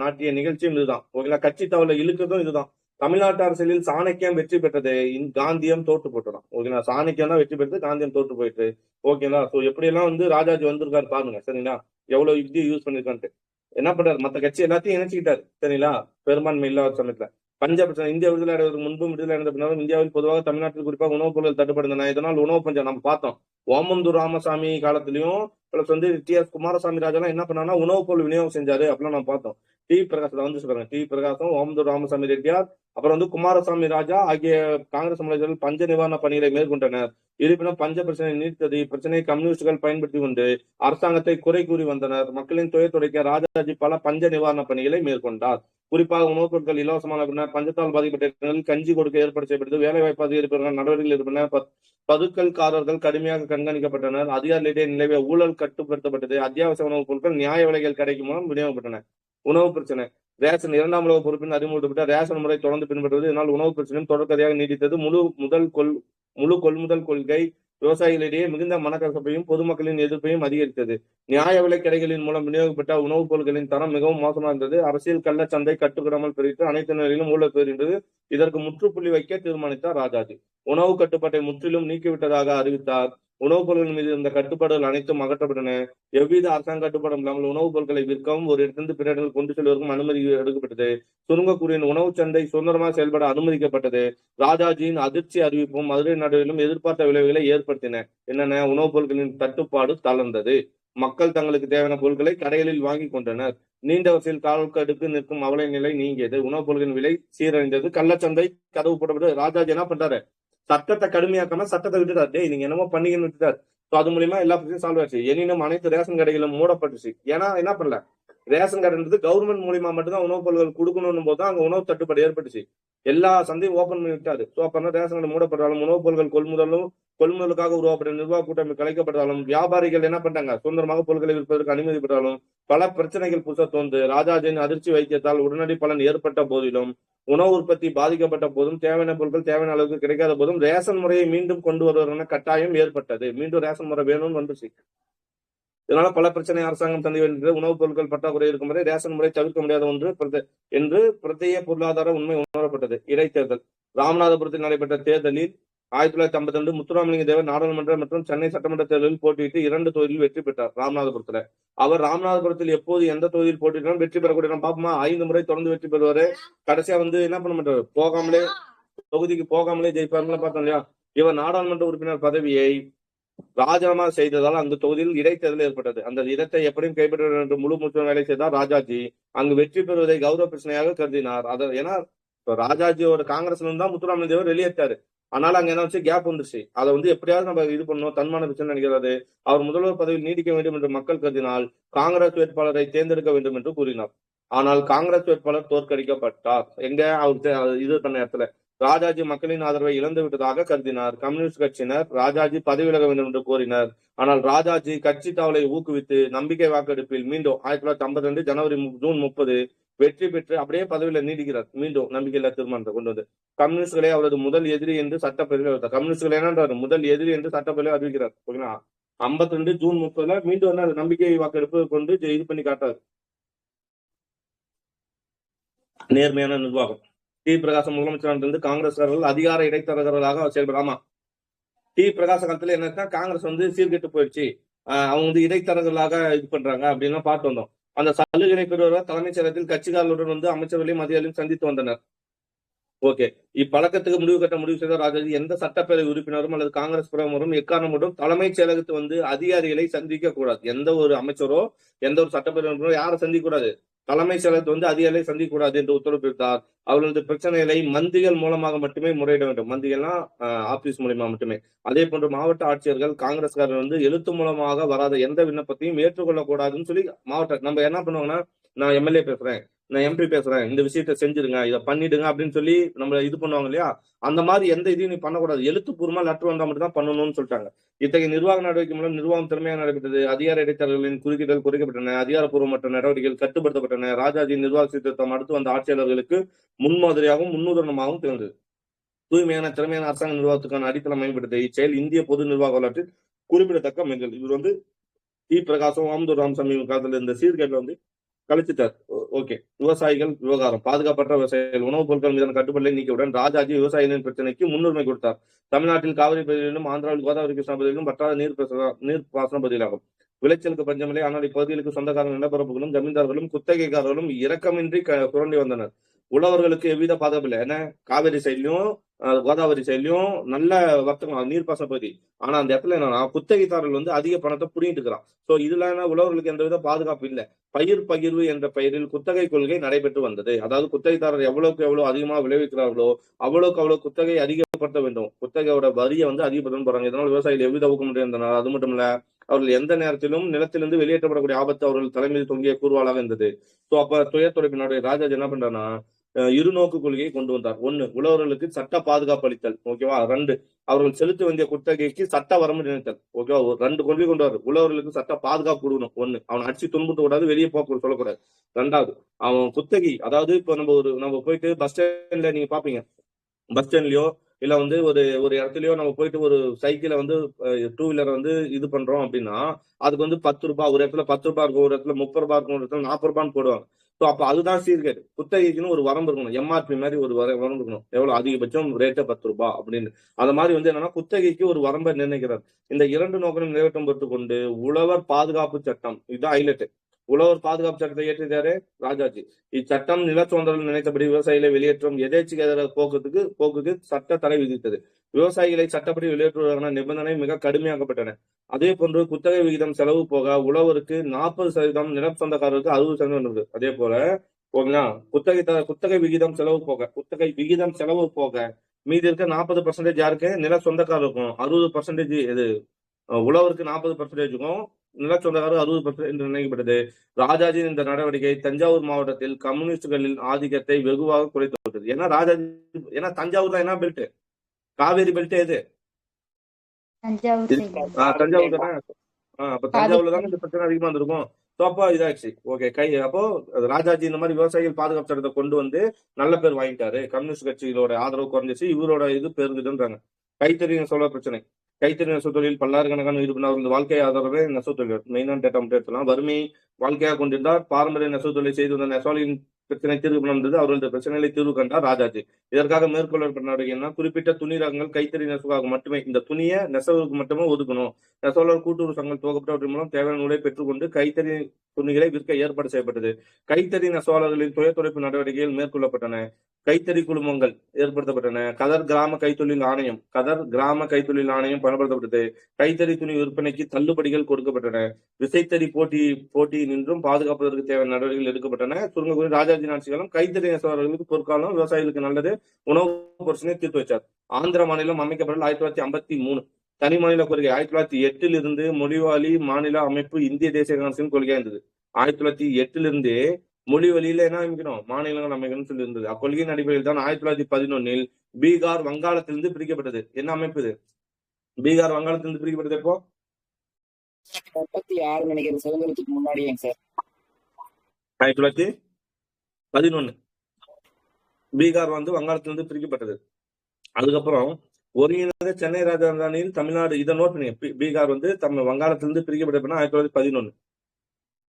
நாட்டிய நிகழ்ச்சியும் இதுதான். ஓகேங்களா? கட்சி தாவலை இழுக்கிறதும் இதுதான். தமிழ்நாட்டு அரசியலில் சாணக்கியம் வெற்றி பெற்றது, காந்தியம் தோற்று போட்டுதான். ஓகேங்களா? சாணக்கியம் தான் வெற்றி பெற்றது, காந்தியம் தோற்று போயிட்டு. ஓகேங்களா? சோ எப்படி எல்லாம் வந்து ராஜாஜி வந்திருக்காரு பாருங்க. சரிங்களா? எவ்வளவு யுக்தி யூஸ் பண்ணிருக்கான்ட்டு. என்ன பண்றாரு? மத்த கட்சி எல்லாத்தையும் இணைச்சுக்கிட்டாரு. சரிங்களா? பெரும்பான்மை இல்லாத சமயத்துல பஞ்ச பிரச்சனை. இந்தியா விடுதலை அடைவதற்கு முன்பும் விடுதலை அடைந்த பின்னரும் இந்தியாவில் பொதுவாக தமிழ்நாட்டில் குறிப்பாக உணவுப் பொருட்கள் தட்டுப்படுந்தன. இதனால் உணவு பஞ்சம் நம்ம பார்த்தோம். ஓமந்தூர் ராமசாமி காலத்திலயும் பிளஸ் வந்து டி.எஸ். குமாரசாமி ராஜாலாம் என்ன பண்ணாங்கன்னா உணவுப் பொருள் விநியோகம் செஞ்சாரு அப்படின்னு நம்ம பார்த்தோம். டி பிரகாசம் வந்து சொல்றாங்க. டி பிரகாசம், ஓமந்தூர் ராமசாமி ரெட்டியார், அப்புறம் வந்து குமாரசாமி ராஜா ஆகிய காங்கிரஸ் அமைச்சர்கள் பஞ்ச நிவாரண பணிகளை மேற்கொண்டனர். இருப்பினும் பஞ்ச பிரச்சனை நீடித்தது. இப்பிரச்சனையை கம்யூனிஸ்டுகள் பயன்படுத்தி கொண்டு அரசாங்கத்தை குறை கூறி வந்தனர். மக்களின் துயர் துடைக்க ராஜாஜி பல பஞ்ச நிவாரண பணிகளை மேற்கொண்டார். குறிப்பாக உணவுப் பொருட்கள் இலவசமான பின்னர் பஞ்சத்தால் பாதிக்கப்பட்ட இடங்களில் கஞ்சி கொடுக்க ஏற்பாடு செய்யப்பட்டது. வேலை வாய்ப்பு அதிகரிப்பதற்கான நடவடிக்கைகள் இருந்தன. பதுக்கல்காரர்கள் கடுமையாக கண்காணிக்கப்பட்டனர். அதிகாரிகளிடையே நிலவிய ஊழல் கட்டுப்படுத்தப்பட்டது. அத்தியாவசிய உணவுப் பொருட்கள் நியாய விலைகள் கிடைக்கும் மூலம் விநியோகப்பட்டன. உணவு பிரச்சனை. ரேஷன் 2ஆம் உலக பொறுப்பின் அறிமுகப்பட்ட ரேஷன் முறை தொடர்ந்து பின்பற்றுவது. இதனால் உணவு பிரச்சனையும் தொடர்கதையாக நீடித்தது. முழு கொள்முதல் கொள்கை விவசாயிகளிடையே மிகுந்த மனக்கசப்பையும் பொதுமக்களின் எதிர்ப்பையும் அதிகரித்தது. நியாய விலை கடைகளின் மூலம் விநியோகிக்கப்பட்ட உணவுப் பொருட்களின் தரம் மிகவும் மோசமாக இருந்தது. அரசியல் கள்ளச்சந்தை கட்டுக்கிடாமல் பிரித்து அனைத்து நிலையிலும் ஊழல் பெறுகின்றது. இதற்கு முற்றுப்புள்ளி வைக்க தீர்மானித்தார் ராஜாஜி. உணவு கட்டுப்பாட்டை முற்றிலும் நீக்கிவிட்டதாக அறிவித்தார். உணவுப் பொருட்கள் மீது இருந்த கட்டுப்பாடுகள் அனைத்தும் அகற்றப்பட்டன. எவ்வித அரசாங்க கட்டுப்பாடும் இல்லாமல் உணவுப் பொருட்களை விற்கவும் ஒரு இடத்திலிருந்து பிற இடங்கள் கொண்டு செல்வதற்கும் அனுமதி எடுக்கப்பட்டது. சுருங்கக்கூறிய உணவு சந்தை சுதந்திரமாக செயல்பட அனுமதிக்கப்பட்டது. ராஜாஜியின் அதிர்ச்சி அறிவிப்பும் மதுரை நடுவிலும் எதிர்பார்த்த விளைவுகளை ஏற்படுத்தின. என்னென்ன? உணவுப் பொருட்களின் தட்டுப்பாடு தளர்ந்தது. மக்கள் தங்களுக்கு தேவையான பொருட்களை கடைகளில் வாங்கி கொண்டனர். நீண்ட வரிசையில் கால்கடுக்கு நிற்கும் அவலை நிலை நீங்கியது. உணவுப் பொருட்களின் விலை சீரழிந்தது. கள்ளச்சந்தை கதவு போடப்பட்டது. ராஜாஜி என்ன பண்றாரு? சட்டத்தை கடுமையாக்காம சட்டத்தை விட்டுட்டார். டேய் நீங்க என்னமோ பண்ணீங்கன்னு விட்டுட்டார். அது மூலியமா எல்லா பிரச்சனையும் சால்வ் ஆச்சு. எனினும் அனைத்து ரேஷன் கடைகளும் மூடப்பட்டுச்சு. ஏன்னா என்ன பண்ணல, ரேஷன் கடைன்றது கவர்மெண்ட் மூலியமா மட்டும்தான் உணவுப் பொருட்கள் கொடுக்கணும் போது அங்க உணவு தட்டுப்பாடு ஏற்பட்டுச்சு. எல்லா சந்தையும் ஓபன் பண்ணி விட்டாரு. சோ அப்ப ரேஷன் கடை மூடப்பட்டாலும் உணவுப் பொருட்கள் கொள்முதலுக்காக உருவாக்கப்பட்ட நிர்வாக கூட்டமைப்பு கலைக்கப்பட்டாலும் வியாபாரிகள் என்ன பண்ணாங்க? சுதந்திரமாக பொருட்களை விற்பதற்கு அனுமதி பெற்றாலும் பல பிரச்சனைகள் புதுசா தோன்று. ராஜாஜின் அதிர்ச்சி வைத்தியத்தால் உடனடி பலன் ஏற்பட்ட போதிலும் உணவு உற்பத்தி பாதிக்கப்பட்ட போதும் தேவையான பொருட்கள் தேவையான அளவுக்கு கிடைக்காத போதும் ரேஷன் முறையை மீண்டும் கொண்டு வருவதற்கான கட்டாயம் ஏற்பட்டது. மீண்டும் ரேஷன் முறை வேணும்னு வந்துச்சு. இதனால பல பிரச்சனை அரசாங்கம் தந்து வருகிறது. உணவுப் பொருட்கள் பற்றாக்குறை இருக்கும் வரை ரேஷன் முறை தவிர்க்க முடியாத ஒன்று என்று பிரத்யேக பொருளாதார உண்மை உணரப்பட்டது. இடைத்தேர்தல். ராமநாதபுரத்தில் நடைபெற்ற தேர்தலில் 1952 முத்துராமலிங்க தேவர் நாடாளுமன்ற மற்றும் சென்னை சட்டமன்ற தேர்தலில் போட்டியிட்டு 2 தொகுதியில் வெற்றி பெற்றார். ராமநாதபுரத்துல அவர் ராமநாதபுரத்தில் எப்போது எந்த தொகுதியில் போட்டியிட்டாலும் வெற்றி பெறக்கூடிய பாப்போமா 5 முறை தொடர்ந்து வெற்றி பெறுவாரு. கடைசியா வந்து என்ன பண்ண மாட்டாரு? தொகுதிக்கு போகாமலே ஜெயிப்பாருன்னு பார்த்தோம் இல்லையா? இவர் நாடாளுமன்ற உறுப்பினர் பதவியை ராஜினாமா செய்ததால் அந்த தொகுதியில் இடைத்தேர்தல் ஏற்பட்டது. அந்த இடத்தை எப்படியும் கைப்பற்ற என்று முழு மூச்சு வேலை செய்தார் ராஜாஜி. அங்கு வெற்றி பெறுவதை கௌரவ பிரச்சனையாக கருதினார். ஏன்னா ராஜாஜியோட காங்கிரஸ்ல இருந்தா முத்துராமலிங்க தேவர் வெளியேற்றாரு. ஆனாலும் அங்க என்ன கேப் வந்துருச்சு. அதை வந்து எப்படியாவது நம்ம இது பண்ணணும், தன்மான பிரச்சனை நினைக்கிறாரு. அவர் முதல்வர் பதவியில் நீடிக்க வேண்டும் என்று மக்கள் கருதினால் காங்கிரஸ் வேட்பாளரை தேர்ந்தெடுக்க வேண்டும் என்று கூறினார். ஆனால் காங்கிரஸ் வேட்பாளர் தோற்கடிக்கப்பட்டார். எங்க அவர் இது பண்ண இடத்துல ராஜாஜி மக்களின் ஆதரவை இழந்து விட்டதாக கருதினார். கம்யூனிஸ்ட் கட்சியினர் ராஜாஜி பதவி விலக வேண்டும் என்று கோரினர். ஆனால் ராஜாஜி கட்சி தாவலை ஊக்குவித்து நம்பிக்கை வாக்கெடுப்பில் மீண்டும் 1952 ஜூன் 30 வெற்றி பெற்று அப்படியே பதவியில நீடிக்கிறார். மீண்டும் நம்பிக்கையில்லா தீர்மானத்தை கொண்டு வந்து கம்யூனிஸ்டுகளை அவரது முதல் எதிரி என்று சட்டப்பேரவையில் அறிவித்தார். கம்யூனிஸ்டுகள் என்னன்றாரு? முதல் எதிரி என்று சட்டப்பேரவையில் அறிவிக்கிறார். ஓகேங்களா? 52 ஜூன் 30 மீண்டும் என்ன நம்பிக்கை வாக்கெடுப்பு கொண்டு இது பண்ணி காட்டாரு. நேர்மையான நிர்வாகம். டி பிரகாசம் முதலமைச்சராக இருந்து காங்கிரஸ்காரர்கள் அதிகார இடைத்தரகர்களாக செயல்படாமா? டி பிரகாச காலத்துல என்னன்னா காங்கிரஸ் வந்து சீர்கெட்டு போயிடுச்சு, அவங்க வந்து இடைத்தரகர்களாக இது பண்றாங்க அப்படின்னு பார்த்து வந்தோம். அந்த சலுகைகளை பெறுவதால் தலைமைச் செயலகத்தில் கட்சிக்காரர்களுடன் வந்து அமைச்சர்களையும் அதிகாரிகளையும் சந்தித்து வந்தனர். ஓகே, இப்பழக்கத்துக்கு முடிவு செய்த ராஜாஜி எந்த சட்டப்பேரவை உறுப்பினரும் அல்லது காங்கிரஸ் பிரமுகரும் எக்காரணம் மட்டும் தலைமைச் செயலகத்தை வந்து அதிகாரிகளை சந்திக்க கூடாது. எந்த ஒரு அமைச்சரோ எந்த ஒரு சட்டப்பேரவை யாரை சந்திக்க கூடாது? தலைமைச் செயலகத்தை வந்து அதிகாரிகளை சந்திக்க கூடாது என்று உத்தரவு பிறப்பித்தார். அவர்களது பிரச்சனைகளை மந்திரிகள் மூலமாக மட்டுமே முறையிட வேண்டும். மந்திரிகள்னா ஆபீஸ் மூலமா மட்டுமே. அதே போன்று மாவட்ட ஆட்சியர்கள் காங்கிரஸ்காரர் வந்து எழுத்து மூலமாக வராத எந்த விண்ணப்பத்தையும் ஏற்றுக்கொள்ளக்கூடாதுன்னு சொல்லி நம்ம என்ன பண்ணுவாங்கன்னா, நான் எம்எல்ஏ பேசுறேன், நான் எம்பி பேசுறேன், இந்த விஷயத்த செஞ்சிருங்க, இதை பண்ணிடுங்க அப்படின்னு சொல்லி நம்ம இது பண்ணுவாங்க இல்லையா, அந்த மாதிரி எந்த இதையும் நீ பண்ணக்கூடாது. எழுத்துப்பூர்வமா லெட்டர் வந்தா மட்டும் தான் பண்ணணும்னு சொல்லிட்டாங்க. இத்தகைய நிர்வாக நடவடிக்கை மூலம் நிர்வாகம் திறமையாக நடைபெற்றது. அதிகார இடைத்தரகர்களின் குறுக்கீடுகள் குறைக்கப்பட்டன. அதிகாரப்பூர்வமற்ற நடவடிக்கைகள் கட்டுப்படுத்தப்பட்டன. ராஜாஜியின் நிர்வாக சீர்திருத்தம் அடுத்து வந்த ஆட்சியாளர்களுக்கு முன்மாதிரியாகவும் முன்னுதாரணமாகவும் திகழ்ந்தது. தூய்மையான திறமையான அரசாங்க நிர்வாகத்துக்கான அடித்தளம் மேம்பட்டது. இச்செயல் இந்திய பொது நிர்வாக வரலாற்றில் குறிப்பிடத்தக்க மென்கள். இவர் வந்து டி பிரகாசம் ஆமந்தூர் ராமசாமி காலத்துல இந்த சீர்கேட்டில் வந்து கழிச்சிட்டார். ஓகே. விவசாயிகள் விவகாரம். பாதுகாப்பற்ற விவசாயிகள் உணவுப் பொருட்கள் மீதான கட்டுப்பாடுகளை நீக்கியுடன் ராஜாஜி விவசாயிகளின் பிரச்சனைக்கு முன்னுரிமை கொடுத்தார். தமிழ்நாட்டில் காவிரி பகுதியிலும் ஆந்திராவில் கோதாவரி கிருஷ்ணா பகுதியிலும் பற்றாத நீர்ப்பாசன பகுதிகளாகும். விளைச்சலுக்கு பஞ்சமில்லை. ஆனால் இப்பகுதிகளுக்கு சொந்தக்கார நிலப்பரப்புகளும் ஜமீன்தார்களும் குத்தகைக்காரர்களும் இரக்கமின்றி சுரண்டி வந்தனர். உழவர்களுக்கு எவ்வித பாதுகாப்பு இல்லை. ஏன்னா காவேரி சைட்லயும் கோதாவரி சைட்லயும் நல்ல வர்த்தகம் நீர்ப்பாசன பகுதி. ஆனா அந்த இடத்துல என்னன்னா குத்தகைதாரர்கள் வந்து அதிக பணத்தை புடிங்கிட்டு இருக்கிறான். சோ இதுல உழவர்களுக்கு எந்தவித பாதுகாப்பு இல்லை. பயிர் பகிர்வு என்ற பெயரில் குத்தகை கொள்கை நடைபெற்று வந்தது. அதாவது குத்தகைதாரர் எவ்வளவுக்கு எவ்வளவு அதிகமா விளைவிக்கிறார்களோ அவ்வளவுக்கு அவ்வளவு குத்தகை அதிகப்படுத்த வேண்டும். குத்தகையோட வரியை வந்து அதிகப்படுத்த போறாங்க. இதனால் விவசாயிகள் எவ்வித ஊக்கம் இருந்தனர். அது மட்டும் இல்ல, அவர்கள் எந்த நேரத்திலும் நிலத்திலிருந்து வெளியேற்றப்படக்கூடிய ஆபத்து அவர்கள் தலைமையில் தொங்கிய கூறுவாளாக இருந்தது. சோ அப்ப துயர் ராஜாஜி என்ன பண்றாருன்னா இருநோக்கு கொள்கையை கொண்டு வந்தார். 1, உழவர்களுக்கு சட்ட பாதுகாப்பு அளித்தல். ஓகேவா. 2, அவர்கள் செலுத்த வேண்டிய குத்தகைக்கு சட்ட வரம்பு நினைத்தல். ஓகேவா. 2 கொள்கை கொண்டு வர. உழவர்களுக்கு சட்ட பாதுகாப்பு கொடுக்கணும். 1, அவன் அடிச்சு துன்புறுத்த கூடாது, வெளியே போக சொல்லக்கூடாது. 2வது, அவன் குத்தகை, அதாவது இப்ப நம்ம போயிட்டு பஸ் ஸ்டாண்ட்ல நீங்க பாப்பீங்க, பஸ் ஸ்டாண்ட்லயோ இல்ல வந்து ஒரு இடத்துலயோ நம்ம போயிட்டு ஒரு சைக்கிளை வந்து 2 வீலரை வந்து இது பண்றோம் அப்படின்னா அதுக்கு வந்து 10 ரூபாய், ஒரு இடத்துல 10 ரூபாய் இருக்கும், ஒரு இடத்துல 30 ரூபாய் இருக்கும், ஒரு இடத்துல 40 ரூபான்னு போடுவாங்க. ஸோ அப்ப அதுதான் சீர்கேடு. குத்தகைக்குன்னு ஒரு வரம்பு இருக்கணும். எம்ஆர்பி மாதிரி ஒரு வரம்பு இருக்கணும். எவ்வளவு அதிகபட்சம் ரேட்டை 10 ரூபாய் அப்படின்னு. அந்த மாதிரி வந்து என்னன்னா குத்தகைக்கு ஒரு வரம்பை நிர்ணயிக்கிறார். இந்த 2 நோக்கங்களும் நிறைவேற்றம் பெற்றுக் கொண்டு உழவர் பாதுகாப்பு சட்டம், இதுதான் ஹைலைட். உழவர் பாதுகாப்பு சட்டத்தை இயற்றியதாரு ராஜாஜி. இச்சட்டம் நில சுதந்திரம் நினைத்தபடி விவசாயிகளை வெளியேற்றும் எதேச்சிக்கு எதிராக போக்குக்கு சட்ட தடை விதித்தது. விவசாயிகளை சட்டப்படி வெளியேற்றுவதற்கான நிபந்தனை மிக கடுமையாக்கப்பட்டன. அதே போன்று குத்தகை விகிதம் செலவு போக உழவருக்கு 40%, நிலம் சொந்தக்காரருக்கு 60% இருந்தது. அதே போல ஓகேங்களா, குத்தகை விகிதம் செலவு போக மீதி இருக்க 40% யாருக்கு? நில சொந்தக்காரருக்கும். 60% இது உழவருக்கு 40%க்கும் நில சொந்தக்காரர் 60% என்று நிர்ணயிக்கப்பட்டது. ராஜாஜியின் இந்த நடவடிக்கை தஞ்சாவூர் மாவட்டத்தில் கம்யூனிஸ்டுகளின் ஆதிக்கத்தை வெகுவாக குறைத்து விட்டது. ஏன்னா தஞ்சாவூர் தான் என்ன பெல்ட்? காவேரி பெல்ட் எது? தஞ்சாவூர் தானே. அப்ப தஞ்சாவூர்ல தானே இந்த பிரச்சனை அதிகமா இருந்திருக்கும். அப்போ இதாச்சு. ஓகே. அப்போ ராஜாஜி இந்த மாதிரி விவசாயிகள் பாதுகாப்பு சட்டத்தை கொண்டு வந்து நல்ல பேர் வாங்கிட்டாரு. கம்யூனிஸ்ட் கட்சிகளோட ஆதரவு குறைஞ்சிச்சு, இவரோட இது பெருகுதுன்றாங்க. கைத்தறி நெசவு பிரச்சனை. கைத்தறி நெசவு தொழில் பல்லாயிரக்கணக்கான ஈடுபட்டவர்கள் வாழ்க்கை ஆதரவே நெசவு தொழில். மெயினான டேட்டா மட்டும் எடுத்துலாம். வறுமை வாழ்க்கையாக கொண்டிருந்தார். பாரம்பரிய நெசவு தொழிலை செய்து வந்த நெசவாளியின் பிரச்சனை தீர்வு பண்ணது. அவர்களது பிரச்சனைகளை தீர்வு கண்டார் ராஜாஜி. இதற்காக மேற்கொள்ளப்பட்ட நடவடிக்கை குறிப்பிட்ட துணி ரகங்கள் கைத்தறி நெசவாக மட்டுமே, இந்த துணியை நெசவுக்கு மட்டுமே ஒதுக்கணும். நெசவாளர் கூட்டுறவு சங்கம் துவக்கப்பட்டவற்றின் மூலம் தேவையான நூலை பெற்றுக்கொண்டு கைத்தறி துணிகளை விற்க ஏற்பாடு செய்யப்பட்டது. கைத்தறி நெசவாளர்களின் துறைப்பு நடவடிக்கைகள் மேற்கொள்ளப்பட்டன. கைத்தறி குழுமங்கள் ஏற்படுத்தப்பட்டன. கதர் கிராம கைத்தொழில் ஆணையம் பயன்படுத்தப்பட்டது. கைத்தறி துணி விற்பனைக்கு தள்ளுபடிகள் கொடுக்கப்பட்டன. விசைத்தறி போட்டி நின்றும் பாதுகாப்பதற்கு தேவையான நடவடிக்கைகள் எடுக்கப்பட்டன. சுருங்க ராஜாஜி ஆட்சிகளும் கைத்தறி நெசவாளர்களுக்கு பொற்காலம், விவசாயிகளுக்கு நல்லது, உணவு பிரச்சனையை தீர்த்து வச்சார். ஆந்திர மாநிலம் அமைக்கப்பட்டது 1953. தனி மாநில கொள்கை 1908 இருந்து மொழிவாளி மாநில அமைப்பு இந்திய தேசிய காங்கிரசின் கொள்கையா இருந்தது. 1908 இருந்து மொழி வழியில என்ன அமைக்கணும்? மாநிலங்கள் அமைக்கணும்னு சொல்லி இருந்தது. அக்கொள்கையின் அடிப்படையில் தான் 1911 பீகார் வங்காளத்திலிருந்து பிரிக்கப்பட்டது. என்ன அமைப்பு இது? பீகார் வங்காளத்திலிருந்து பிரிக்கப்பட்டது எப்போ? 36 நினைக்கிறேன், சுதந்திரத்துக்கு முன்னாடியே சார். 1911 பீகார் வந்து வங்காளத்திலிருந்து பிரிக்கப்பட்டது. அதுக்கப்புறம் ஒருங்கிணைந்த சென்னை ராஜதானியில் தமிழ்நாடு. இதை நோட் பண்ணி, பீகார் வந்து வங்காளத்திலிருந்து பிரிக்கப்பட்ட 1911.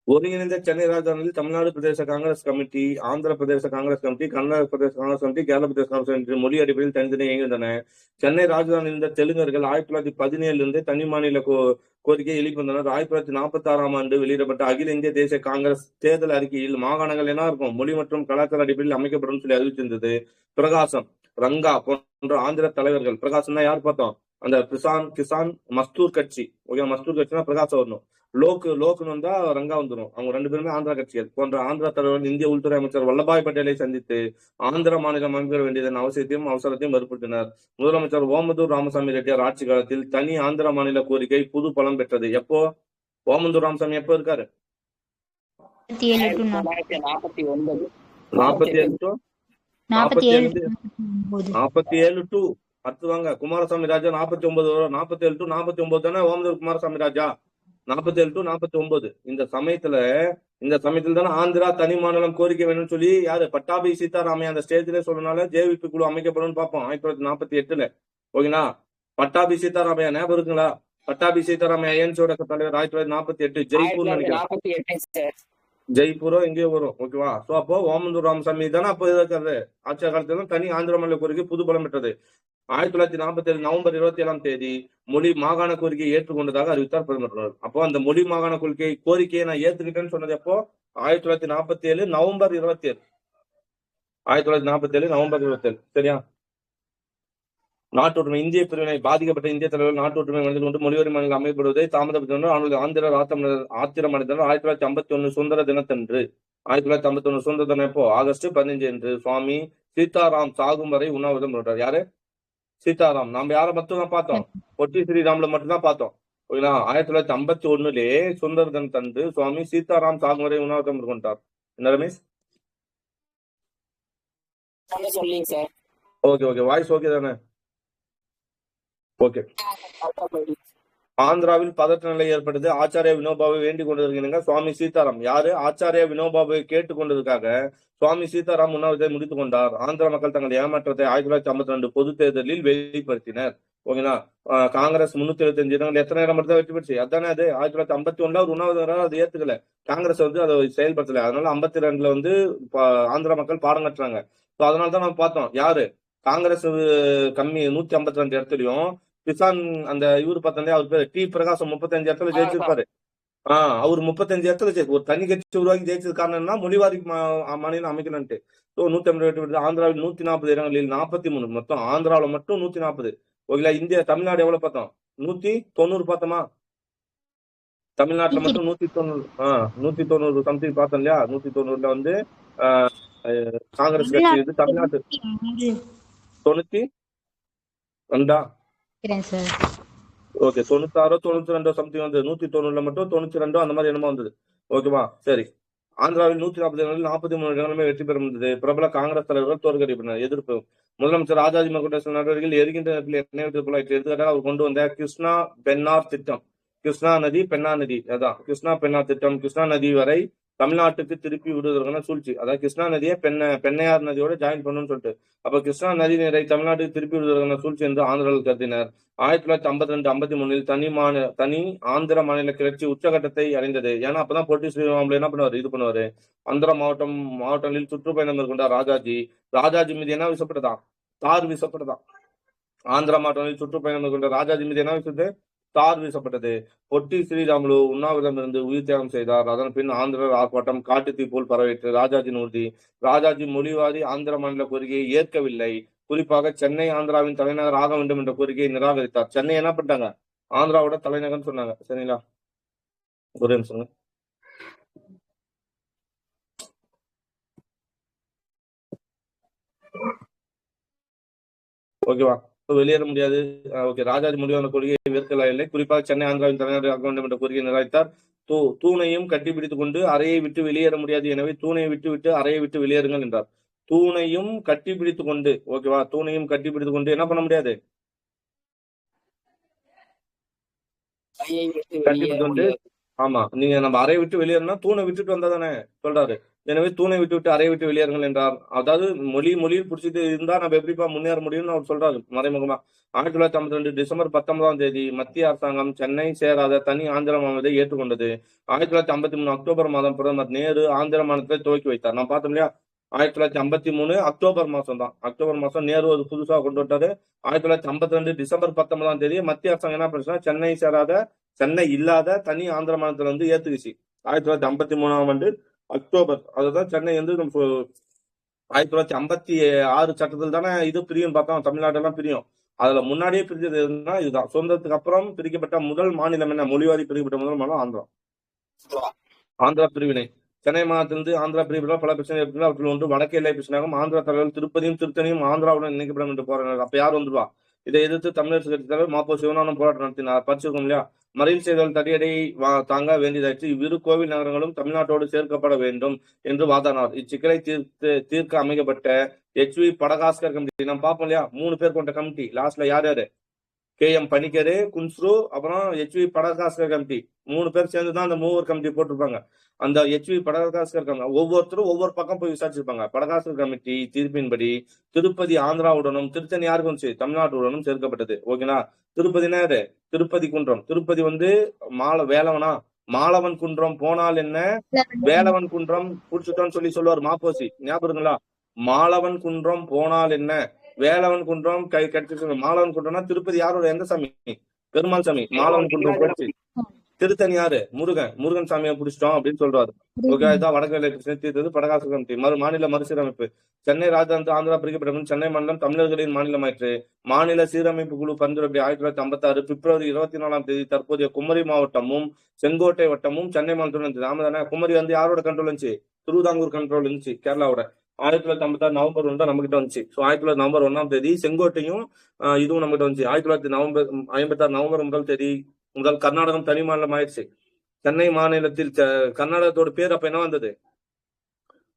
ஒருங்கிணைந்த சென்னை ராஜதானியில் தமிழ்நாடு பிரதேச காங்கிரஸ் கமிட்டி, ஆந்திர பிரதேச காங்கிரஸ் கமிட்டி, கர்நாடக பிரதேச காங்கிரஸ் கமிட்டி, கேரள பிரதேச காங்கிரஸ் கமிட்டி மொழி அடிப்படையில் தனித்தனி இயங்குகின்றன. சென்னை ராஜதானியில் இருந்த தெலுங்கர்கள் 1917 இருந்து தனி மாநில கோரிக்கையை எழுப்பிவந்தனர். 1946 ஆண்டு வெளியிடப்பட்ட அகில இந்திய தேசிய காங்கிரஸ் தேர்தல் அறிக்கையில் மாகாணங்கள் என்ன இருக்கும்? மொழி மற்றும் கலாச்சார அடிப்படையில் அமைக்கப்படும் சொல்லி அறிவிச்சிருந்தது. பிரகாசம், ரங்கா போன்ற ஆந்திர தலைவர்கள். பிரகாசம் தான் யார் பார்த்தோம்? அந்த கிசான் மஸ்தூர் கட்சி, ஓகே, மஸ்தூர் கட்சினா பிரகாசம் வரணும். லோக்குன்னு வந்தா ரங்கா வந்துடும். அவங்க 2 பேருமே ஆந்திரா கட்சிகள். போன்ற ஆந்திரா தலைவர் இந்திய உள்துறை அமைச்சர் வல்லபாய் பட்டேலை சந்தித்து ஆந்திர மாநிலம் அமைக்க வேண்டியதன் அவசரத்தையும் வற்புறுத்தினர். முதலமைச்சர் ஓமந்தூர் ராமசாமி ரெட்டியார் ஆட்சி காலத்தில் தனி ஆந்திர மாநில கோரிக்கை புது பலம் பெற்றது. எப்போ ஓமந்தூர் ராமசாமி எப்போ இருக்காரு? 1949 47 டு அடுத்து வாங்க குமாரசாமி ராஜா 49 வரும். 47 டு 49 தானே ஓமந்தூர் குமாரசாமி ராஜா. 47 டு 49 இந்த சமயத்துல தானே ஆந்திரா தனி மாநிலம் கோரிக்கை வேணும்னு சொல்லி யாரு பட்டாபி சீதாராமையா அந்த ஸ்டேஜ்ல சொன்னனால ஜேவிபி குழு அமைக்கப்படும் பார்ப்போம் 1948. ஓகேங்களா? பட்டாபி சீதாராமையா ஞாபகம் இருக்குங்களா? பட்டாபி சீதாராமையா ஏன்சியோட தலைவர் 1948 ஜெய்ப்பூர் நினைக்கிறேன். ஜெய்ப்பூரோ எங்கேயோ வரும். ஓகேவா? சோ அப்போ ஓமந்தூர் ராமசாமி தானே அப்போ இருக்காரு. ஆட்சி காலத்துல தனி ஆந்திர மாநில கோரிக்கை புது பலம் பெற்றது. 1947 நவம்பர் 27 மொழி மாகாண கோரிக்கையை ஏற்றுக்கொண்டதாக அறிவித்தார் பிரதமர். அப்போ அந்த மொழி மாகாண கோரிக்கையை நான் ஏத்துக்கிட்டேன்னு சொன்னது எப்போ? 1947 நவம்பர் 27. 1947 நவம்பர் 27. சரியா? நாட்டுரிமை இந்திய பிரிவினை பாதிக்கப்பட்ட இந்திய தலைவர்கள் நாட்டுரிமை மனிதர்கள் கொண்டு மொழிவரி மாநிலம் அமைக்கப்படுவதை தாமதப்படுத்தினர். ஆந்திர ஆத்திரமடைந்தனர். 1951 சுதந்திர தினத்தன்று 1951 சுதந்திர தினம் எப்போ? ஆகஸ்ட் 15 என்று சுவாமி சீதாராம் சாகும் வரை உண்ணாவிரதம் பண்றார். யாரு? சீதாராம். நம்ம யாரை மட்டும் தான் பார்த்தோம்? பொட்டி ஸ்ரீராம்ல மட்டும்தான் பார்த்தோம். ஓகேங்களா? 1951 சுதந்திர தினத்தன்று சுவாமி சீதாராம் சாகும் வரை உண்ணாவிரதம் கொண்டார். என்ன ரமேஷ்? சொல்லுங்க சார். ஓகே வாய்ஸ் ஓகே தானே? ஓகே. ஆந்திராவில் பதற்ற நிலை ஏற்பட்டது. ஆச்சாரிய வினோபாவை வேண்டிக் கொண்டிருக்கிறாங்க. சுவாமி சீதாராம் யாரு? ஆச்சாரிய வினோபாவை கேட்டுக் கொண்டதுக்காக சுவாமி சீதாராம் உண்ணாவிரதத்தை முடித்துக் கொண்டார். ஆந்திர மக்கள் தங்கள் ஏமாற்றத்தை 1952 பொது தேர்தலில் வெளிப்படுத்தினர். ஓகேங்களா? காங்கிரஸ் 375 இடங்கள் எத்தனை இடம் மட்டும் வெற்றி பெற்று அதானே அது 1951 ஒரு உண்ணாவிரதம் அது ஏத்துக்கல. காங்கிரஸ் அதை செயல்படுத்தல. அதனால 52 ஆந்திர மக்கள் பாடம் கட்டுறாங்க. அதனாலதான் நம்ம பார்த்தோம் யாரு காங்கிரஸ் கம்மி 152 இடத்துலயும் கிசான் அந்த இவரு பார்த்தா அவர் பேரு டி பிரகாசம் 35 இடத்துல ஜெயிச்சிருப்பாரு. அவர் 35 இடத்துல ஒரு தனி கட்சி உருவாக்கி ஜெயிச்சது காரணம்னா மொழிவாரி மாநிலம் அமைக்கணும்ட்டு. 152 ஆந்திராவில் 140 இடங்களில் 43 மொத்தம். ஆந்திராவில் மட்டும் 140. ஓகேங்களா? இந்தியா தமிழ்நாடு எவ்வளவு பார்த்தோம்? 190 பார்த்தோமா? தமிழ்நாட்டுல மட்டும் 190 சம்திங் பார்த்தோம் இல்லையா? 190 காங்கிரஸ் கட்சி இது தமிழ்நாட்டு 92 ஓகே 96 92 சம்திங் வந்து 190 மட்டும் 92 அந்த மாதிரி என்னமோ வந்தது. ஓகேவா? சரி. ஆந்திராவில் 140 இடங்களில் 43 இடங்களுமே வெற்றி பெற முடிந்தது. பிரபல காங்கிரஸ் தலைவர்கள் தோற்கடிப்பினர். எதிர்ப்பு முதலமைச்சர் ராஜாஜி மேற்கொண்ட நடவடிக்கைகள் எரிகின்ற எண்ணெய் எடுத்துக்காட்டாக அவர் கொண்டு வந்த கிருஷ்ணா பென்னார் திட்டம். கிருஷ்ணா நதி பெண்ணா நதி அதான் கிருஷ்ணா பெண்ணார் திட்டம். கிருஷ்ணா நதி வரை தமிழ்நாட்டுக்கு திருப்பி விடுவதற்கான சூழ்ச்சி. அதாவது கிருஷ்ணா நதியை பெண்ணையார் நதியோட ஜாயின் பண்ணணும்னு சொல்லிட்டு அப்ப கிருஷ்ணா நதி நீரை தமிழ்நாட்டுக்கு திருப்பி விடுவதற்கான சூழ்ச்சி என்று ஆந்திரர்கள் கருதினர். 1952-53 தனி ஆந்திர மாநில கிளர்ச்சி உச்சகட்டத்தை அடைந்தது. ஏன்னா அப்பதான் பொட்டி ஸ்ரீராமுலு என்ன பண்ணுவாரு? இது பண்ணுவாரு. ஆந்திர மாவட்டங்களில் சுற்றுப்பயணம் மேற்கொண்டார் ராஜாஜி மீது என்ன வீசப்பட்டதா? தார் வீசப்பட்டதா? ஆந்திர மாவட்டங்களில் சுற்றுப்பயணம் மேற்கொண்ட ராஜாஜி மீது என்ன வீசது? தார் வீசப்பட்டது. பொட்டி ஸ்ரீராமுலு உண்ணாவிரதம் இருந்து உயிர் தியாகம் செய்தார். அதன் பின் ஆந்திரர் ஆர்ப்பாட்டம் காட்டுத்தீ போல் பரவிற்று. ராஜாஜின் உறுதி. ராஜாஜி மொழிவாரி ஆந்திர மாநில கோரிக்கையை ஏற்கவில்லை. குறிப்பாக சென்னை ஆந்திராவின் தலைநகர் ஆக வேண்டும் என்ற கோரிக்கையை நிராகரித்தார். சென்னை என்ன பண்ணிட்டாங்க? ஆந்திராவோட தலைநகர்னு சொன்னாங்க. சரிங்களா? ஒரே நிமிஷம். ஓகேவா? வெளியேற முடியாது. ஓகே. ராஜாஜி முடிவான கோரிக்கையை ஏற்கவில்லை. குறிப்பாக சென்னை ஆந்திராவின் தலைநகர் ஆக வேண்டும் என்ற கோரிக்கையை நிராகரித்தார். தூணையும் கட்டிப்பிடித்துக் கொண்டு அறையை விட்டு வெளியேற முடியாது. எனவே தூணை விட்டு அறையை விட்டு வெளியேறுங்கள் என்றார். தூணையும் கட்டிப்பிடித்துக் கொண்டு ஓகேவா? தூணையும் கட்டிப்பிடித்துக் கொண்டு என்ன பண்ண முடியாது? கட்டிப்பிடித்து கொண்டு ஆமா நீங்க நம்ம அறையை விட்டு வெளியேறினா தூணை விட்டுட்டு வந்தா தானே சொல்றாரு. எனவே தூணை விட்டு அறையை விட்டு வெளியேறுங்கள் என்றார். அதாவது மொழியில் பிடிச்சிட்டு இருந்தா நம்ம எப்படிப்பா முன்னேற முடியும்னு அவர் சொல்றாரு மறைமுகமா. 1952 டிசம்பர் 19 மத்திய அரசாங்கம் சென்னை சேராத தனி ஆந்திர மாநிலத்தை ஏற்றுக்கொண்டது. 1953 அக்டோபர் மாதம் பிரதமர் நேரு ஆந்திர மாநிலத்தை துவக்கி வைத்தார். நான் பார்த்தோம் இல்லையா? 1953 அக்டோபர் மாசம் தான். அக்டோபர் மாசம் நேரு அது புதுசா கொண்டு வந்தாரு. 1952 டிசம்பர் 19 மத்திய அரசாங்கம் என்ன பண்ணுச்சுன்னா சென்னை இல்லாத தனி ஆந்திர மாநிலத்துல வந்து ஏத்துக்குச்சு. 1953 அக்டோபர் அதுதான் சென்னை வந்து 1956 சட்டத்தில் தானே இது பிரியும் பார்த்தோம். தமிழ்நாடு எல்லாம் பிரியும். அதுல முன்னாடியே பிரிஞ்சது எதுன்னா இதுதான். சுதந்திரத்துக்கு அப்புறம் பிரிக்கப்பட்ட முதல் மாநிலம் என்ன? மொழிவாரி பிரிக்கப்பட்ட முதல் மாநிலம் ஆந்திரா. ஆந்திரா பிரிவினை. சென்னை மாநிலத்திலிருந்து ஆந்திரா பிரிவுகள் பல பிரச்சனை இருக்கிறது. அவற்றில் ஒன்று வடக்கு எல்லை பிரச்சனையாகும். ஆந்திரா தலைவர்கள் திருப்பதியும் திருத்தணியும் ஆந்திராவுடன் இணைக்கப்படும் என்று போராடினார். அப்ப யார் வந்துருவா? இதை எதிர்த்து தமிழரசு கட்சி தலைவர் மாப்போ சிவஞானம் போராட்டம் நடத்தினார். படிச்சிருக்கோம் இல்லையா? மறியல் செய்தவர்கள் தடியடை தாங்க வேண்டியதாயிற்று. இவ்விரு கோவில் நகரங்களும் தமிழ்நாட்டோடு சேர்க்கப்பட வேண்டும் என்று வாதாடினார். இச்சிக்கலை தீர்க்க அமைக்கப்பட்ட HV படகாஸ்கர் கமிட்டி நம்ம பார்ப்போம் இல்லையா? 3 பேர் கொண்ட கமிட்டி. லாஸ்ட்ல யார் யாரு? KM பணிக்கரு, குன்ஸ்ரு, அப்புறம் HV படகாஸ்கர் கமிட்டி. 3 பேர் சேர்ந்துதான் அந்த மூவர் கமிட்டி போட்டிருப்பாங்க. அந்த HV படகாஸ்கர் கமிட்டி ஒவ்வொருத்தரும் ஒவ்வொரு பக்கம் போய் விசாரிச்சிருப்பாங்க. படகாஸ்கர் கமிட்டி தீர்ப்பின்படி திருப்பதி ஆந்திராவுடனும் திருத்தணி யாருக்கு வந்துச்சு? தமிழ்நாட்டுடனும் சேர்க்கப்பட்டது. ஓகேனா? திருப்பதினா யாரு? திருப்பதி குன்றம். திருப்பதி வந்து வேலவனா? மாலவன் குன்றம் போனால் என்ன, வேலவன் குன்றம் புடிச்சுட்டோன்னு சொல்லுவார் மாப்போசி. ஞாபகங்களா? மாலவன் குன்றம் போனால் என்ன, வேலவன் குன்றம் கட்சி. மாலவன் குன்றம்னா திருப்பதி யாரோட? எந்த சாமி? பெருமாள் சாமி. மாலவன் குன்றம் போயிடுச்சு. திருத்தணி யாரு? முருகன் சாமியை பிடிச்சிட்டோம் அப்படின்னு சொல்றாரு. ஓகே, இதான் வடக்கு எல்லை பிரச்சனை தீர்த்தது படகாசு கமிட்டி. மாநில மறுசீரமைப்பு. சென்னை ராஜதானி ஆந்திரா பிரிக்கப்பட்ட சென்னை மண்டலம் தமிழர்களின் மாநிலமாயிற்று. மாநில சீரமைப்பு குழு பரிந்துரை 1956 பிப்ரவரி 24ஆம் தேதி தற்போதைய குமரி மாவட்டமும் செங்கோட்டை வட்டமும் சென்னை மாநிலத்துடன் இருந்துச்சு. ஆமா தானே? குமரி வந்து யாரோட கண்ட்ரோல் இருந்துச்சு? திருவிதாங்கூர் கண்ட்ரோல் இருந்துச்சு, கேரளாவோட. 1956 நவம்பர் 1 நம்ம கிட்ட வந்துச்சு. 1900 நவம்பர் 1ஆம் தேதி செங்கோட்டையும் இதுவும் நம்ம கிட்ட வந்துச்சு. 1956 நவம்பர் 1ஆம் தேதி முதல் கர்நாடகம் தனி மாநிலம் ஆயிடுச்சு. சென்னை மாநிலத்தில் கர்நாடகத்தோட பேர் அப்ப என்ன வந்தது?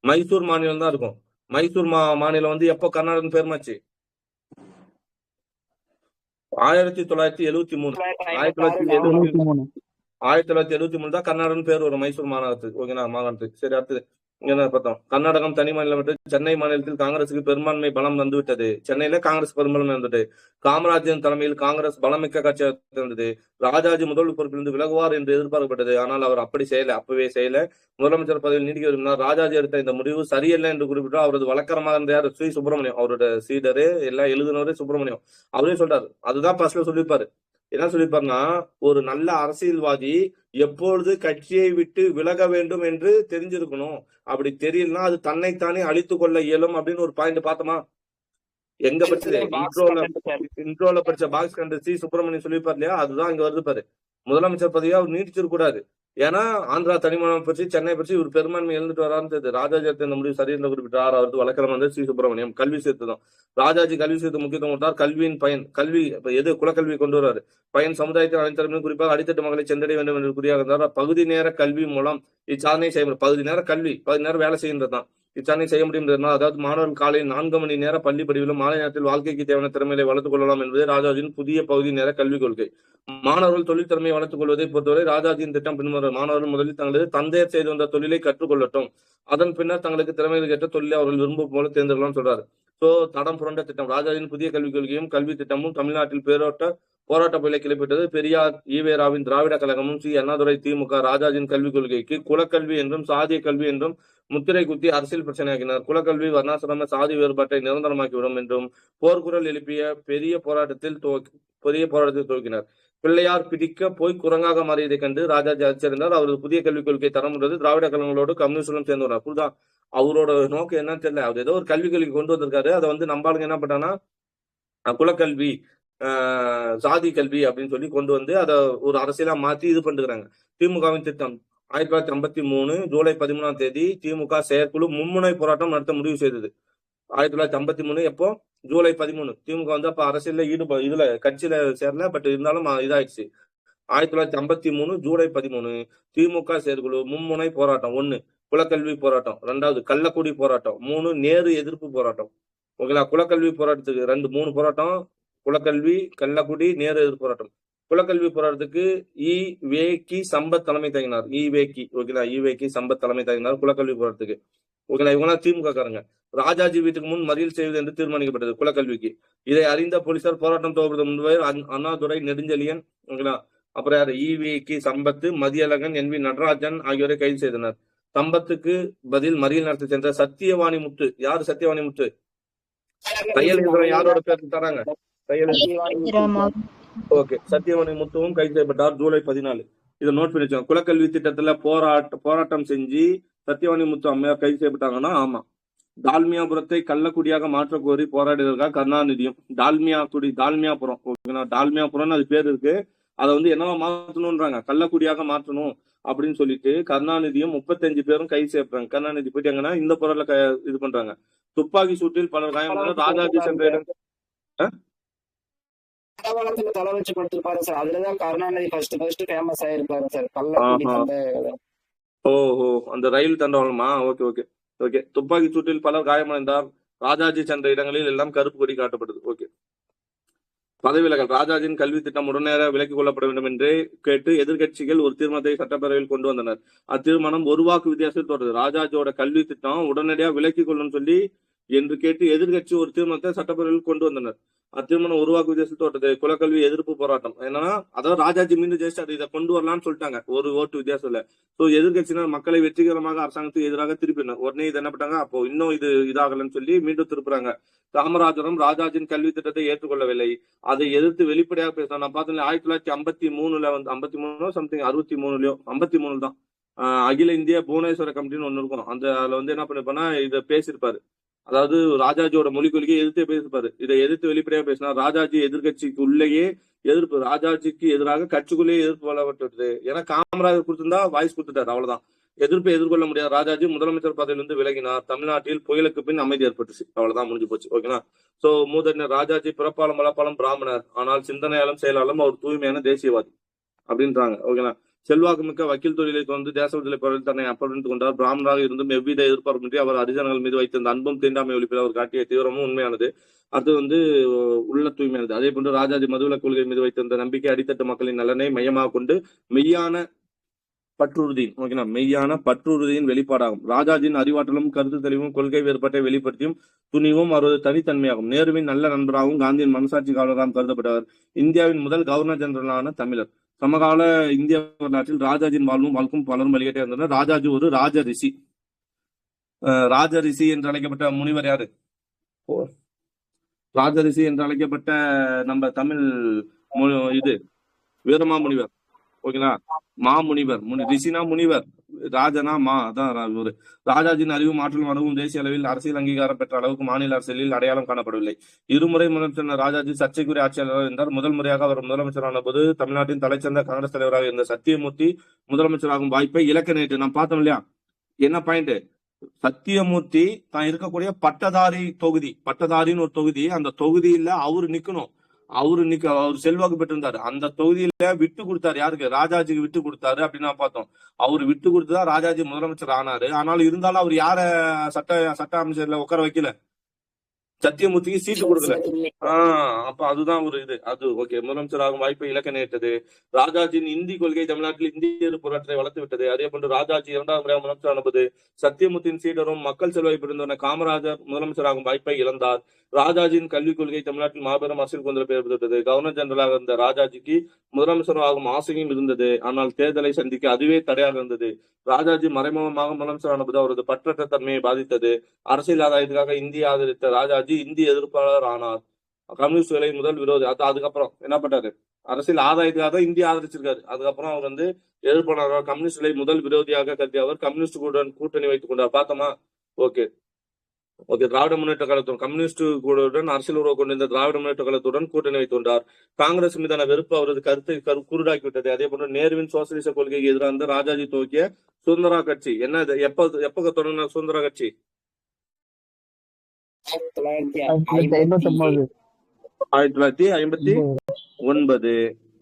மைசூர் மாநிலம் தான் இருக்கும். மைசூர் மாநிலம் வந்து எப்போ கர்நாடகம் பேருமாச்சு? 1973. 1973 தான் கர்நாடகம் பேர் வரும் மைசூர் மாநகரத்துக்கு. ஓகேனா? மாகாணத்துக்கு. சரி, அடுத்தது என்ன பார்த்தோம்? கர்நாடகம் தனி மாநிலம் விட்டு சென்னை மாநிலத்தில் காங்கிரசுக்கு பெரும்பான்மை பலம் வந்துவிட்டது. சென்னையில காங்கிரஸ் பெரும்பான்மை இருந்தது. காமராஜின் தலைமையில் காங்கிரஸ் பலமிக்க கட்சியாக இருந்தது. ராஜாஜி முதல் பொறுப்பிலிருந்து விலகுவார் என்று எதிர்பார்க்கப்பட்டது. ஆனால் அவர் அப்படி அப்பவே செய்யல. முதலமைச்சர் பதவியில் நீடிக்க விரும்பினார். ராஜாஜி எடுத்த இந்த முடிவு சரியில்லை என்று குறிப்பிட்டார். அவரது வழக்கரமாக இருந்த யார்? ஸ்ரீ சுப்பிரமணியம். அவரோட சீடரு எல்லாம் எழுதுனவரே சுப்பிரமணியம். அவரே சொல்றாரு. அதுதான் ஃபர்ஸ்ட்ல சொல்லியிருப்பாரு. என்ன சொல்லிப்பாருன்னா, ஒரு நல்ல அரசியல்வாதி எப்பொழுது கட்சியை விட்டு விலக வேண்டும் என்று தெரிஞ்சிருக்கணும். அப்படி தெரியலன்னா அது தன்னைத்தானே அழித்துக் கொள்ள இயலும் அப்படின்னு ஒரு பாயிண்ட் பார்த்தோமா? எங்க படிச்சது? இன்ட்ரோல படிச்ச பாக்ஸ் கண்டு சி சுப்பிரமணியம் சொல்லிப்பாரு இல்லையா? அதுதான் இங்க வருது பாரு. முதலமைச்சர் பதவியா அவர் நீடிச்சிருக்க கூடாது. ஏன்னா ஆந்திரா தனிமாநிலம் பற்றி சென்னை பற்றி இவர் பெரும்பான்மை எழுந்துட்டு வரான்னு ராஜாஜி இந்த முடிவு சரியென்று குறிப்பிட்டார். அவரது வழக்கரம் வந்து சி சுப்பிரமணியம். கல்வி சேர்த்துதான் ராஜாஜி கல்வி சேர்த்து முக்கியத்துவம் கொடுத்தார். கல்வியின் பயன் கல்வி எது? குலக்கல்வி கொண்டு வர்றாரு. பயன் சமுதாயத்தின் அனைத்தரப்பிலும் குறிப்பாக அடித்தட்டு மக்களை சென்றடைய வேண்டும் என்று குறியாக இருந்தார். பகுதி நேர கல்வி மூலம் இச்சாதனை செய்ய முடியும். பகுதி நேர கல்வி, பகுதி நேரம் வேலை செய்கின்றதுதான் இச்சாதனை செய்ய முடியும். அதாவது மாணவர்கள் காலையில் 4 மணி நேர பள்ளி படிவிலும் மாலை நேரத்தில் வாழ்க்கைக்கு தேவையான திறமைகளை வளர்த்துக் கொள்ளலாம் என்பது ராஜாஜியின் புதிய பகுதி நேர கல்விக் கொள்கை. மாணவர்கள் தொழில் திறமையை வளர்த்துக் கொள்வதை பொறுத்தவரை ராஜாஜியின் திட்டம் பின்வரும். மாணவர்கள் முதலில் தங்களது தந்தையர் செய்து வந்த தொழிலை கற்றுக்கொள்ளட்டும். அதன் பின்னர் தங்களுக்கு திறமைகளுக்கு ஏற்ற தொழிலை அவர்கள் விரும்பும் போல தேர்ந்தெடுக்கலாம் சொல்றாரு. சோ தடம் புரண்ட திட்டம். ராஜாஜியின் புதிய கல்விக் கொள்கையும் கல்வி திட்டமும் தமிழ்நாட்டில் போராட்ட புயலை கிளப்பிட்டது. பெரியார் ஈவேராவின் திராவிட கழகமும் சி அண்ணாதுரை திமுக ராஜாஜின் கல்விக் கொள்கைக்கு குலக்கல்வி என்றும் சாதிய கல்வி என்றும் முத்திரை குத்தி அரசியல் பிரச்சனையாக்கினார். குலக்கல்வி வர்ணாசிரம சாதி வேறுபாட்டை நிரந்தரமாக்கிவிடும் என்றும் போர்க்குரல் எழுப்பிய பெரிய போராட்டத்தில் துவக்கினார். பிள்ளையார் பிடிக்க போய் குரங்காக மாறியதை கண்டு ராஜாஜி ஆச்சரிந்தார். அவரது புதிய கல்விக் கொள்கை தரம் உள்ளது. திராவிட கழகங்களோடு கம்யூனிஸ்டும் சேர்ந்து வர்றார். புரிதா? அவரோட நோக்கம் என்னன்னு தெரியல. அவர் ஏதோ ஒரு கல்விக் கொள்கை கொண்டு வந்திருக்காரு. அதை வந்து நம்பாளுங்க என்ன பண்ணான்னா குலக்கல்வி சாதி கல்வி அப்படின்னு சொல்லி கொண்டு வந்து அதை ஒரு அரசியலா மாத்தி இது பண்ணுறாங்க. திமுகவின் திட்டம் 1953 ஜூலை 13ஆம் தேதி திமுக செயற்குழு மும்முனை போராட்டம் நடத்த முடிவு செய்தது. 1953 எப்போ? ஜூலை 13. திமுக வந்து அப்ப அரசியல்ல இதுல கட்சியில சேரல, பட் இருந்தாலும் இதாயிடுச்சு. 1953 ஜூலை 13 திமுக செயற்குழு மும்முனை போராட்டம். 1 குலக்கல்வி போராட்டம், 2வது கள்ளக்குடி போராட்டம், 3 நேரு எதிர்ப்பு போராட்டம். ஓகேங்களா? குலக்கல்வி போராட்டத்துக்கு 3 போராட்டம். குலக்கல்வி, கள்ளக்குடி, நேரு எதிர்ப்பு போராட்டம். குலக்கல்வி போராட்டத்துக்கு ஈவேகி சம்பத் தலைமை தாங்கினார். ஈவேகி சம்பத் தலைமை தாங்கினார் குலக்கல்வி போராட்டத்துக்கு. ஓகேங்களா? இவங்க திமுக காரங்க. ராஜாஜி வீட்டுக்கு முன் மறியல் செய்வது என்று தீர்மானிக்கப்பட்டது குலக்கல்விக்கு. இதை அறிந்த போலீசார் போராட்டம் துவங்குவது முன்பு அண்ணாதுரை, நெடுஞ்செழியன், ஓகேங்களா, அப்புறம் யாரு? ஈவேகி சம்பத், மதியழகன், NV நடராஜன் ஆகியோரை கைது செய்தனர். சம்பத்துக்கு பதில் மறியல் நடத்த சென்ற சத்தியவாணி முத்து. யாரு சத்தியவாணி முத்து? தையல் யாரோட பேர் தராங்க? ஓகே, சத்தியவாணி முத்துவும் கைது செய்யப்பட்டார் ஜூலை 14. இதை நோட் பண்ணி வச்சாங்க. குலக்கல்வி திட்டத்துல போராட்டம் செஞ்சு சத்தியவாணி முத்து அம்மையார் கைது செய்யப்பட்டாங்கன்னா ஆமா. டால்மியாபுரத்தை கள்ளக்குடியாக மாற்ற கோரி போராடியதற்காக கருணாநிதியும் டால்மியாபுரம் ஓகேங்களா, டால்மியாபுரம்னு அது பேர் இருக்கு. அதை வந்து என்னவா மாற்றணும்ன்றாங்க, கள்ளக்குடியாக மாற்றணும் அப்படின்னு சொல்லிட்டு கருணாநிதியும் 35 பேரும் கைது செய்யப்படுறாங்க. கருணாநிதி போயிட்டு எங்கன்னா இந்த பொருளை இது பண்றாங்க. துப்பாக்கி சூட்டில் பலர் காயமடைந்தனர். ராஜாஜி சென்ற இடம் தளவாளத்துல தலை வச்சு படுத்திருப்பாரு சார். அதுலதான் கருணாநிதி ஃபர்ஸ்ட் ஃபேமஸ் ஆயிருப்பாரு சார். கள்ளக்குடி ஓஹோ, அந்த ரயில் தண்டவாளமா? Okay okay okay. துப்பாக்கி சூட்டில் பலர் காயமடைந்தார். ராஜாஜி சென்ற இடங்களில் எல்லாம் கருப்பு கொடி காட்டப்பட்டது. ஓகே. பதவி விலகல். ராஜாஜியின் கல்வி திட்டம் உடனடியாக விலக்கிக் கொள்ளப்பட வேண்டும் என்று கேட்டு எதிர்கட்சிகள் ஒரு தீர்மானத்தை சட்டப்பேரவையில் கொண்டு வந்தனர். அத்தீர்மானம் ஒரு வாக்கு வித்தியாசத்தில் தோற்றது. ராஜாஜியோட கல்வி திட்டம் உடனடியாக விலக்கிக் கொள்ளும் சொல்லி என்று கேட்டு எதிர்கட்சி ஒரு தீர்மானத்தை சட்டப்பேரவையில் கொண்டு வந்தனர். அத்தீர்மானம் ஒரு வாக்கு வித்தியாசத்தில் தோற்றது. குலக்கல்வி எதிர்ப்பு போராட்டம். என்னன்னா, அதாவது ராஜாஜி மீண்டும் ஜெயிச்சாரு, இதை கொண்டு வரலாம்னு சொல்லிட்டாங்க ஒரு ஓட்டு வித்தியாசத்துல. சோ எதிர்கட்சியினர் மக்களை வெற்றிகரமாக அரசாங்கத்துக்கு எதிராக திருப்பினர். உடனே இது என்ன பண்ணாங்க, அப்போ இன்னும் இது இதாகலன்னு சொல்லி மீண்டும் திருப்புறாங்க. காமராஜரும் ராஜாஜின் கல்வி திட்டத்தை ஏற்றுக்கொள்ளவில்லை. அதை எதிர்த்து வெளிப்படையாக பேசினார். நான் பார்த்தேன் 1953 வந்து 53 சம்திங் 63 53 தான் அகில இந்திய புவனேஸ்வர கமிட்டின்னு ஒண்ணு இருக்கும். அதுல வந்து என்ன பண்ணிருப்பானா, இதை பேசியிருப்பாரு. அதாவது ராஜாஜியோட மொழி கொள்கையை எதிர்த்து பேசியிருப்பாரு. இதை எதிர்த்து வெளிப்படையாக பேசினார். ராஜாஜி எதிர்கட்சிக்கு உள்ளேயே எதிர்ப்பு, ராஜாஜிக்கு எதிராக கட்சிக்குள்ளேயே எதிர்ப்பு வளப்பட்டது. ஏன்னா காமராஜர் கொடுத்திருந்தா வாய்ஸ் கொடுத்துட்டாரு, அவ்வளவுதான். எதிர்ப்பை எதிர்கொள்ள முடியாது. ராஜாஜி முதலமைச்சர் பதவியிலிருந்து விலகினார். தமிழ்நாட்டில் புயலுக்கு பின் அமைதி ஏற்பட்டுச்சு. அவ்வளவுதான், முடிஞ்சு போச்சு. ஓகேனா. சோ மூதறிஞர் ராஜாஜி பிறப்பாலும் வளப்பாலும் பிராமணர், ஆனால் சிந்தனையாலும் செயலாலும் அவர் தூய்மையான தேசியவாதி அப்படின்றாங்க. ஓகேனா. செல்வாக்கு மிக்க வக்கீல் தொழிலை தொடர்ந்து தேச விடுதலை போராட்டத்தில் தன்னை அர்ப்பணித்துக் கொண்டார். பிராமணராக இருந்தும் எவ்வித எதிர்பார்ப்பின்றி அவர் ஹரிஜனங்கள் மீது வைத்திருந்த அன்பும் தீண்டாமை ஒழிப்பில் அவர் காட்டிய தீவிரமும் உண்மையானது. அது வந்து உள்ள தூய்மையானது. அதே போன்று ராஜாஜி மதுவிலக்கு கொள்கை மீது வைத்திருந்த நம்பிக்கை அடித்தட்டு மக்களின் நலனை மையமாக கொண்டு மெய்யான பற்றுறுதியின் வெளிப்பாடாகும். ராஜாஜியின் அறிவாற்றலும் கருத்து தெளிவும் கொள்கை வேறுபாட்டை வெளிப்படுத்தியும் துணிவும் அவரது தனித்தன்மையாகும். நேருவின் நல்ல நண்பராகவும் காந்தியின் மனசாட்சி காவலராகவும் கருதப்பட்டவர். இந்தியாவின் முதல் கவர்னர் ஜெனரலான தமிழர். சமகால இந்திய வரலாற்றில் ராஜாஜின் வாழ்வும் பலரும் வழிகட்டே இருந்தனர். ராஜாஜி ஒரு ராஜரிஷி என்று அழைக்கப்பட்ட முனிவர் யாரு? ராஜரிஷி என்று அழைக்கப்பட்ட நம்ம தமிழ் வீரமா முனிவர். ஓகேங்களா. மாமுனிவர், ரிஷினா முனிவர், ராஜனா அதான் ஒரு. ராஜாஜின் அறிவும் ஆற்றலும் அனுபவம் தேசிய அளவில் அரசியல் அங்கீகாரம் பெற்ற அளவுக்கு மாநில அரசியலில் அடையாளம் காணப்படவில்லை. இருமுறை முதலமைச்சர் ராஜாஜி சர்ச்சைக்குரிய ஆட்சியாளர் இருந்தார். முதல் முறையாக அவர் முதலமைச்சரான போது தமிழ்நாட்டின் தலைச்சிறந்த காங்கிரஸ் தலைவராக இருந்த சத்தியமூர்த்தி முதலமைச்சராகும் வாய்ப்பை இலக்க நேற்று நாம் பார்த்தோம் இல்லையா? என்ன பாயிண்ட்? சத்தியமூர்த்தி தான் இருக்கக்கூடிய பட்டதாரின்னு ஒரு தொகுதி, அந்த தொகுதியில அவரு நிக்கணும். அவர் செல்வாக்கு பெற்றிருந்தாரு. அந்த தொகுதியில விட்டு கொடுத்தாரு. யாருக்கு? ராஜாஜிக்கு விட்டு கொடுத்தாரு அப்படின்னு நான் பார்த்தோம். அவர் விட்டு கொடுத்துதான் ராஜாஜி முதலமைச்சர் ஆனாரு. ஆனாலும் இருந்தாலும் அவர் யார சட்ட அமைச்சர்ல உட்கார வைக்கல, சத்தியமூர்த்திக்கு சீட்டு கொடுக்கல. அப்ப அதுதான் ஒரு அது ஓகே. முதலமைச்சராகும் வாய்ப்பை இலக்க நேட்டது. ராஜாஜியின் இந்தி கொள்கை தமிழ்நாட்டில் இந்திய போராட்டத்தை வளர்த்து விட்டது. அதே போன்று ராஜாஜி 2வது முறையாக முதலமைச்சர் ஆனபோது சத்தியமூர்த்தியின் சீடரும் மக்கள் செல்வாய் பெற்றிருந்த காமராஜர் முதலமைச்சராகும் வாய்ப்பை இழந்தார். ராஜாஜியின் கல்விக் கொள்கை தமிழ்நாட்டில் மாபெரும் அரசியல் கொந்தளிப்பை ஏற்படுத்தது. கவர்னர் ஜெனரலாக இருந்த ராஜாஜிக்கு முதலமைச்சர் ஆகும் ஆசையும் இருந்தது. ஆனால் தேர்தலை சந்திக்க அதுவே தடையாக இருந்தது. ராஜாஜி மறைமுகமாக முதலமைச்சர் ஆனபோது அவரது பற்றற்ற தன்மையை பாதித்தது. அரசியல் ஆதாயத்துக்காக இந்திய ஆதரித்த ராஜாஜி இந்திய எதிர்ப்பாளர் ஆனார். கம்யூனிஸ்டுகளை முதல் விரோதி. அதுக்கப்புறம் என்ன பண்ணாரு? அரசியல் ஆதாயத்துக்காக தான் இந்தியா ஆதரிச்சிருக்காரு. அதுக்கப்புறம் அவர் வந்து எதிர்ப்பாளராக கம்யூனிஸ்டுகளை முதல் விரோதியாக கருதி அவர் கம்யூனிஸ்டுடன் கூட்டணி வைத்துக் கொண்டார். பார்த்தோமா? ஓகே. திராவிட முன்னேற்ற கழகத்துடன் கம்யூனிஸ்டுடன் அரசியல் உறவு கொண்டிருந்த திராவிட முன்னேற்ற கழகத்துடன் கூட்டணி வைத்துக் கொண்டார். காங்கிரஸ் மீதான வெறுப்பு அவரது கருத்தை குருடாக்கிவிட்டது. அதே போன்று நேருவின் சோசியலிச கொள்கைக்கு எதிராக இருந்த ராஜாஜி துவக்கிய சுதந்திரா கட்சி என்ன? எப்ப தொடங்கின சுதந்திரா கட்சி? 1959.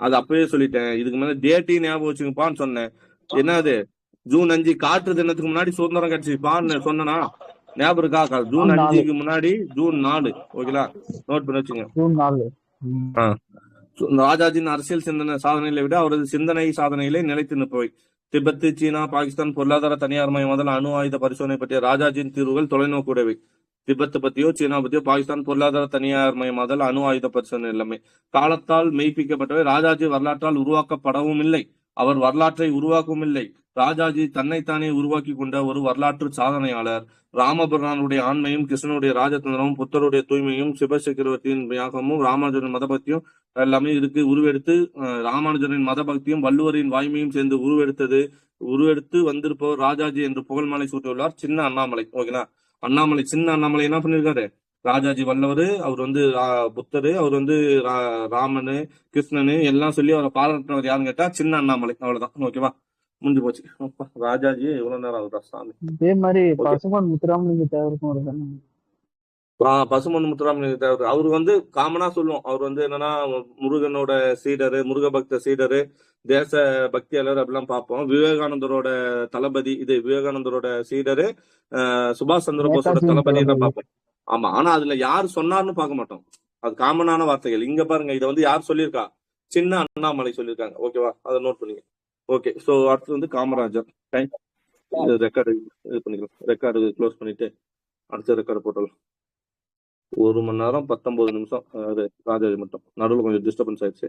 அது அப்பவே சொல்லிட்டேன். இதுக்கு மேல டேட்டி ஞாபகம் வச்சுங்கப்பான்னு சொன்னேன். என்னது? ஜூன் 5 காற்று தினத்துக்கு முன்னாடி சுதந்திரம் கட்சி பான்னு சொன்னா ஞாபகம் இருக்கா? ஜூன் 5க்கு முன்னாடி ஜூன் 4. ஓகேங்களா? நோட் பண்ணி வச்சுங்க. ஜூன் 4. ராஜாஜின் அரசியல் சிந்தனை சாதனைகளை விட அவரது சிந்தனை சாதனைகளை நிலைத்து நிற்பவை. திபெத், சீனா, பாகிஸ்தான் பொருளாதார தனியார் மயமாதல், அணு ஆயுத பரிசோதனை பற்றிய ராஜாஜியின் தீர்வுகள் தொலைநோக்குடையவை. திபெத் பத்தியோ சீனா பத்தியோ பாகிஸ்தான் பொருளாதார தனியார் மயமாதல், அணு ஆயுத பரிசோதனை எல்லாமே காலத்தால் மெய்ப்பிக்கப்பட்டவை. ராஜாஜி வரலாற்றால் உருவாக்கப்படவும் இல்லை, அவர் வரலாற்றை உருவாக்கவும் இல்லை. ராஜாஜி தன்னைத்தானே உருவாக்கி கொண்ட ஒரு வரலாற்று சாதனையாளர். ராமபிரானுடைய ஆண்மையும், கிருஷ்ணனுடைய ராஜதந்திரமும், புத்தருடைய தூய்மையும், சிவசக்கரவர்த்தியின் யாகமும், ராமானுஜரின் மதபக்தியும் எல்லாமே இருக்கு உருவெடுத்து. ராமானுஜரின் மதபக்தியும் வள்ளுவரின் வாய்மையும் சேர்ந்து உருவெடுத்து வந்திருப்பவர் ராஜாஜி என்று புகழ்மலை சூட்டியுள்ளார் சின்ன அண்ணாமலை. ஓகேனா? அண்ணாமலை, சின்ன அண்ணாமலை என்ன பண்ணிருக்காரு? ராஜாஜி வல்லவர், அவர் வந்து புத்தரு, அவர் வந்து ராமனு, கிருஷ்ணனு எல்லாம் சொல்லி அவரை பாராட்டினவர் யாருன்னு கேட்டா சின்ன அண்ணாமலை. அவ்வளவுதான். ஓகேவா, முடிஞ்சு போச்சு. அப்பா, ராஜாஜி எவ்வளவு நேரம் ஆகுதா சாமி. இதே மாதிரி ஓகே. பசுமன் முத்துராமலிங்க தேவருக்கும் ஒரு தானே. பசுமன் முத்துராமலிங்க தேவர் அவர் வந்து காமனா சொல்லுவோம். அவர் வந்து என்னன்னா முருகனோட சீடரு, முருக பக்த சீடரு, தேச பக்தியாளர் அப்படிலாம் பார்ப்போம். விவேகானந்தரோட தளபதி, இது விவேகானந்தரோட சீடரு, சுபாஷ் சந்திர போஸோட நேதாஜியின் தளபதி எல்லாம் தளபதி. பார்ப்போம். ஆமா, ஆனா அதுல யார் சொன்னார்னு பார்க்க மாட்டோம். அது காமனான வார்த்தைகள். இங்க பாருங்க, இதை வந்து யார் சொல்லியிருக்கா? சின்ன அண்ணாமலை சொல்லியிருக்காங்க. ஓகேவா, அதை நோட் பண்ணிங்க. ஓகே, ஸோ அடுத்து வந்து காமராஜர். டைம் ரெக்கார்டு இது பண்ணிக்கலாம். ரெக்கார்டு க்ளோஸ் பண்ணிட்டு அடுத்த ரெக்கார்டு போட்டலாம். 1 மணி நேரம் 19 நிமிஷம். அது ராஜாஜி மட்டும் நடுவில் கொஞ்சம் டிஸ்டர்பன்ஸ் ஆயிடுச்சு.